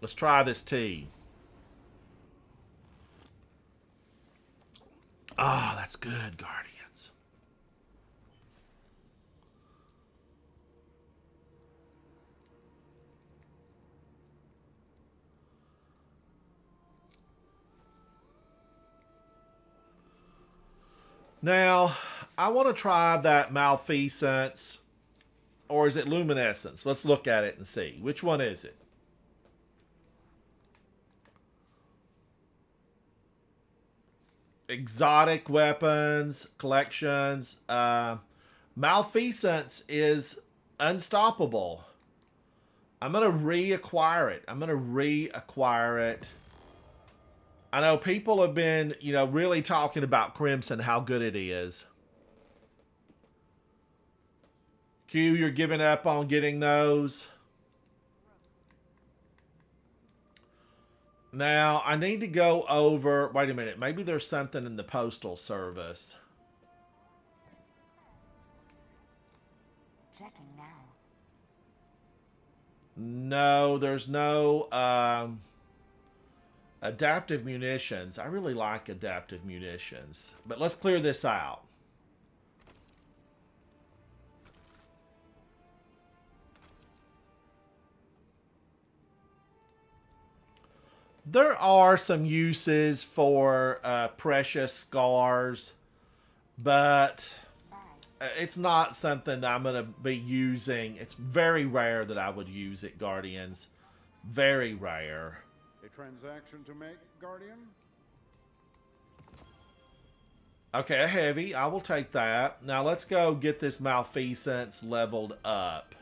Let's try this tea. Ah, that's good, Guardians. Now, I want to try that Malfeasance, or is it Luminescence? Let's look at it and see. Which one is it? Exotic weapons, collections. Malfeasance is unstoppable. I'm going to reacquire it. I know people have been, really talking about Crimson, how good it is. Q, you're giving up on getting those. Now, I need to go over... Wait a minute. Maybe there's something in the Postal Service. Checking now. No, there's no adaptive munitions. I really like adaptive munitions. But let's clear this out. There are some uses for precious scars, but it's not something that I'm going to be using. It's very rare that I would use it, Guardians. Very rare. A transaction to make, Guardian? Okay, a heavy. I will take that. Now let's go get this Malfeasance leveled up.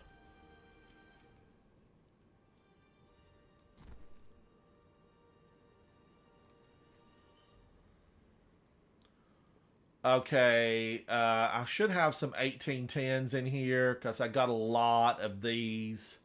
Okay, I should have some 1810s in here because I got a lot of these.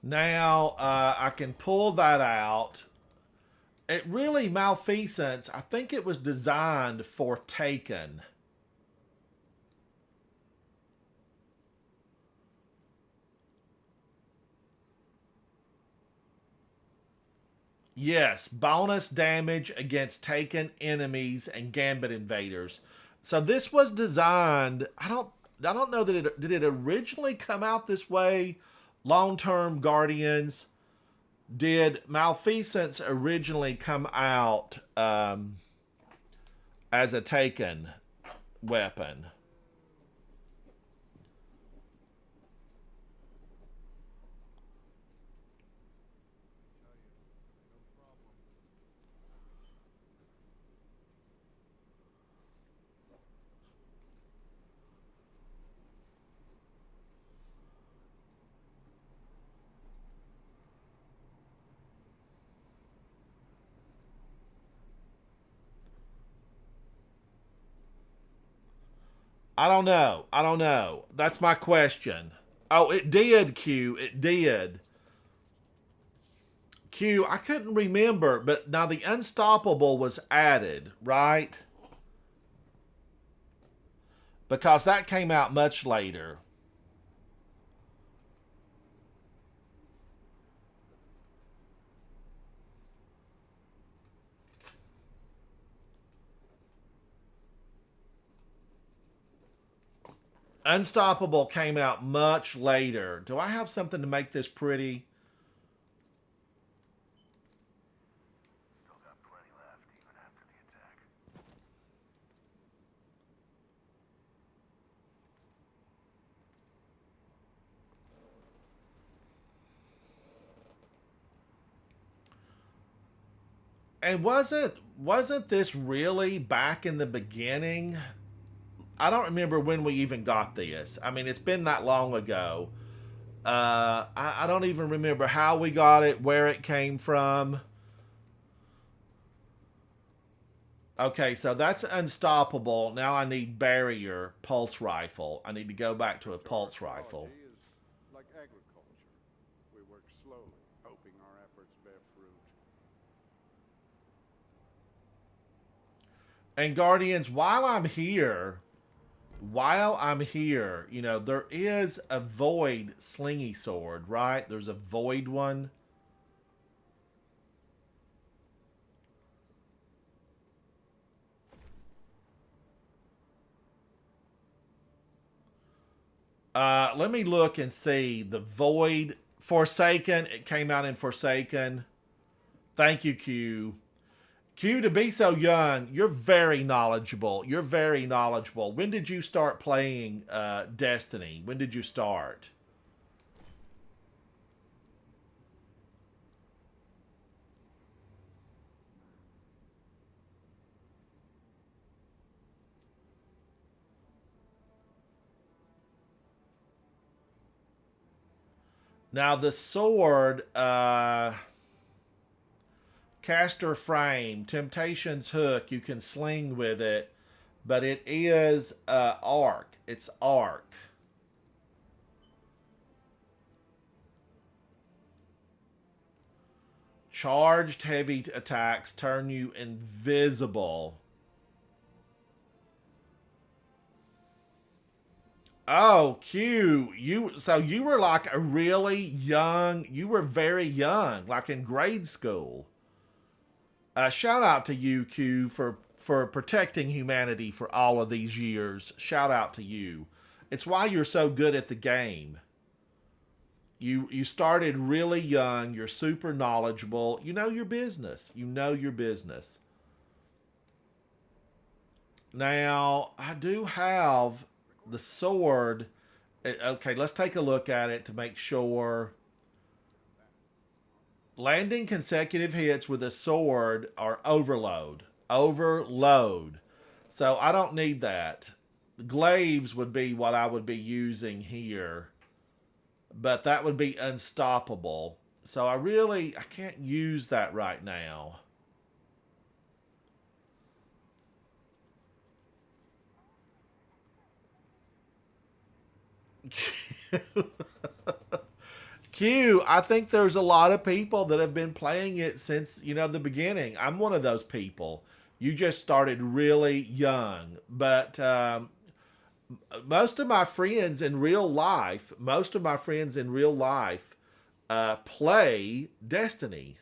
Now, I can pull that out. It really, Malfeasance, I think it was designed for Taken. Yes, bonus damage against Taken enemies and Gambit invaders. So this was designed, I don't know that did it originally come out this way? Long-term Guardians, did Malfeasance originally come out as a Taken weapon? I don't know. I don't know. That's my question. Oh, it did, Q. It did. Q, I couldn't remember, but now the unstoppable was added, right? Because that came out much later. Unstoppable came out much later. Do I have something to make this pretty? Still got plenty left, even after the attack. And wasn't this really back in the beginning? I don't remember when we even got this. I mean, it's been that long ago. I don't even remember how we got it, where it came from. Okay, so that's unstoppable. Now I need barrier pulse rifle. I need to go back to a pulse rifle. Technology is like agriculture. We work slowly, hoping our efforts bear fruit. And Guardians, while I'm here, you know, there is a void slingy sword, right? There's a void one. Let me look and see. The void Forsaken. It came out in Forsaken. Thank you, Q. Q, to be so young, you're very knowledgeable. You're very knowledgeable. When did you start playing Destiny? When did you start? Now, the sword, caster frame, Temptation's hook, you can sling with it, but it is arc. It's arc. Charged heavy attacks turn you invisible. Oh, Q, you were like a really young, you were very young, like in grade school. Shout out to you, Q, for protecting humanity for all of these years. Shout out to you. It's why you're so good at the game. You started really young. You're super knowledgeable. You know your business. You know your business. Now, I do have the sword. Okay, let's take a look at it to make sure. Landing consecutive hits with a sword are overload. Overload. So I don't need that. Glaives would be what I would be using here. But that would be unstoppable. So I can't use that right now. Q, I think there's a lot of people that have been playing it since, the beginning. I'm one of those people. You just started really young. But most of my friends in real life, play Destiny.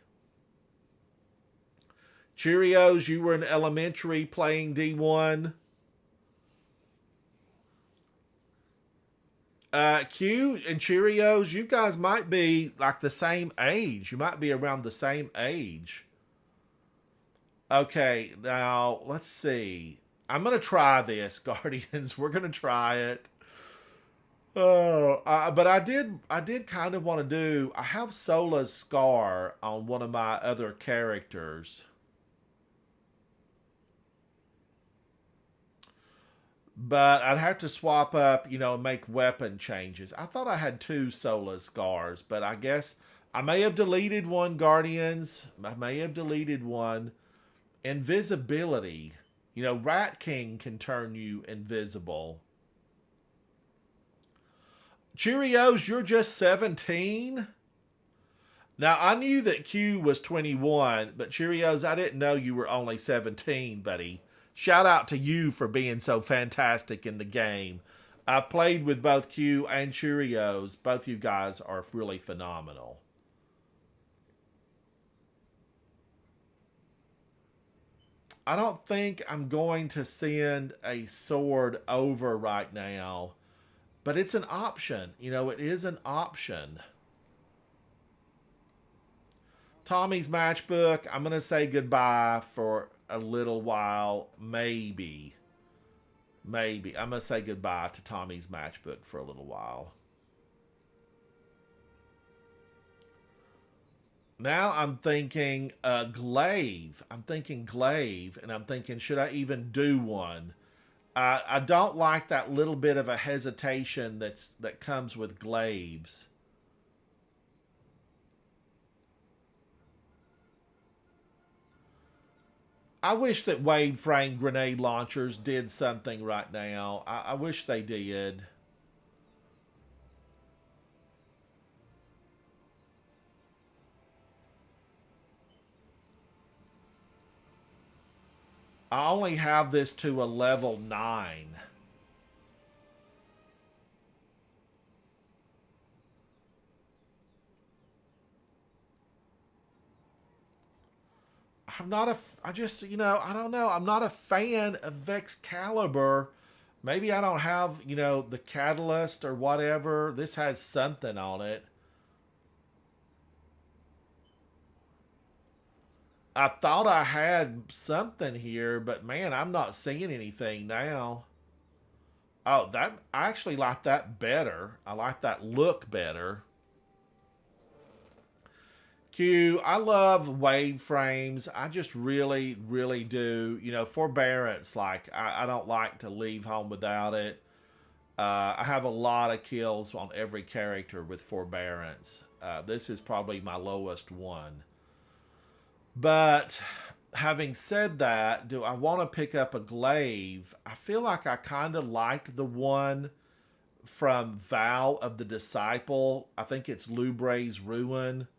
Cheerios, you were in elementary playing D1. Q and Cheerios, you guys might be like the same age. You might be around the same age. Okay, now let's see. I'm gonna try this, Guardians. We're gonna try it. Oh, but I did kind of want to do. I have Sola's scar on one of my other characters. But I'd have to swap up, and make weapon changes. I thought I had two Sola scars, but I guess I may have deleted one, Guardians. I may have deleted one. Invisibility. Rat King can turn you invisible. Cheerios, you're just 17? Now, I knew that Q was 21, but Cheerios, I didn't know you were only 17, buddy. Shout out to you for being so fantastic in the game. I've played with both Q and Cheerios. Both you guys are really phenomenal. I don't think I'm going to send a sword over right now, but it's an option. You know, it is an option. Tommy's matchbook, I'm going to say goodbye for a little while. Maybe. Maybe. I'm going to say goodbye to Tommy's matchbook for a little while. Now I'm thinking glaive. I'm thinking glaive, and I'm thinking, should I even do one? I don't like that little bit of a hesitation that comes with glaives. I wish that wave frame grenade launchers did something right now. I wish they did. I only have this to a level 9. I'm not a, I just, you know, I don't know. I'm not a fan of Vexcalibur. Maybe I don't have, you know, the catalyst or whatever. This has something on it. I thought I had something here, but man, I'm not seeing anything now. Oh, that, I actually like that better. I like that look better. Q, I love wave frames. I just really, really do. You know, forbearance, like, I don't like to leave home without it. I have a lot of kills on every character with forbearance. This is probably my lowest one. But having said that, do I want to pick up a glaive? I feel like I kind of liked the one from Vow of the Disciple. I think it's Lubre's Ruin.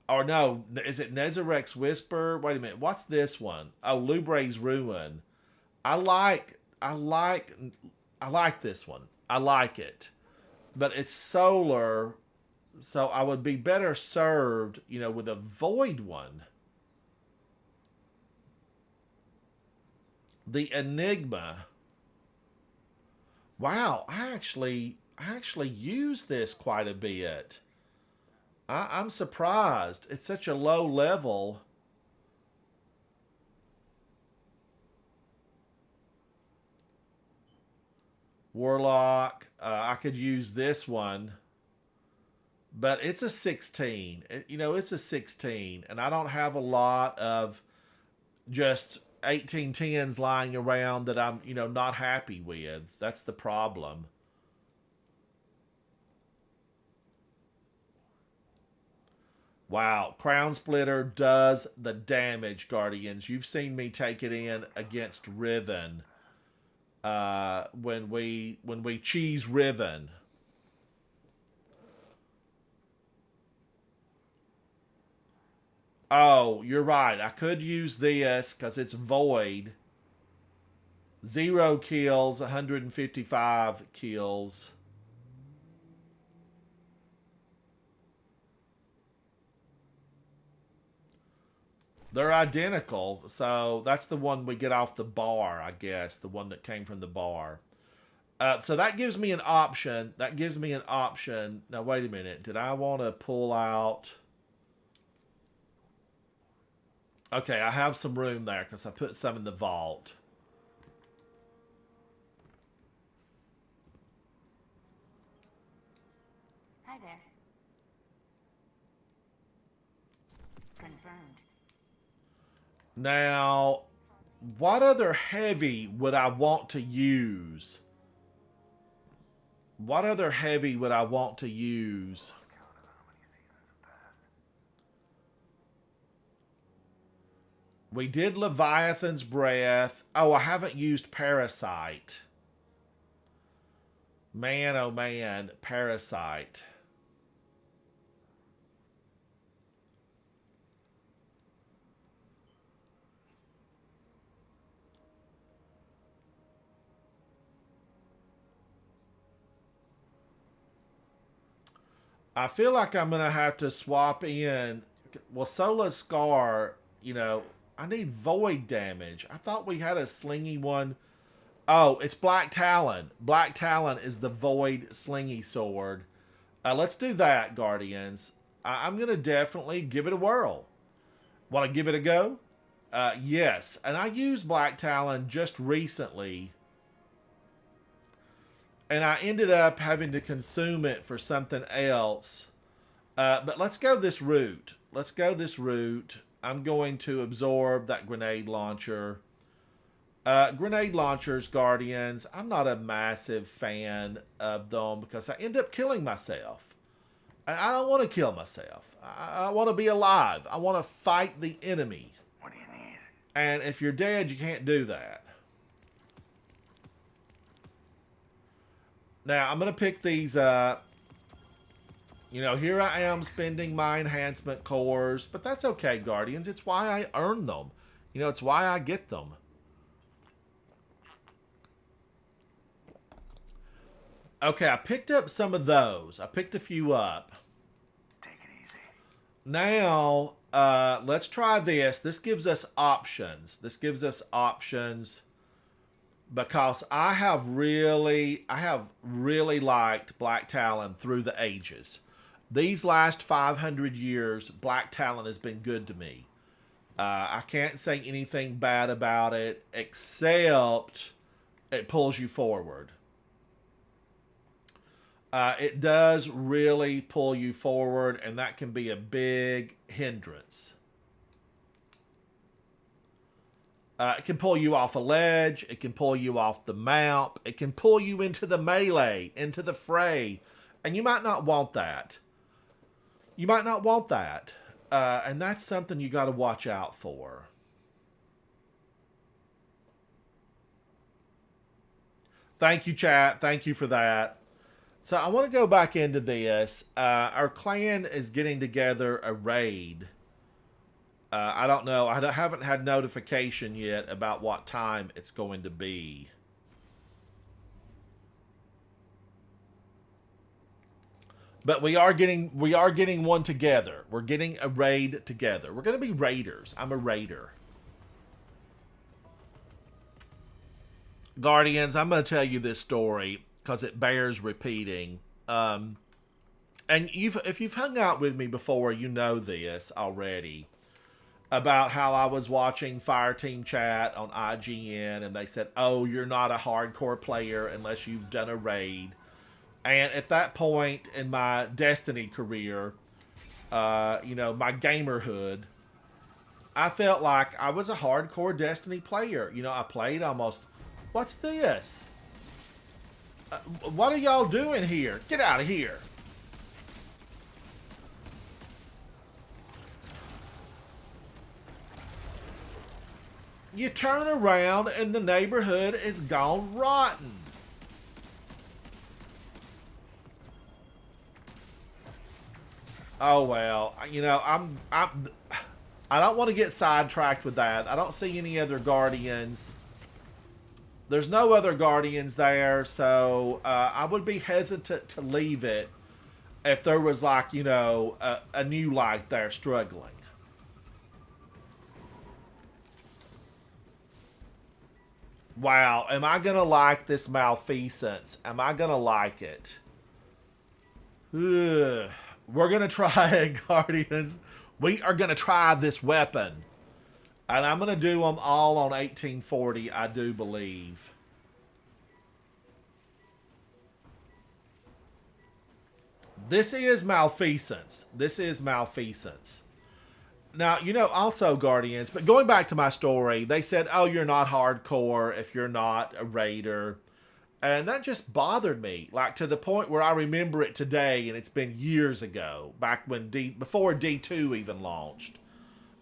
Or no, is it Nezarek's Whisper? Wait a minute, what's this one? Oh, Lubre's Ruin. I like I like I like this one. I like it. But it's solar, so I would be better served, you know, with a void one. The Enigma. Wow, I actually use this quite a bit. I'm surprised. It's such a low level. Warlock. I could use this one. But it's a 16. You know, it's a 16. And I don't have a lot of just 1810s lying around that I'm, you know, not happy with. That's the problem. Wow, Crown Splitter does the damage, Guardians. You've seen me take it in against Riven. When we cheese Riven. Oh, you're right. I could use this because it's void. 0 kills, 155 kills. They're identical, so that's the one we get off the bar, I guess. The one that came from the bar. So that gives me an option. That gives me an option. Now, wait a minute. Did I want to pull out... Okay, I have some room there because I put some in the vault. Hi there. Confirmed. Now, what other heavy would I want to use? What other heavy would I want to use? We did Leviathan's Breath. Oh, I haven't used Parasite. Man, oh man, Parasite. I feel like I'm going to have to swap in. Well, Solar Scar, you know, I need void damage. I thought we had a slingy one. Oh, it's Black Talon. Black Talon is the void slingy sword. Let's do that, Guardians. I'm going to definitely give it a whirl. Want to give it a go? Yes. And I used Black Talon just recently. And I ended up having to consume it for something else. But let's go this route. Let's go this route. I'm going to absorb that grenade launcher. Grenade launchers, Guardians, I'm not a massive fan of them because I end up killing myself. I don't want to kill myself. I want to be alive. I want to fight the enemy. What do you need? And if you're dead, you can't do that. Now, I'm going to pick these up. You know, here I am spending my enhancement cores, but that's okay, Guardians. It's why I earn them. You know, it's why I get them. Okay, I picked up some of those. I picked a few up. Take it easy. Now, let's try this. This gives us options. This gives us options because I have really liked Black Talon through the ages. These last 500 years, Black Talon has been good to me. I can't say anything bad about it except it pulls you forward. It does really pull you forward, and that can be a big hindrance. It can pull you off a ledge. It can pull you off the map. It can pull you into the melee, into the fray. And you might not want that. You might not want that. And that's something you got to watch out for. Thank you, chat. Thank you for that. So I want to go back into this. Our clan is getting together a raid. I don't know. I haven't had notification yet about what time it's going to be. But we are getting one together. We're getting a raid together. We're going to be raiders. I'm a raider. Guardians, I'm going to tell you this story because it bears repeating. And if you've hung out with me before, you know this already. About how I was watching Fireteam Chat on IGN and they said, oh, you're not a hardcore player unless you've done a raid. And at that point in my Destiny career, you know, my gamerhood, I felt like I was a hardcore Destiny player. You know, I played almost... What's this? What are y'all doing here? Get out of here. You turn around and the neighborhood is gone rotten. Oh well, you know, I don't want to get sidetracked with that. I don't see any other Guardians. There's no other Guardians there, so I would be hesitant to leave it if there was, like, you know, a new light there struggling. Wow, am I going to like this malfeasance? Am I going to like it? Ugh. We're going to try it, Guardians. We are going to try this weapon. And I'm going to do them all on 1840, I do believe. This is malfeasance. This is malfeasance. Now, you know, also, Guardians, but going back to my story, they said, oh, you're not hardcore if you're not a raider. And that just bothered me, like, to the point where I remember it today, and it's been years ago, back when before D2 even launched.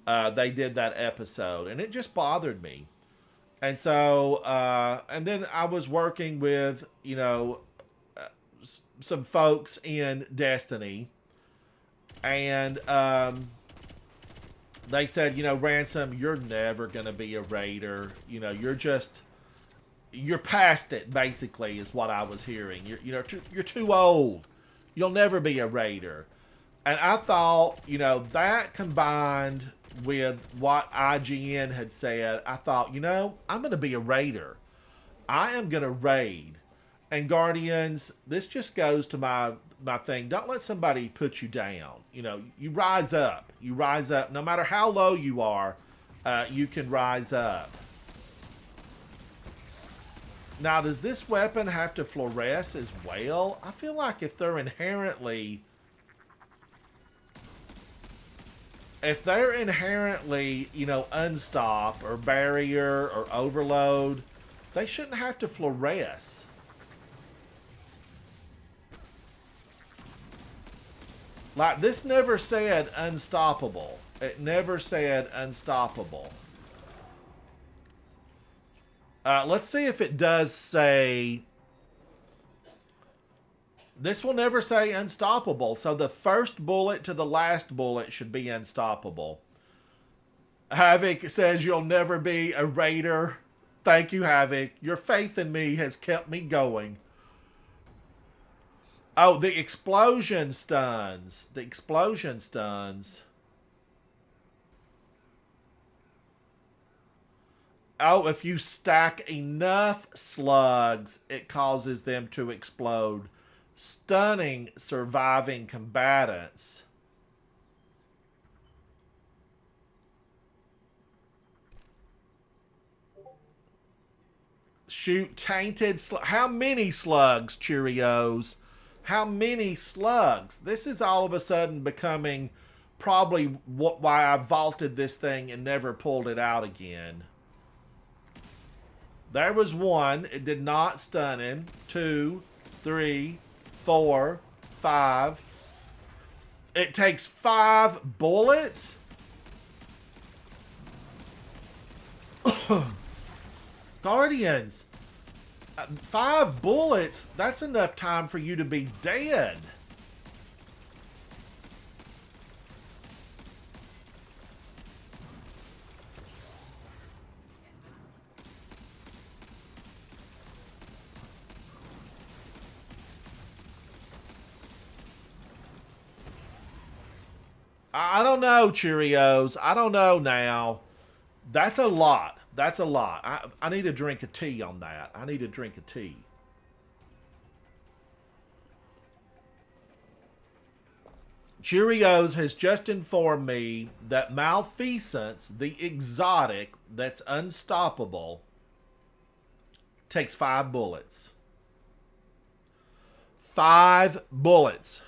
they did that episode, and it just bothered me. And so, and then I was working with, some folks in Destiny, and they said, Ransom, you're never going to be a raider. You're past it, basically, is what I was hearing. You're too old. You'll never be a raider. And I thought, that combined with what IGN had said, I thought, I'm going to be a raider. I am going to raid. And Guardians, this just goes to my thing. Don't let somebody put you down. You rise up. You rise up. No matter how low you are, you can rise up. Now, does this weapon have to fluoresce as well? I feel like if they're inherently... unstop or barrier or overload, they shouldn't have to fluoresce. Like, this never said unstoppable. It never said unstoppable. Let's see if it does say... This will never say unstoppable. So the first bullet to the last bullet should be unstoppable. Havoc says you'll never be a raider. Thank you, Havoc. Your faith in me has kept me going. Oh, the explosion stuns. The explosion stuns. Oh, if you stack enough slugs, it causes them to explode, stunning surviving combatants. Shoot tainted slugs. How many slugs, Cheerios? How many slugs? This is all of a sudden becoming probably why I vaulted this thing and never pulled it out again. There was one. It did not stun him. 2, 3, 4, 5. It takes 5 bullets? Guardians. 5 bullets? That's enough time for you to be dead. I don't know, Cheerios. I don't know now. That's a lot. That's a lot. I need a drink of tea on that. I need a drink of tea. Cheerios has just informed me that Malfeasance, the exotic that's unstoppable, takes 5 bullets. 5 bullets.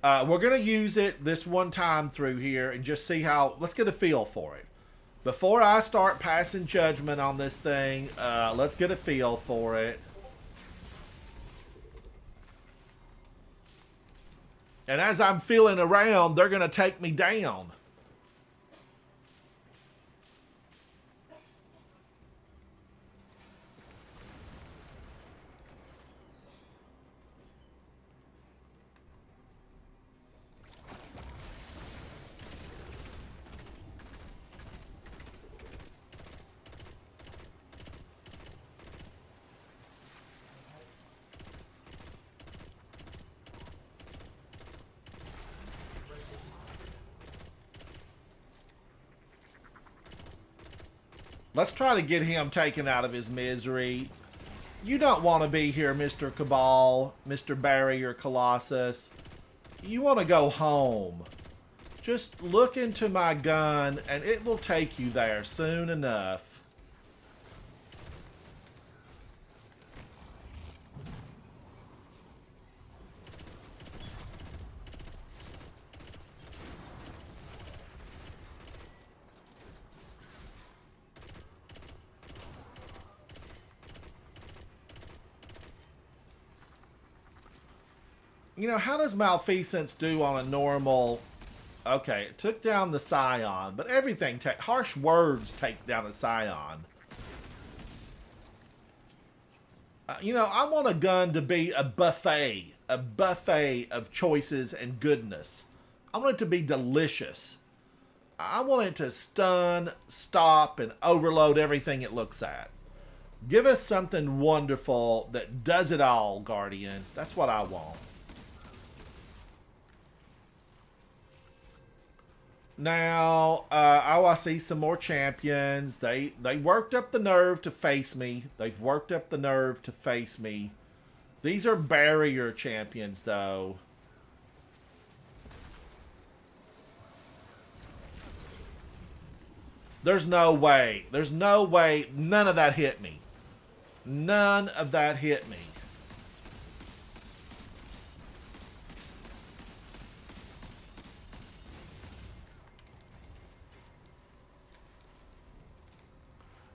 We're going to use it this one time through here and just see how... Let's get a feel for it. Before I start passing judgment on this thing, let's get a feel for it. And as I'm feeling around, they're going to take me down. Let's try to get him taken out of his misery. You don't want to be here, Mr. Cabal, Mr. Barrier Colossus. You want to go home. Just look into my gun and it will take you there soon enough. You know, how does Malfeasance do on a normal Okay, it took down the Scion, but everything, harsh words take down a Scion. You know, I want a gun to be a buffet of choices and goodness. I want it to be delicious. I want it to stun, stop, and overload everything it looks at. Give us something wonderful that does it all, Guardians. That's what I want. Now, oh, I see some more champions. They worked up the nerve to face me. They've worked up the nerve to face me. These are barrier champions, though. There's no way. There's no way. None of that hit me. None of that hit me.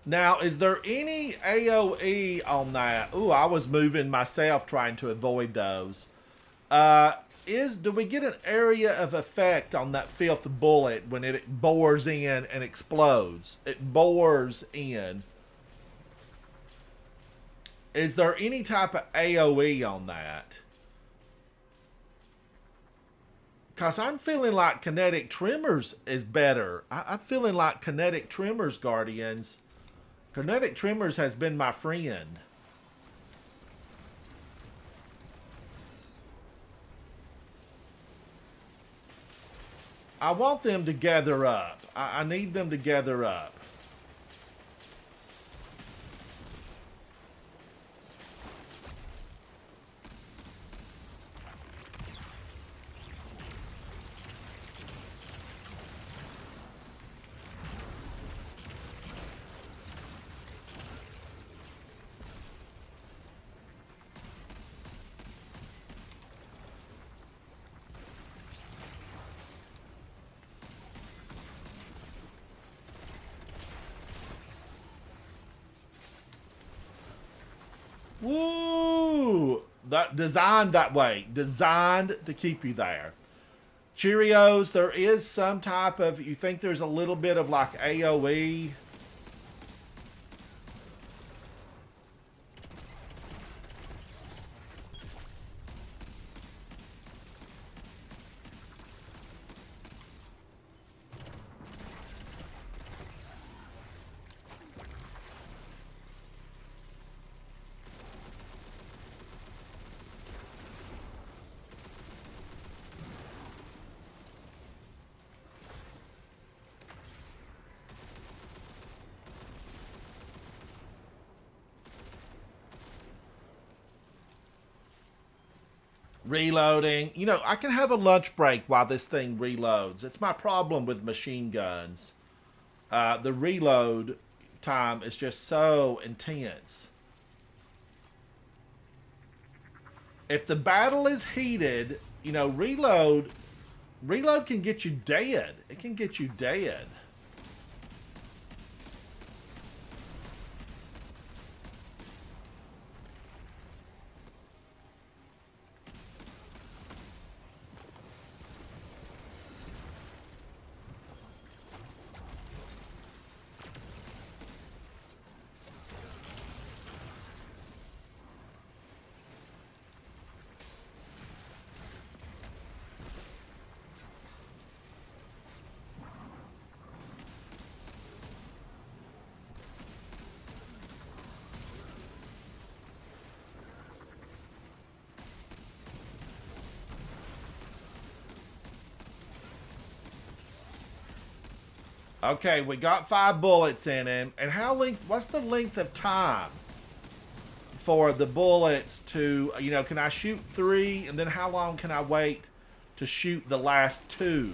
Now, is there any AoE on that? Ooh, I was moving myself trying to avoid those. Do we get an area of effect on that fifth bullet when it bores in and explodes? It bores in. Is there any type of AoE on that? Because I'm feeling like kinetic tremors is better. I'm feeling like kinetic tremors, Guardians. Kinetic tremors has been my friend. I want them to gather up. I need them to gather up. Woo! That designed that way. Designed to keep you there. Cheerios, there is some type of, you think there's a little bit of like AoE. Reloading. You know, I can have a lunch break while this thing reloads. It's my problem with machine guns. The reload time is just so intense. If the battle is heated, you know, reload can get you dead. It can get you dead. Okay, we got 5 bullets in him. And what's the length of time for the bullets to, you know, can I shoot 3 and then how long can I wait to shoot the last 2?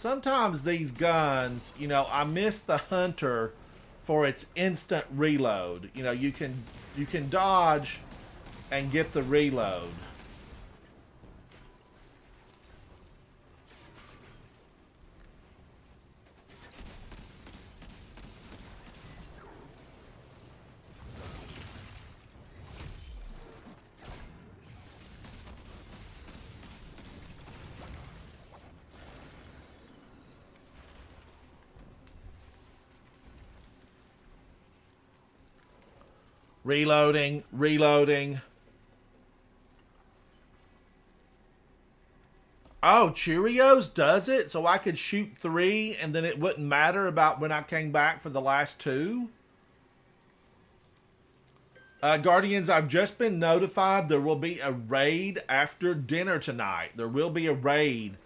sometimes these guns, you know, I miss the hunter for its instant reload. You know, you can dodge and get the reload. Reloading, reloading. Oh, Cheerios does it? So I could shoot 3 and then it wouldn't matter about when I came back for the last 2? Guardians, I've just been notified there will be a raid after dinner tonight. There will be a raid.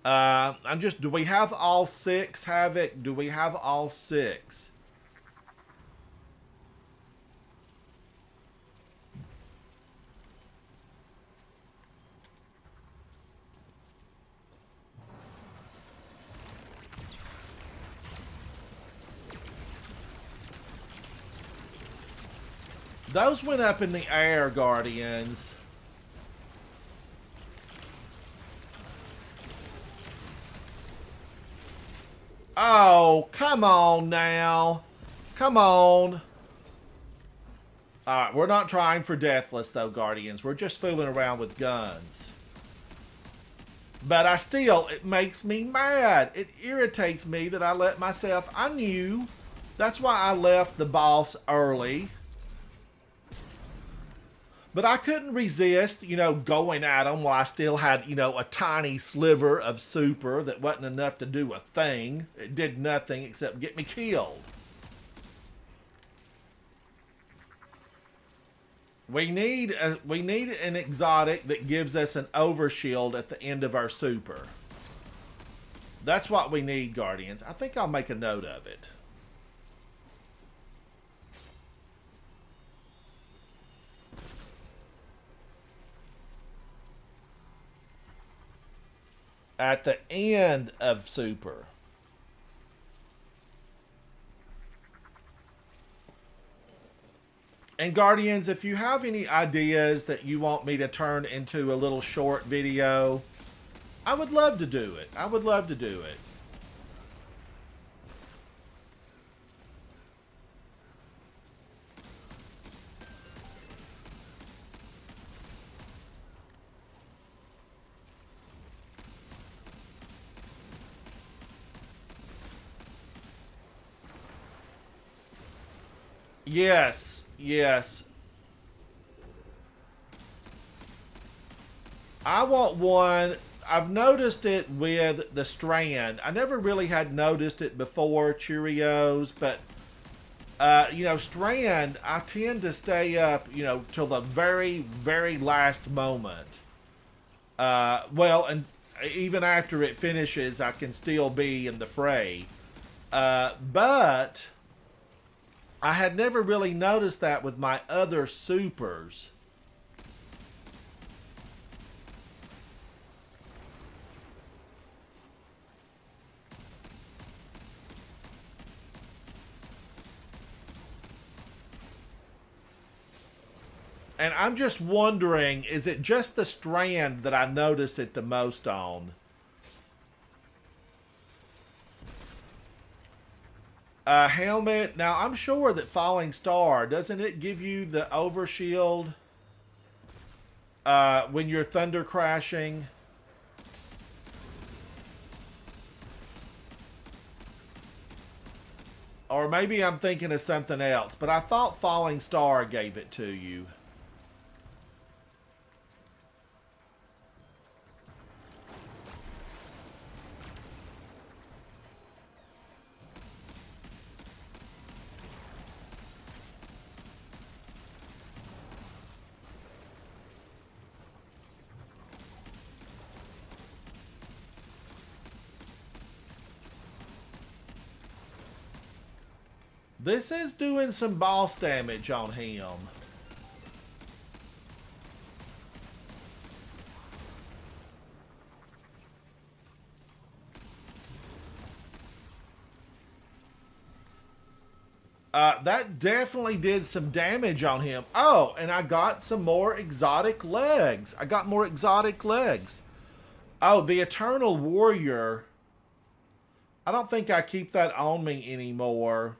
Do we have all 6, Havoc? Do we have all 6? Those went up in the air, Guardians. Oh, come on now. Come on. Alright, we're not trying for Deathless, though, Guardians. We're just fooling around with guns. But it makes me mad. It irritates me that I let myself... I knew. That's why I left the boss early. But I couldn't resist, you know, going at him while I still had, you know, a tiny sliver of super that wasn't enough to do a thing. It did nothing except get me killed. We need an exotic that gives us an overshield at the end of our super. That's what we need, Guardians. I think I'll make a note of it. At the end of super. And Guardians, if you have any ideas that you want me to turn into a little short video, I would love to do it. I would love to do it. Yes, yes. I want one. I've noticed it with the Strand. I never really had noticed it before, Cheerios, but, you know, Strand, I tend to stay up, you know, till the very, very last moment. Well, and even after it finishes, I can still be in the fray. But... I had never really noticed that with my other supers. And I'm just wondering, is it just the Strand that I notice it the most on? Helmet. Now, I'm sure that Falling Star, doesn't it give you the overshield when you're thunder crashing? Or maybe I'm thinking of something else, but I thought Falling Star gave it to you. This is doing some boss damage on him. That definitely did some damage on him. Oh, and I got some more exotic legs. I got more exotic legs. Oh, the Eternal Warrior. I don't think I keep that on me anymore.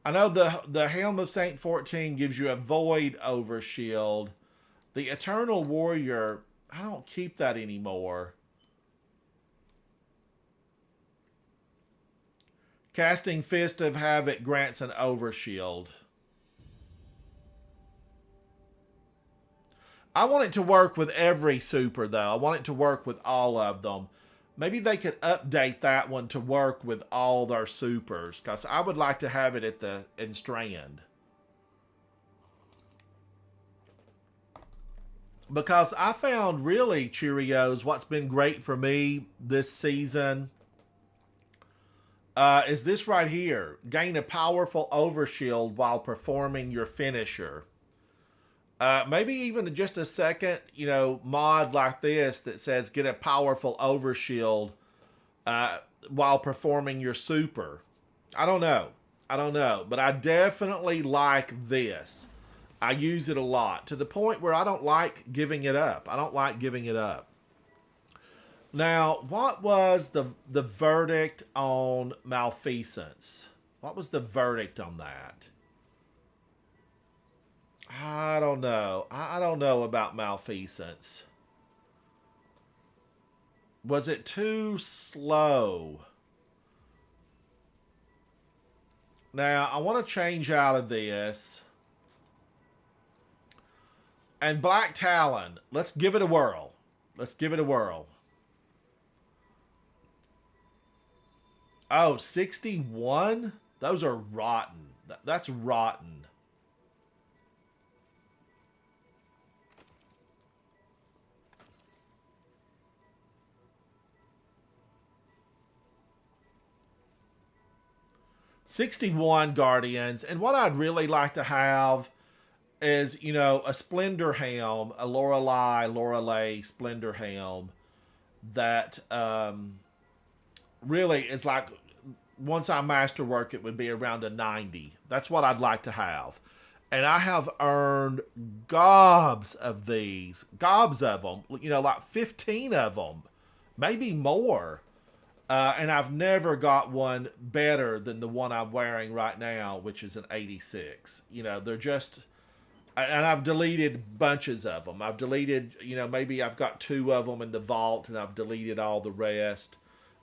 I know the Helm of Saint 14 gives you a void overshield. The Eternal Warrior, I don't keep that anymore. Casting Fist of Havoc grants an overshield. I want it to work with every super, though. I want it to work with all of them. Maybe they could update that one to work with all their supers, because I would like to have it in Strand. Because I found, really, Cheerios, what's been great for me this season is this right here. Gain a powerful overshield while performing your finisher. Maybe even just a second, mod like this that says get a powerful overshield while performing your super. I don't know. But I definitely like this. I use it a lot to the point where I don't like giving it up. Now, what was the verdict on malfeasance? What was the verdict on that? I don't know. I don't know about malfeasance. Was it too slow? Now, I want to change out of this. And Black Talon. Let's give it a whirl. Oh, 61? Those are rotten. That's rotten. $61 Guardians. And what I'd really like to have is, a Splendor Helm, a Lorelei Splendor Helm that really is like, once I masterwork, it would be around a 90. That's what I'd like to have. And I have earned gobs of these. Gobs of them. Like 15 of them. Maybe more. And I've never got one better than the one I'm wearing right now, which is an 86. They're just... And I've deleted bunches of them. I've deleted, maybe I've got 2 of them in the vault, and I've deleted all the rest.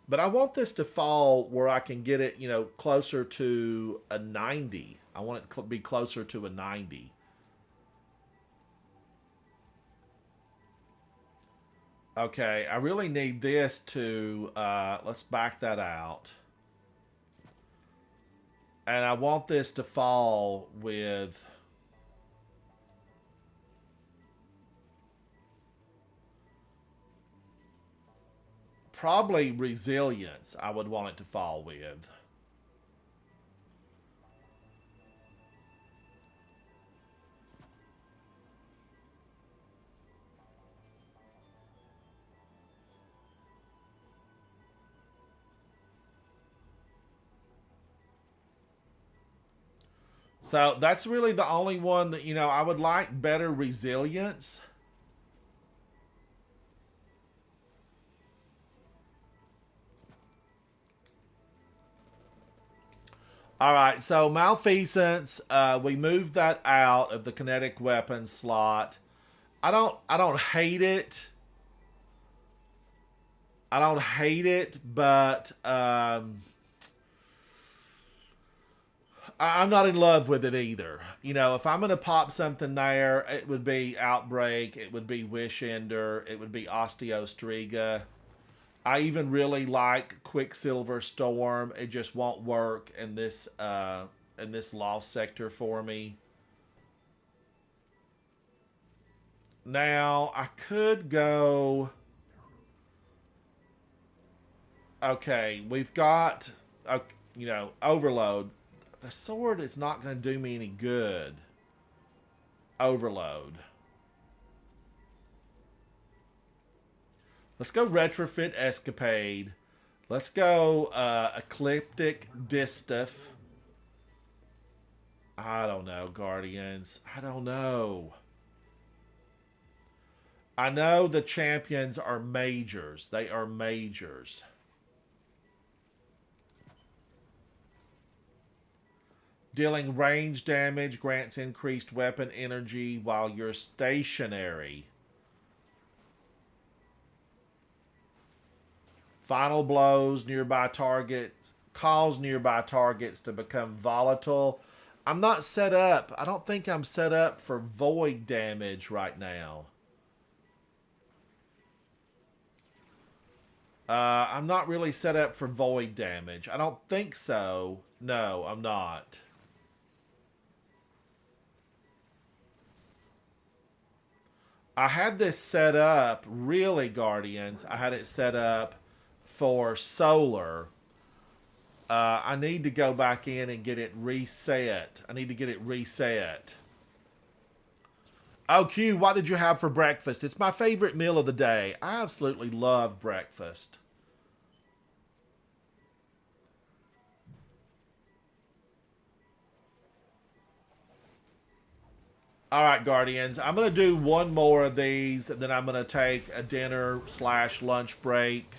But I want this to fall where I can get it, closer to a 90. I want it to be closer to a 90. Okay, I really need this to, let's back that out. And I want this to fall with... probably resilience I would want it to fall with. So that's really the only one that, I would like better resilience. All right, so malfeasance, we moved that out of the kinetic weapon slot. I don't hate it. But I'm not in love with it either. If I'm going to pop something there, it would be Outbreak, it would be Wish Ender, it would be Osteostriga. I even really like Quicksilver Storm. It just won't work in this lost sector for me. Now, I could go... Okay, we've got, Overload. The sword is not going to do me any good. Overload. Let's go Retrofit Escapade. Let's go Ecliptic Distaff. I don't know, Guardians. I don't know. I know the champions are majors. They are majors. Dealing range damage grants increased weapon energy while you're stationary. Final blows nearby targets cause nearby targets to become volatile. I'm not set up. I don't think I'm set up for void damage right now. I'm not really set up for void damage. I don't think so. No, I'm not. I had this set up, really, Guardians. I had it set up for solar. I need to go back in and get it reset. I need to get it reset. Oh, Q, what did you have for breakfast? It's my favorite meal of the day. I absolutely love breakfast. All right, Guardians. I'm going to do one more of these, and then I'm going to take a dinner/lunch break.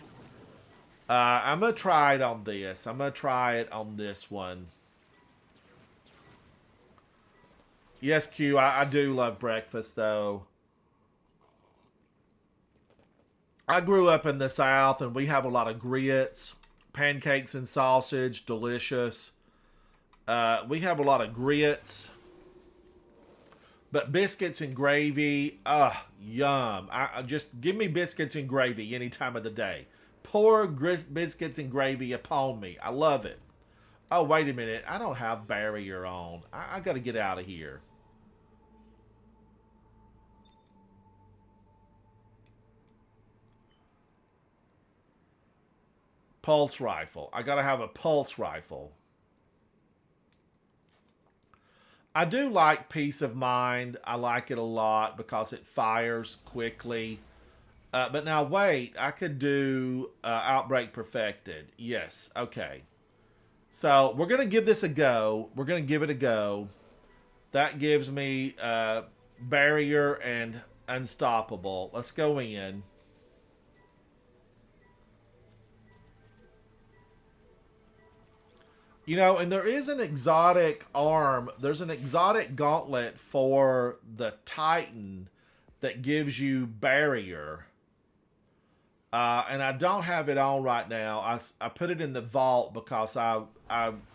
I'm going to try it on this. I'm going to try it on this one. Yes, Q, I do love breakfast, though. I grew up in the South, and we have a lot of grits, pancakes and sausage, delicious. We have a lot of grits. But biscuits and gravy, yum. I just give me biscuits and gravy any time of the day. Pour biscuits and gravy upon me. I love it. Oh, wait a minute. I don't have barrier on. I got to get out of here. Pulse rifle. I got to have a pulse rifle. I do like Peace of Mind. I like it a lot because it fires quickly. But now, wait. I could do Outbreak Perfected. Yes. Okay. So, we're going to give this a go. We're going to give it a go. That gives me Barrier and Unstoppable. Let's go in. You know, and there is an exotic arm. There's an exotic gauntlet for the Titan that gives you Barrier. And I don't have it on right now. I put it in the vault because I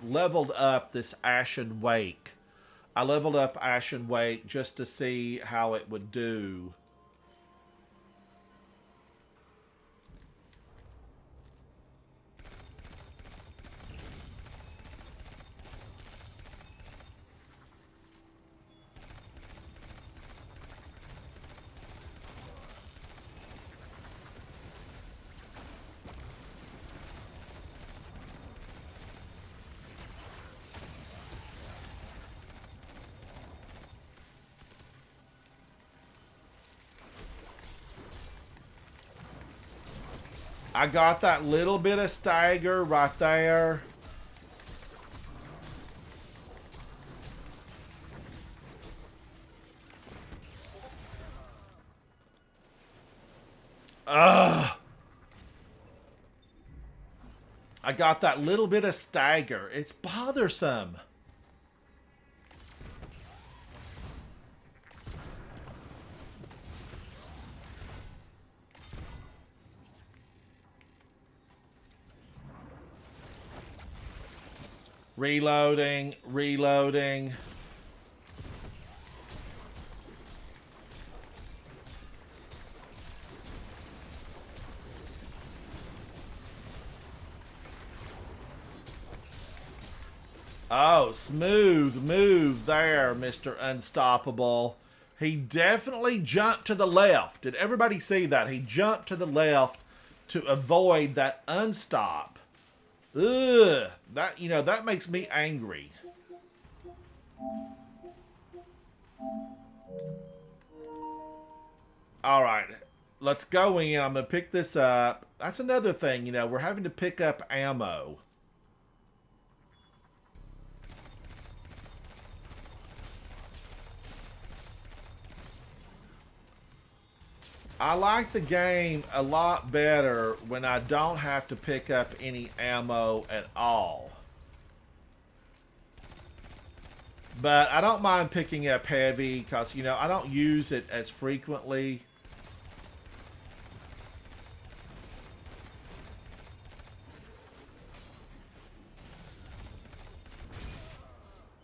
leveled up this Ashen Wake. I leveled up Ashen Wake just to see how it would do. I got that little bit of stagger right there. Ugh. I got that little bit of stagger. It's bothersome. Reloading, reloading. Oh, smooth move there, Mr. Unstoppable. He definitely jumped to the left. Did everybody see that? He jumped to the left to avoid that unstop. Ugh, that makes me angry. All right, let's go in. I'm going to pick this up. That's another thing, we're having to pick up ammo. I like the game a lot better when I don't have to pick up any ammo at all. But I don't mind picking up heavy because, you know, I don't use it as frequently.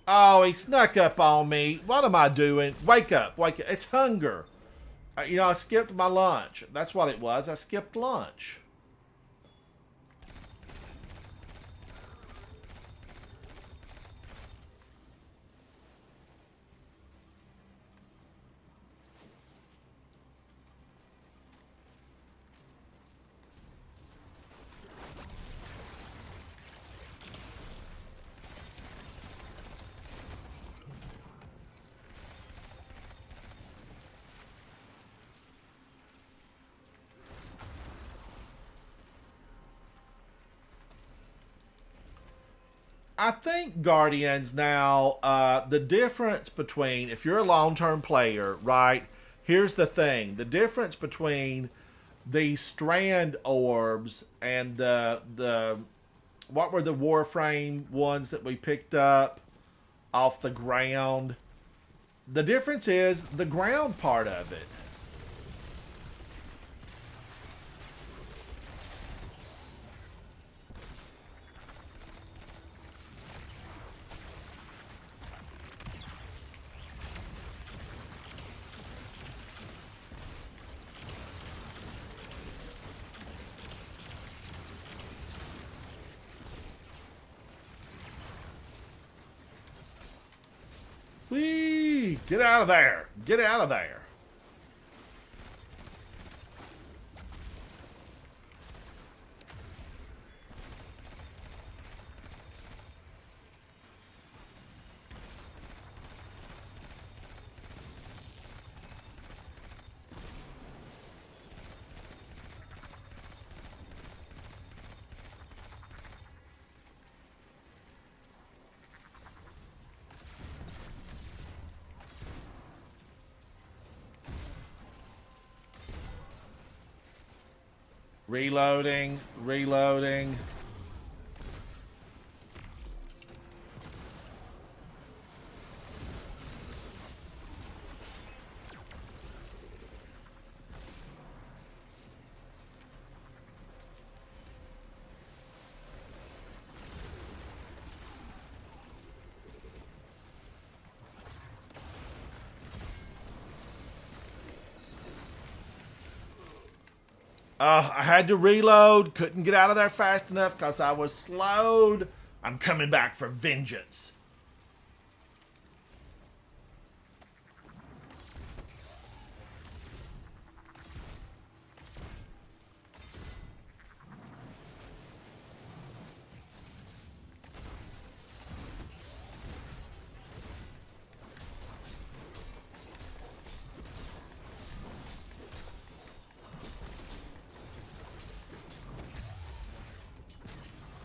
Oh, he snuck up on me. What am I doing? Wake up, wake up. It's hunger. You know, I skipped my lunch. That's what it was. I skipped lunch. I think Guardians now, the difference between, if you're a long-term player, right, here's the thing. The difference between the strand orbs and what were the Warframe ones that we picked up off the ground? The difference is the ground part of it. Whee! Get out of there! Get out of there! Reloading, reloading. I had to reload. Couldn't get out of there fast enough because I was slowed. I'm coming back for vengeance.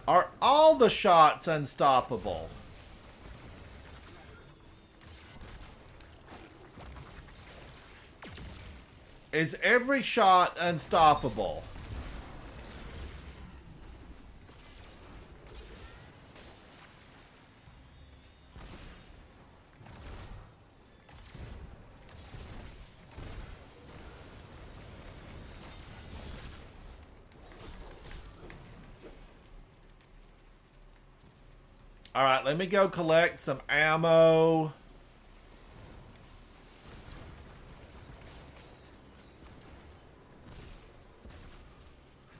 Are all the shots unstoppable? Is every shot unstoppable? All right, let me go collect some ammo.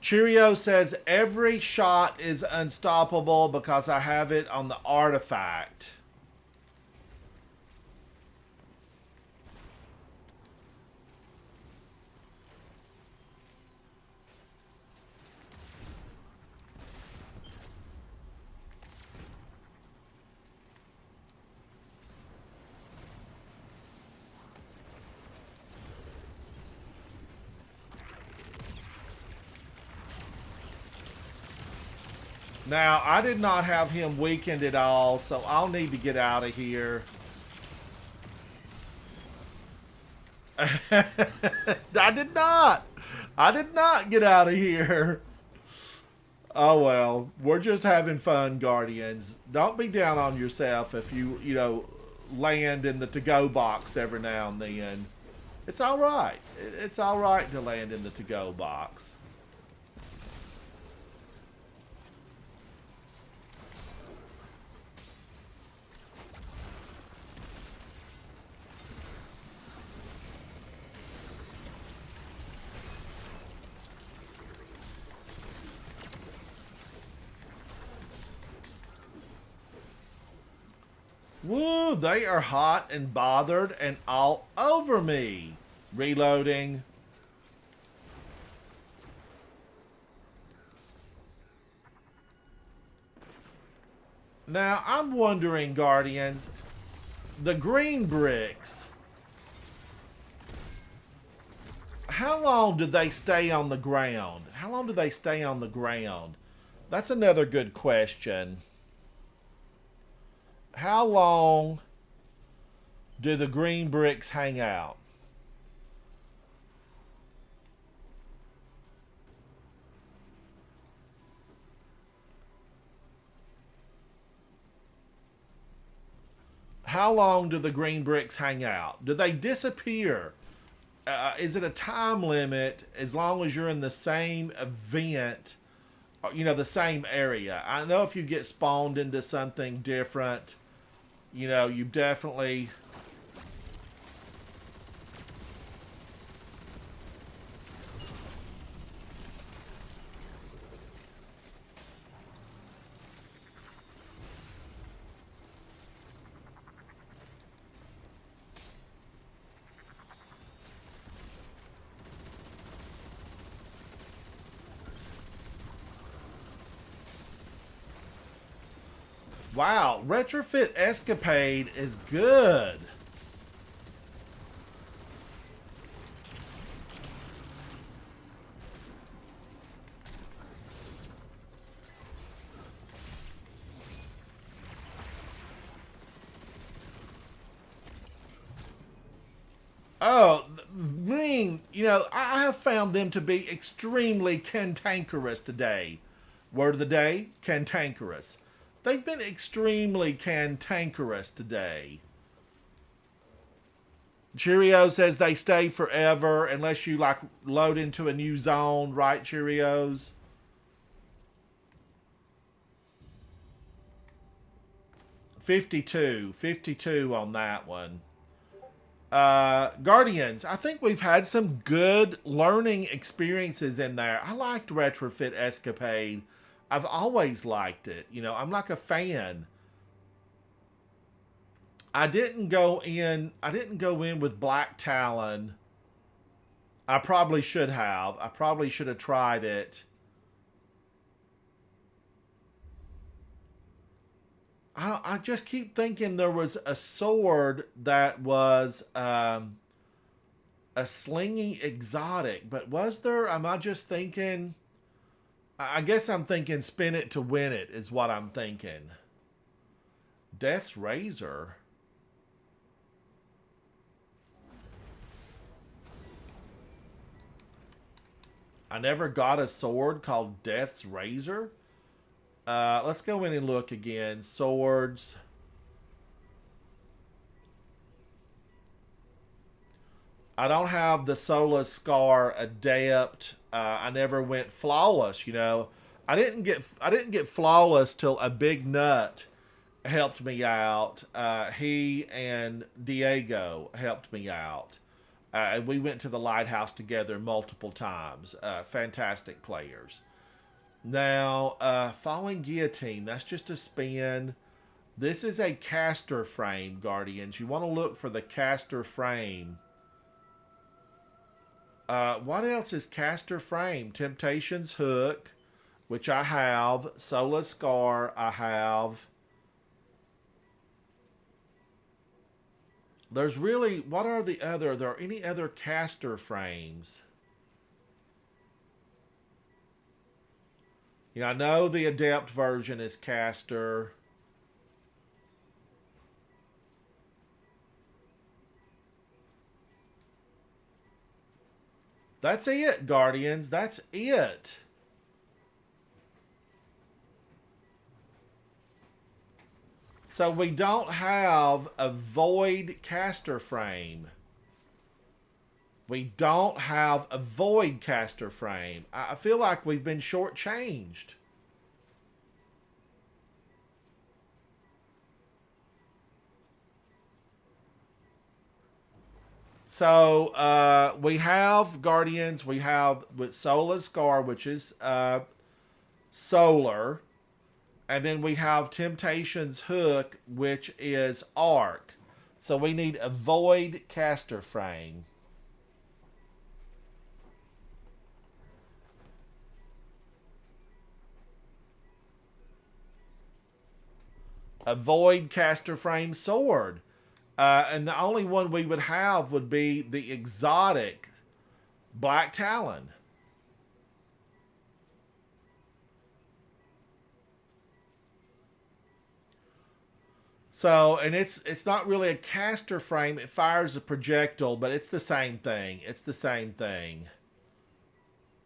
Cheerio says every shot is unstoppable because I have it on the artifact. Now, I did not have him weakened at all, so I'll need to get out of here. I did not. I did not get out of here. Oh well, we're just having fun, Guardians. Don't be down on yourself if you know, land in the to-go box every now and then. It's all right. It's all right to land in the to-go box. Woo, they are hot and bothered and all over me. Reloading. Now, I'm wondering, Guardians, the green bricks, how long do they stay on the ground? How long do they stay on the ground? That's another good question. How long do the green bricks hang out? How long do the green bricks hang out? Do they disappear? Is it a time limit as long as you're in the same event, or, you know, the same area? I know if you get spawned into something different, you know, you definitely... Wow, Retrofit Escapade is good. Oh, you know, I have found them to be extremely cantankerous today. Word of the day, cantankerous. They've been extremely cantankerous today. Cheerio says they stay forever unless you, like, load into a new zone, right, Cheerios? $52 on that one. Guardians, I think we've had some good learning experiences in there. I liked Retrofit Escapade. I've always liked it. You know, I'm like a fan. I didn't go in with Black Talon. I probably should have. I probably should have tried it. I just keep thinking there was a sword that was a slingy exotic, but was there? Am I just thinking? I guess I'm thinking spin it to win it is what I'm thinking. Death's Razor. I never got a sword called Death's Razor. Let's go in and look again. Swords. I don't have the Solar Scar Adept. I never went flawless, you know. I didn't get flawless till a big nut helped me out. He and Diego helped me out. We went to the lighthouse together multiple times. Fantastic players. Now, Falling Guillotine, that's just a spin. This is a caster frame, Guardians. You want to look for the caster frame. What else is caster frame? Temptation's Hook, which I have. Solar Scar, I have. There's really, what are the other, are there any other caster frames? You know, I know the Adept version is caster. That's it, Guardians. That's it. So we don't have a void caster frame. We don't have a void caster frame. I feel like we've been shortchanged. So we have Guardians. We have with Sola's Scar, which is solar. And then we have Temptation's Hook, which is arc. So we need a void caster frame. A void caster frame sword. And the only one we would have would be the exotic Black Talon. So, and it's not really a caster frame. It fires a projectile, but it's the same thing. It's the same thing.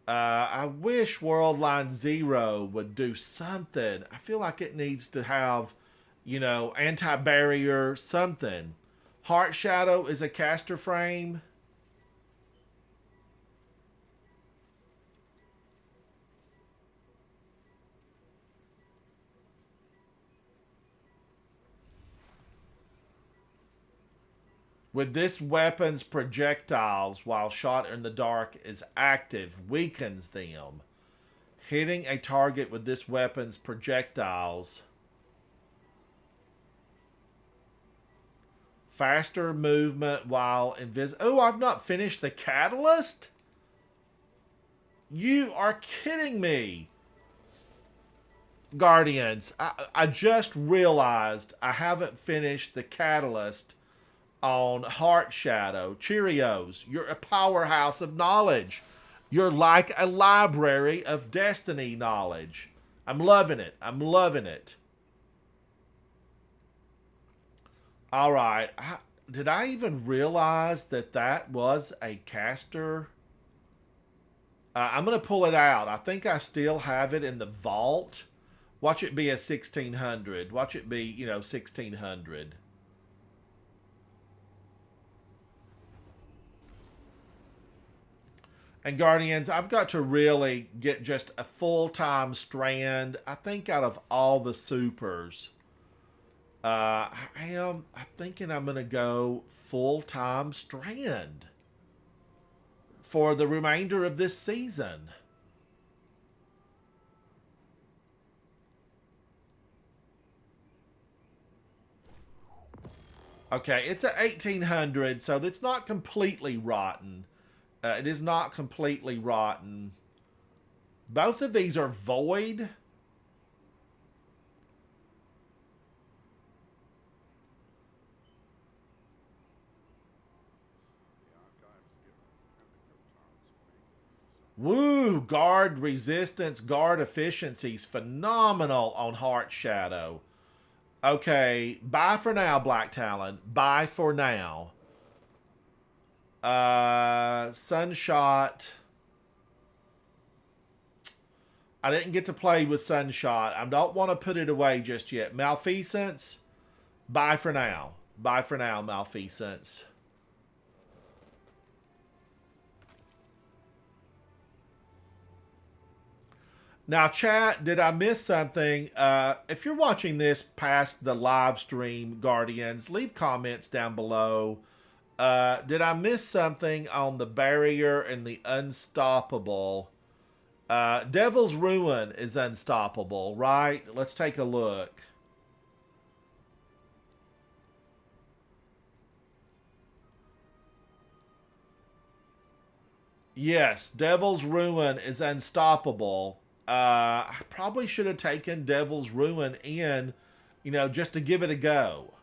I wish Worldline Zero would do something. I feel like it needs to have, you know, anti-barrier something. Heart Shadow is a caster frame. With this weapon's projectiles, while shot in the dark is active, weakens them. Hitting a target with this weapon's projectiles. Faster movement while invisible. Oh, I've not finished the catalyst? You are kidding me. Guardians, I just realized I haven't finished the catalyst on Heart Shadow. Cheerios, you're a powerhouse of knowledge. You're like a library of Destiny knowledge. I'm loving it. I'm loving it. All right. Did I even realize that that was a caster? I'm going to pull it out. I think I still have it in the vault. Watch it be a 1600. Watch it be, 1600. And Guardians, I've got to really get just a full-time strand. I think out of all the supers, I'm thinking I'm going to go full-time strand for the remainder of this season. Okay, it's a 1800, so it's not completely rotten. It is not completely rotten. Both of these are void. Woo! Guard resistance, guard efficiencies, phenomenal on Heart Shadow. Okay, bye for now, Black Talon. Bye for now. Sunshot. I didn't get to play with Sunshot. I don't want to put it away just yet. Malfeasance. Bye for now. Bye for now, Malfeasance. Now, chat, did I miss something? If you're watching this past the live stream, Guardians, leave comments down below. Did I miss something on the barrier and the unstoppable? Devil's Ruin is unstoppable, right? Let's take a look. Yes, Devil's Ruin is unstoppable. I probably should have taken Devil's Ruin in, just to give it a go.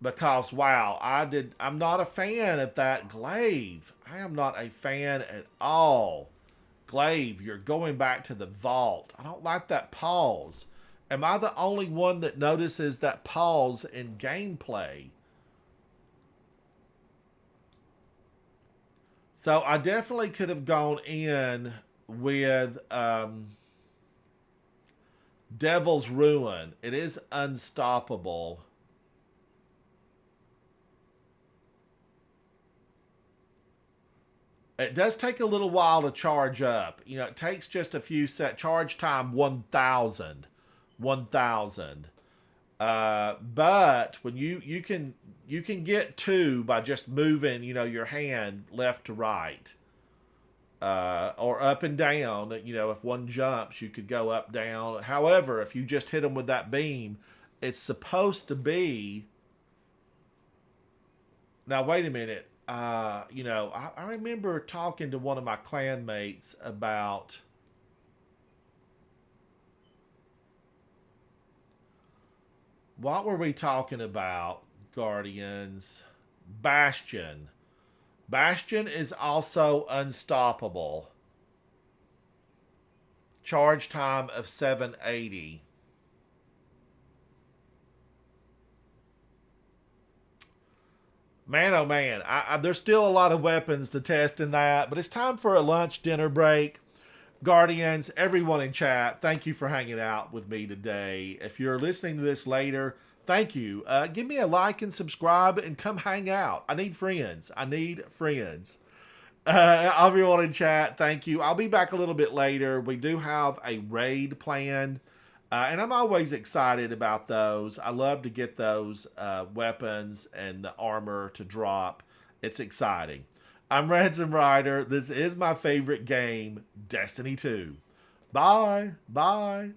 Because, wow, I'm not a fan of that glaive. I am not a fan at all. Glaive, you're going back to the vault. I don't like that pause. Am I the only one that notices that pause in gameplay? So I definitely could have gone in with Devil's Ruin. It is unstoppable. It does take a little while to charge up. You know, it takes just a few set. Charge time 1,000. 1,000. But when you can get two by just moving, you know, your hand left to right. Or up and down. You know, if one jumps, you could go up, down. However, if you just hit them with that beam, it's supposed to be... Now, wait a minute. You know, I remember talking to one of my clanmates about... What were we talking about, Guardians? Bastion. Bastion is also unstoppable. Charge time of 780. Man, oh man, there's still a lot of weapons to test in that, but it's time for a lunch dinner break. Guardians, everyone in chat, thank you for hanging out with me today. If you're listening to this later, thank you. Give me a like and subscribe and come hang out. I need friends. I need friends. Everyone in chat, thank you. I'll be back a little bit later. We do have a raid planned. And I'm always excited about those. I love to get those weapons and the armor to drop. It's exciting. I'm Ransom Rider. This is my favorite game, Destiny 2. Bye. Bye.